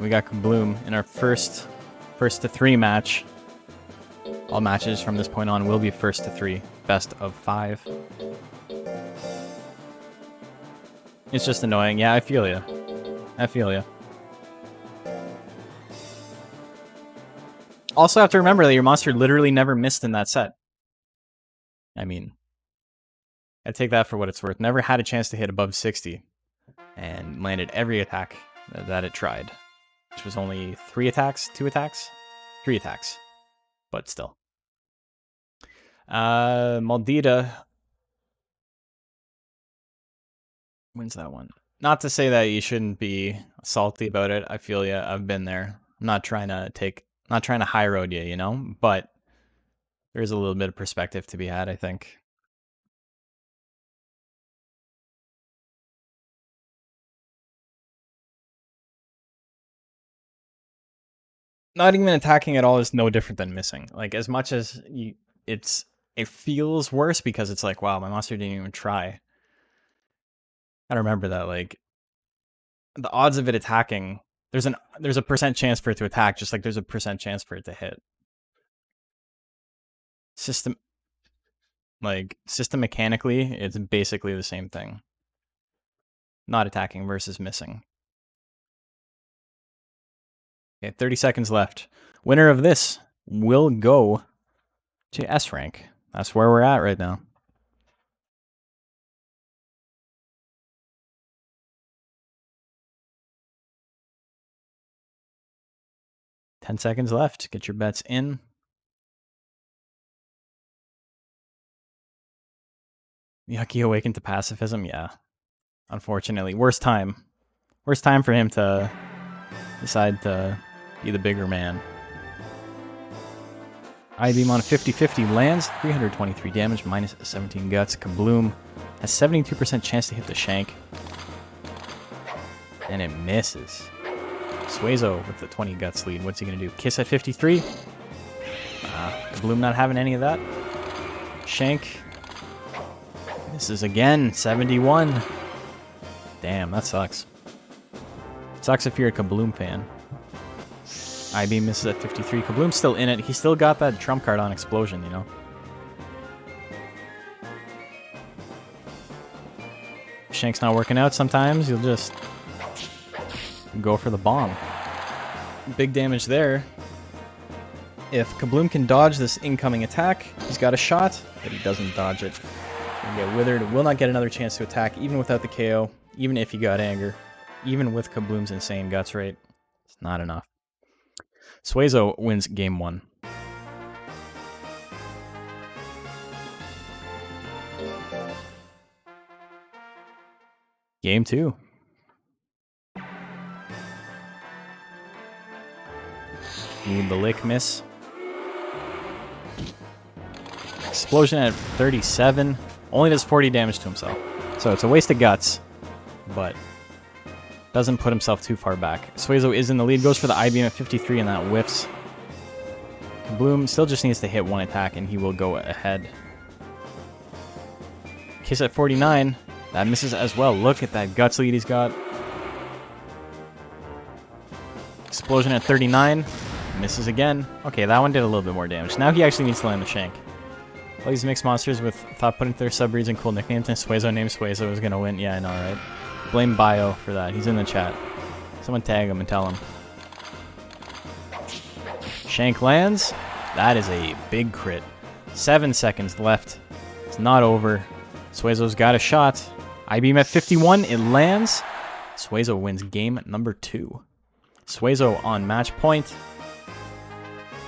We got Kabloom in our first to 3 match. All matches from this point on will be first to 3, best of 5. It's just annoying. Yeah, I feel ya. I feel ya. Also have to remember that your monster literally never missed in that set. I mean, I take that for what it's worth. Never had a chance to hit above 60. And landed every attack that it tried. Which was only 3 attacks? 2 attacks? 3 attacks. But still. Maldita. Wins that one. Not to say that you shouldn't be salty about it. I feel ya. I've been there. I'm not trying to high road you, you know? But there's a little bit of perspective to be had, I think. Not even attacking at all is no different than missing. Like, as much as it feels worse because it's like, wow, my monster didn't even try. I remember that, like, the odds of it attacking, there's a percent chance for it to attack, just like there's a percent chance for it to hit. System mechanically, it's basically the same thing. Not attacking versus missing. Okay, 30 seconds left. Winner of this will go to S rank. That's where we're at right now. Ten seconds left. Get your bets in. Yucky awakened to pacifism? Yeah. Unfortunately. Worst time. Worst time for him to decide to be the bigger man. I-beam on a 50-50 lands, 323 damage, minus 17 guts. Kabloom has 72% chance to hit the shank. And it misses. Suezo with the 20 guts lead. What's he going to do? Kiss at 53? Kabloom not having any of that. Shank. Misses again. 71. Damn, that sucks. Sucks if you're a Kabloom fan. I-beam misses at 53. Kabloom's still in it. He's still got that trump card on Explosion, you know? If Shank's not working out sometimes, you'll just go for the bomb. Big damage there. If Kabloom can dodge this incoming attack, he's got a shot, but he doesn't dodge it. He'll get withered, will not get another chance to attack, even without the KO, even if he got anger. Even with Kabloom's insane guts rate, it's not enough. Suezo wins game 1. Game 2. Need the lick miss. Explosion at 37. Only does 40 damage to himself. So it's a waste of guts, but doesn't put himself too far back. Suezo is in the lead, goes for the I-beam at 53, and that whiffs. Bloom still just needs to hit one attack, and he will go ahead. Kiss at 49. That misses as well. Look at that guts lead he's got. Explosion at 39. Misses again. Okay, that one did a little bit more damage. Now he actually needs to land the shank. All these mixed monsters with thought put into their subbreeds and cool nicknames, and Suezo named Suezo is going to win. Yeah, I know, right? Blame Bio for that. He's in the chat. Someone tag him and tell him. Shank lands. That is a big crit. 7 seconds left. It's not over. Suezo's got a shot. I-beam at 51. It lands. Suezo wins game number 2. Suezo on match point.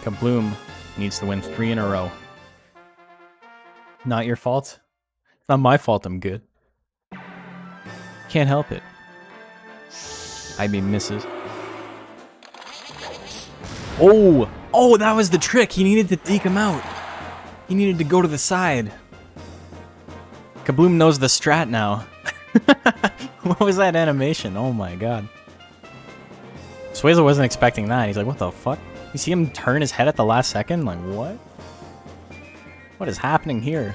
Kabloom needs to win 3 in a row. Not your fault. It's not my fault I'm good. Can't help it. I-beam misses. Oh! Oh, that was the trick! He needed to deke him out. He needed to go to the side. Kabloom knows the strat now. What was that animation? Oh my god. Suezo wasn't expecting that. He's like, what the fuck? You see him turn his head at the last second? Like, what? What is happening here?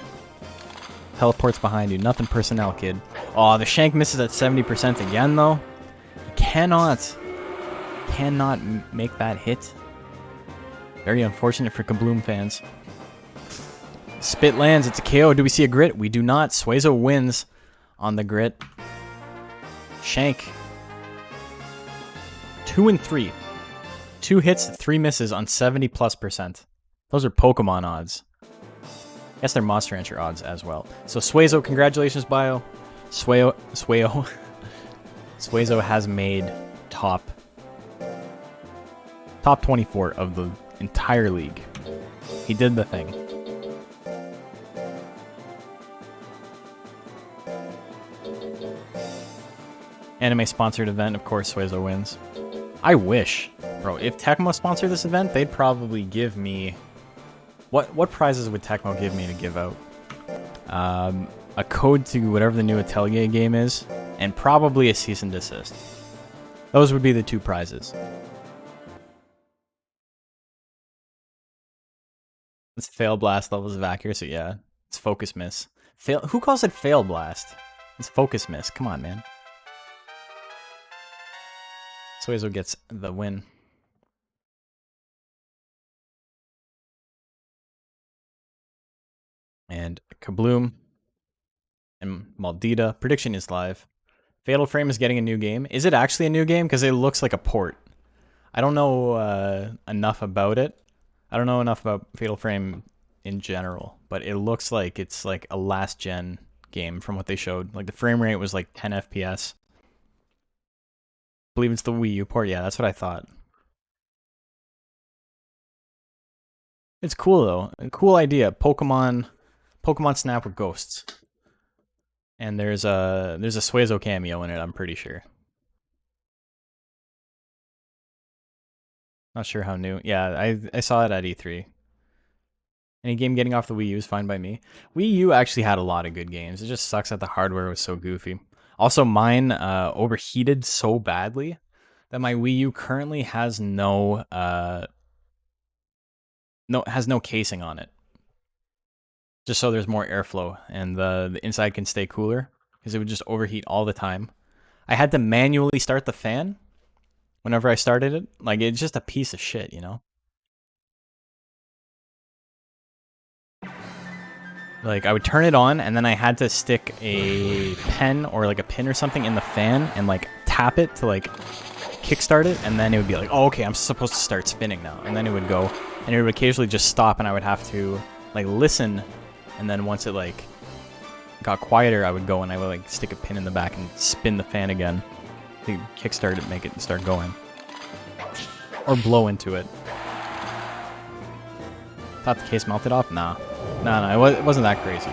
Teleports behind you. Nothing personnel, kid. Oh, the shank misses at 70% again, though. You cannot make that hit. Very unfortunate for Kabloom fans. Spit lands. It's a KO. Do we see a grit? We do not. Suezo wins on the grit. Shank. 2 and 3. 2 hits, 3 misses on 70+%. Those are Pokemon odds. I guess they're Monster Rancher odds as well. So Suezo, congratulations, Bio. Suezo has made top 24 of the entire league. He did the thing. Anime-sponsored event, of course, Suezo wins. I wish. Bro, if Tecmo sponsored this event, they'd probably give me... What prizes would Tecmo give me to give out? A code to whatever the new Atelier game is, and probably a cease and desist. Those would be the 2 prizes. It's fail blast levels of accuracy, yeah. It's focus miss. Who calls it fail blast? It's focus miss. Come on, man. Suezo gets the win. And Kabloom and Maldita. Prediction is live. Fatal Frame is getting a new game. Is it actually a new game? Because it looks like a port. I don't know enough about it. I don't know enough about Fatal Frame in general, but it looks like it's like a last gen game from what they showed. Like the frame rate was like 10 FPS. I believe it's the Wii U port. Yeah, that's what I thought. It's cool though. A cool idea. Pokemon Snap with ghosts. And there's a Suezo cameo in it, I'm pretty sure. Not sure how new. Yeah, I saw it at E3. Any game getting off the Wii U is fine by me. Wii U actually had a lot of good games. It just sucks that the hardware was so goofy. Also, mine overheated so badly that my Wii U currently has no casing on it. Just so there's more airflow and the inside can stay cooler, because it would just overheat all the time. I had to manually start the fan whenever I started it. Like, it's just a piece of shit, you know? Like, I would turn it on, and then I had to stick a pen or, like, a pin or something in the fan and, like, tap it to, like, kickstart it, and then it would be like, oh, okay, I'm supposed to start spinning now. And then it would go, and it would occasionally just stop, and I would have to, like, listen, and then once it, like, got quieter, I would go and I would, like, stick a pin in the back and spin the fan again to kickstart it, make it start going. Or blow into it. Thought the case melted off? Nah. No, it wasn't that crazy.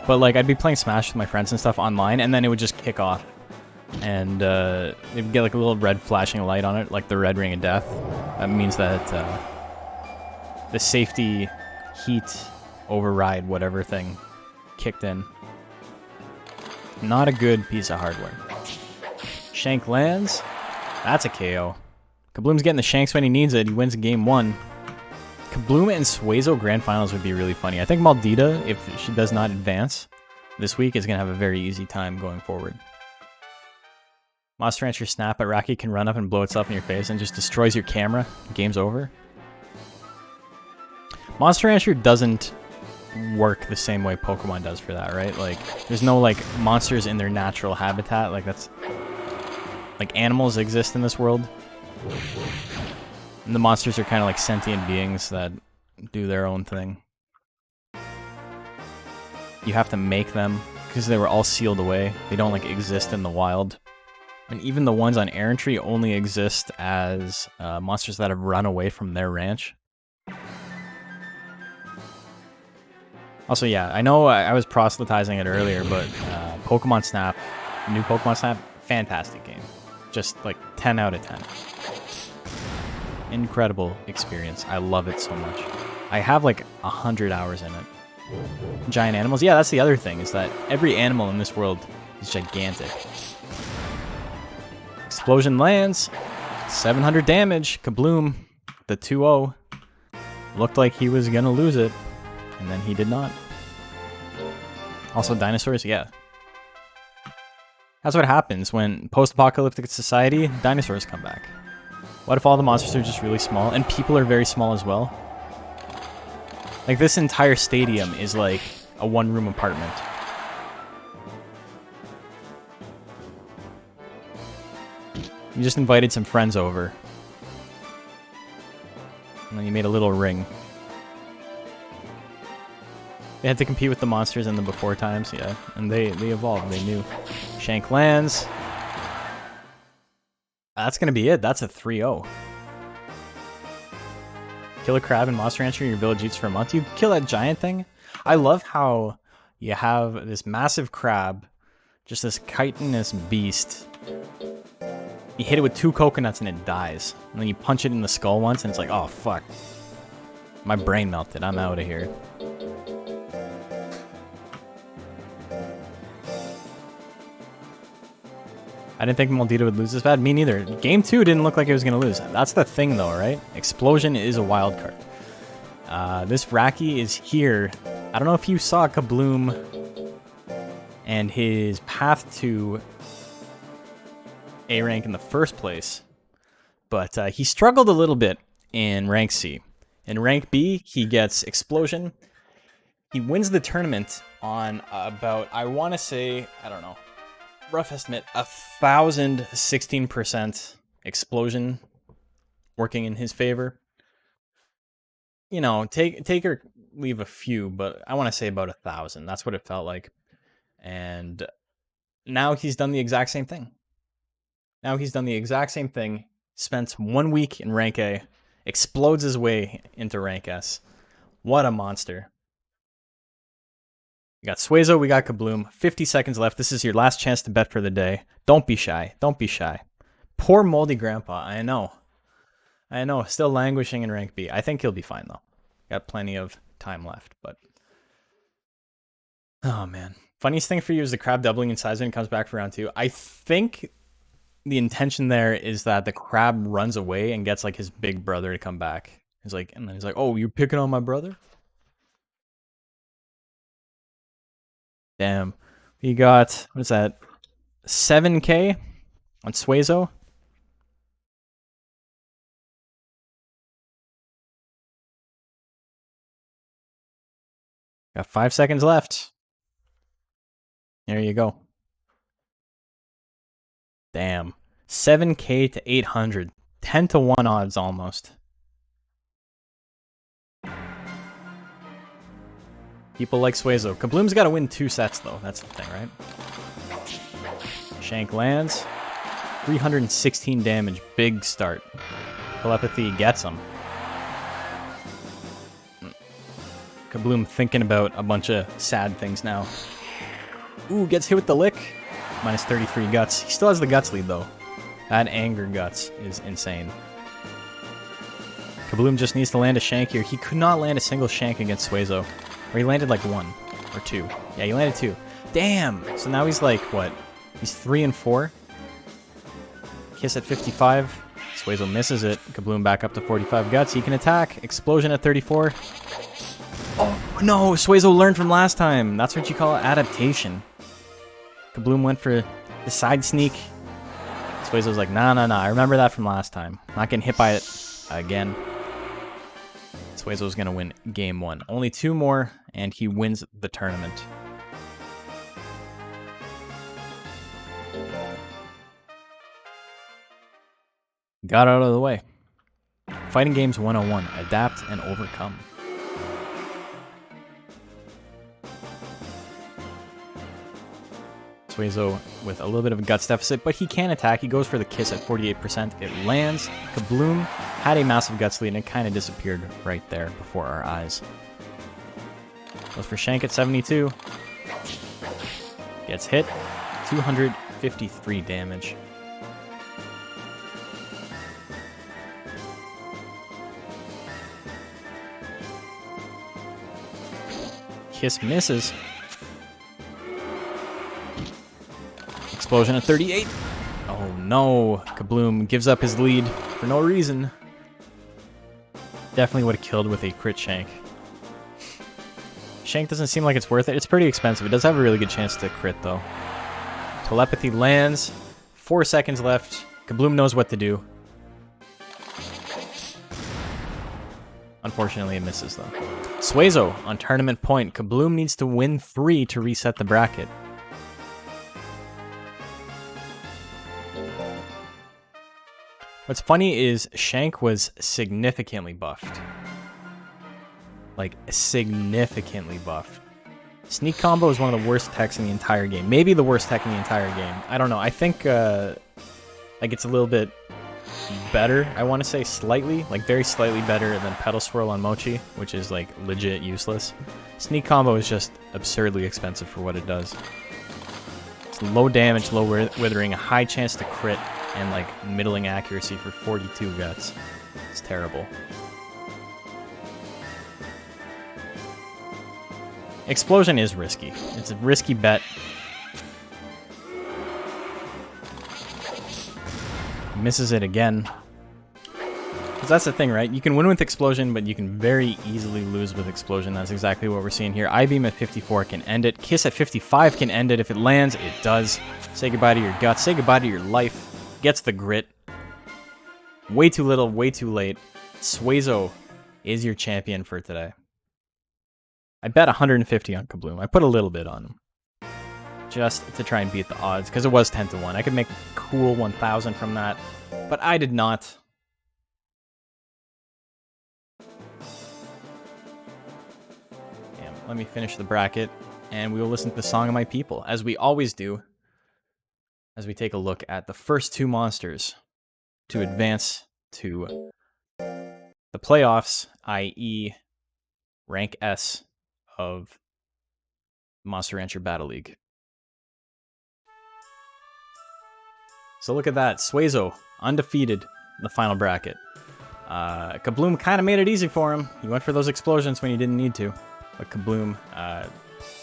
But, like, I'd be playing Smash with my friends and stuff online, and then it would just kick off. And it would get, like, a little red flashing light on it, like the red ring of death. That means that the safety heat override whatever thing kicked in. Not a good piece of hardware. Shank lands. That's a KO. Kabloom's getting the shanks when he needs it. He wins game 1. Kabloom and Suezo Grand Finals would be really funny. I think Maldita, if she does not advance this week, is going to have a very easy time going forward. Monster Rancher Snap at Raki can run up and blow itself in your face and just destroys your camera. Game's over. Monster Rancher doesn't work the same way Pokemon does for that, right? Like, there's no, like, monsters in their natural habitat. Like, that's... Like, animals exist in this world. And the monsters are kind of like sentient beings that do their own thing. You have to make them, because they were all sealed away. They don't, like, exist in the wild. And even the ones on Errantry only exist as monsters that have run away from their ranch. Also, yeah, I know I was proselytizing it earlier, but Pokemon Snap, new Pokemon Snap, fantastic game. Just, like, 10 out of 10. Incredible experience. I love it so much. I have, like, 100 hours in it. Giant animals. Yeah, that's the other thing, is that every animal in this world is gigantic. Explosion lands. 700 damage. Kabloom. The 2-0. Looked like he was gonna lose it. And then he did not. Also, dinosaurs, yeah. That's what happens when post-apocalyptic society, dinosaurs come back. What if all the monsters are just really small, and people are very small as well? Like, this entire stadium is like a one-room apartment. You just invited some friends over. And then you made a little ring. They had to compete with the monsters in the before times, yeah. And they evolved, they knew. Shank lands. That's gonna be it, that's a 3-0. Kill a crab in Monster Rancher, your village eats for a month. You kill that giant thing? I love how you have this massive crab Just this chitinous beast. You hit it with 2 coconuts and it dies. And then you punch it in the skull once and it's like, oh fuck. My brain melted. I'm out of here. I didn't think Maldita would lose this bad. Me neither. Game 2 didn't look like it was going to lose. That's the thing though, right? Explosion is a wild card. This Raki is here. I don't know if you saw Kabloom and his path to A rank in the first place, but he struggled a little bit in rank C. In rank B, he gets Explosion. He wins the tournament on about, I want to say, I don't know, rough estimate, 1,016% Explosion working in his favor. You know, take or leave a few, but I want to say about 1,000. That's what it felt like. And now he's done the exact same thing. Spent 1 week in rank A, explodes his way into rank S. What a monster. We got Suezo, we got Kabloom. 50 seconds left. This is your last chance to bet for the day. Don't be shy. Don't be shy. Poor Moldy Grandpa. I know. Still languishing in rank B. I think he'll be fine, though. Got plenty of time left, but... Oh, man. Funniest thing for you is the crab doubling in size when it comes back for round 2. I think the intention there is that the crab runs away and gets, like, his big brother to come back. And then he's like, oh, you're picking on my brother? Damn. We got, what is that? 7K on Suezo. Got 5 seconds left. There you go. Damn. 7K to 800. 10 to 1 odds almost. People like Suezo. Kabloom's got to win 2 sets, though. That's the thing, right? Shank lands. 316 damage. Big start. Telepathy gets him. Kabloom thinking about a bunch of sad things now. Ooh, gets hit with the lick. Minus 33 guts. He still has the guts lead, though. That anger guts is insane. Kabloom just needs to land a shank here. He could not land a single shank against Suezo. Or he landed like 1 or 2. Yeah, he landed 2. Damn! So now he's like, what? He's 3 and 4. Kiss at 55. Suezo misses it. Kabloom back up to 45 guts. He can attack. Explosion at 34. Oh, no! Suezo learned from last time. That's what you call adaptation. Kabloom went for the side sneak. Suezo's like, nah. I remember that from last time. Not getting hit by it again. Suezo's going to win game 1. Only 2 more, and he wins the tournament. Got out of the way. Fighting Games 101. Adapt and overcome. Suezo with a little bit of a guts deficit, but he can attack. He goes for the kiss at 48%. It lands. Kabloom had a massive guts lead and it kind of disappeared right there before our eyes. Goes for shank at 72. Gets hit. 253 damage. Kiss misses. Explosion at 38. Oh no. Kabloom gives up his lead for no reason. Definitely would have killed with a crit shank. Shank doesn't seem like it's worth it. It's pretty expensive. It does have a really good chance to crit though. Telepathy lands. 4 seconds left. Kabloom knows what to do. Unfortunately, it misses though. Suezo on tournament point. Kabloom needs to win 3 to reset the bracket. What's funny is Shank was significantly buffed. Like, significantly buffed. Sneak combo is one of the worst techs in the entire game. Maybe the worst tech in the entire game. I don't know. I think, like, it's a little bit better, I want to say, slightly. Like, very slightly better than Pedal Swirl on Mochi, which is, like, legit useless. Sneak combo is just absurdly expensive for what it does. It's low damage, low withering, a high chance to crit, and like middling accuracy for 42 guts. It's terrible. Explosion is risky. It's a risky bet. Misses it again. Because that's the thing, right? You can win with Explosion, but you can very easily lose with Explosion. That's exactly what we're seeing here. I-Beam at 54 can end it. Kiss at 55 can end it. If it lands, it does. Say goodbye to your guts. Say goodbye to your life. Gets the grit. Way too little, way too late. Suezo is your champion for today. I bet 150 on Kabloom. I put a little bit on him. Just to try and beat the odds, because it was 10 to 1. I could make a cool 1,000 from that, but I did not. Damn, let me finish the bracket, and we will listen to the Song of My People, as we always do, as we take a look at the first two monsters to advance to the playoffs, i.e. rank S of Monster Rancher Battle League. So look at that. Suezo, undefeated in the final bracket. Kabloom kind of made it easy for him. He went for those explosions when he didn't need to. But Kabloom,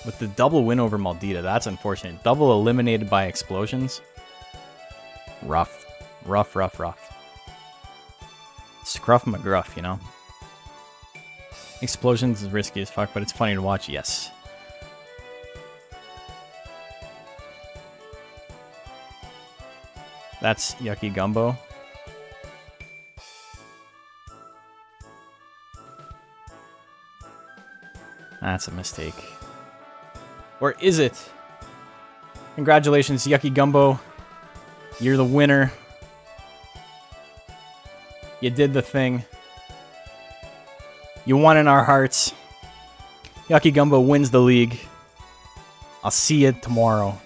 with the double win over Maldita, that's unfortunate. Double eliminated by explosions. Rough. Rough, rough, rough. Scruff McGruff, you know? Explosions is risky as fuck, but it's funny to watch, yes. That's Yucky Gumbo. That's a mistake. Or is it? Congratulations, Yucky Gumbo. You're the winner. You did the thing. You won in our hearts. Yucky Gumbo wins the league. I'll see you tomorrow.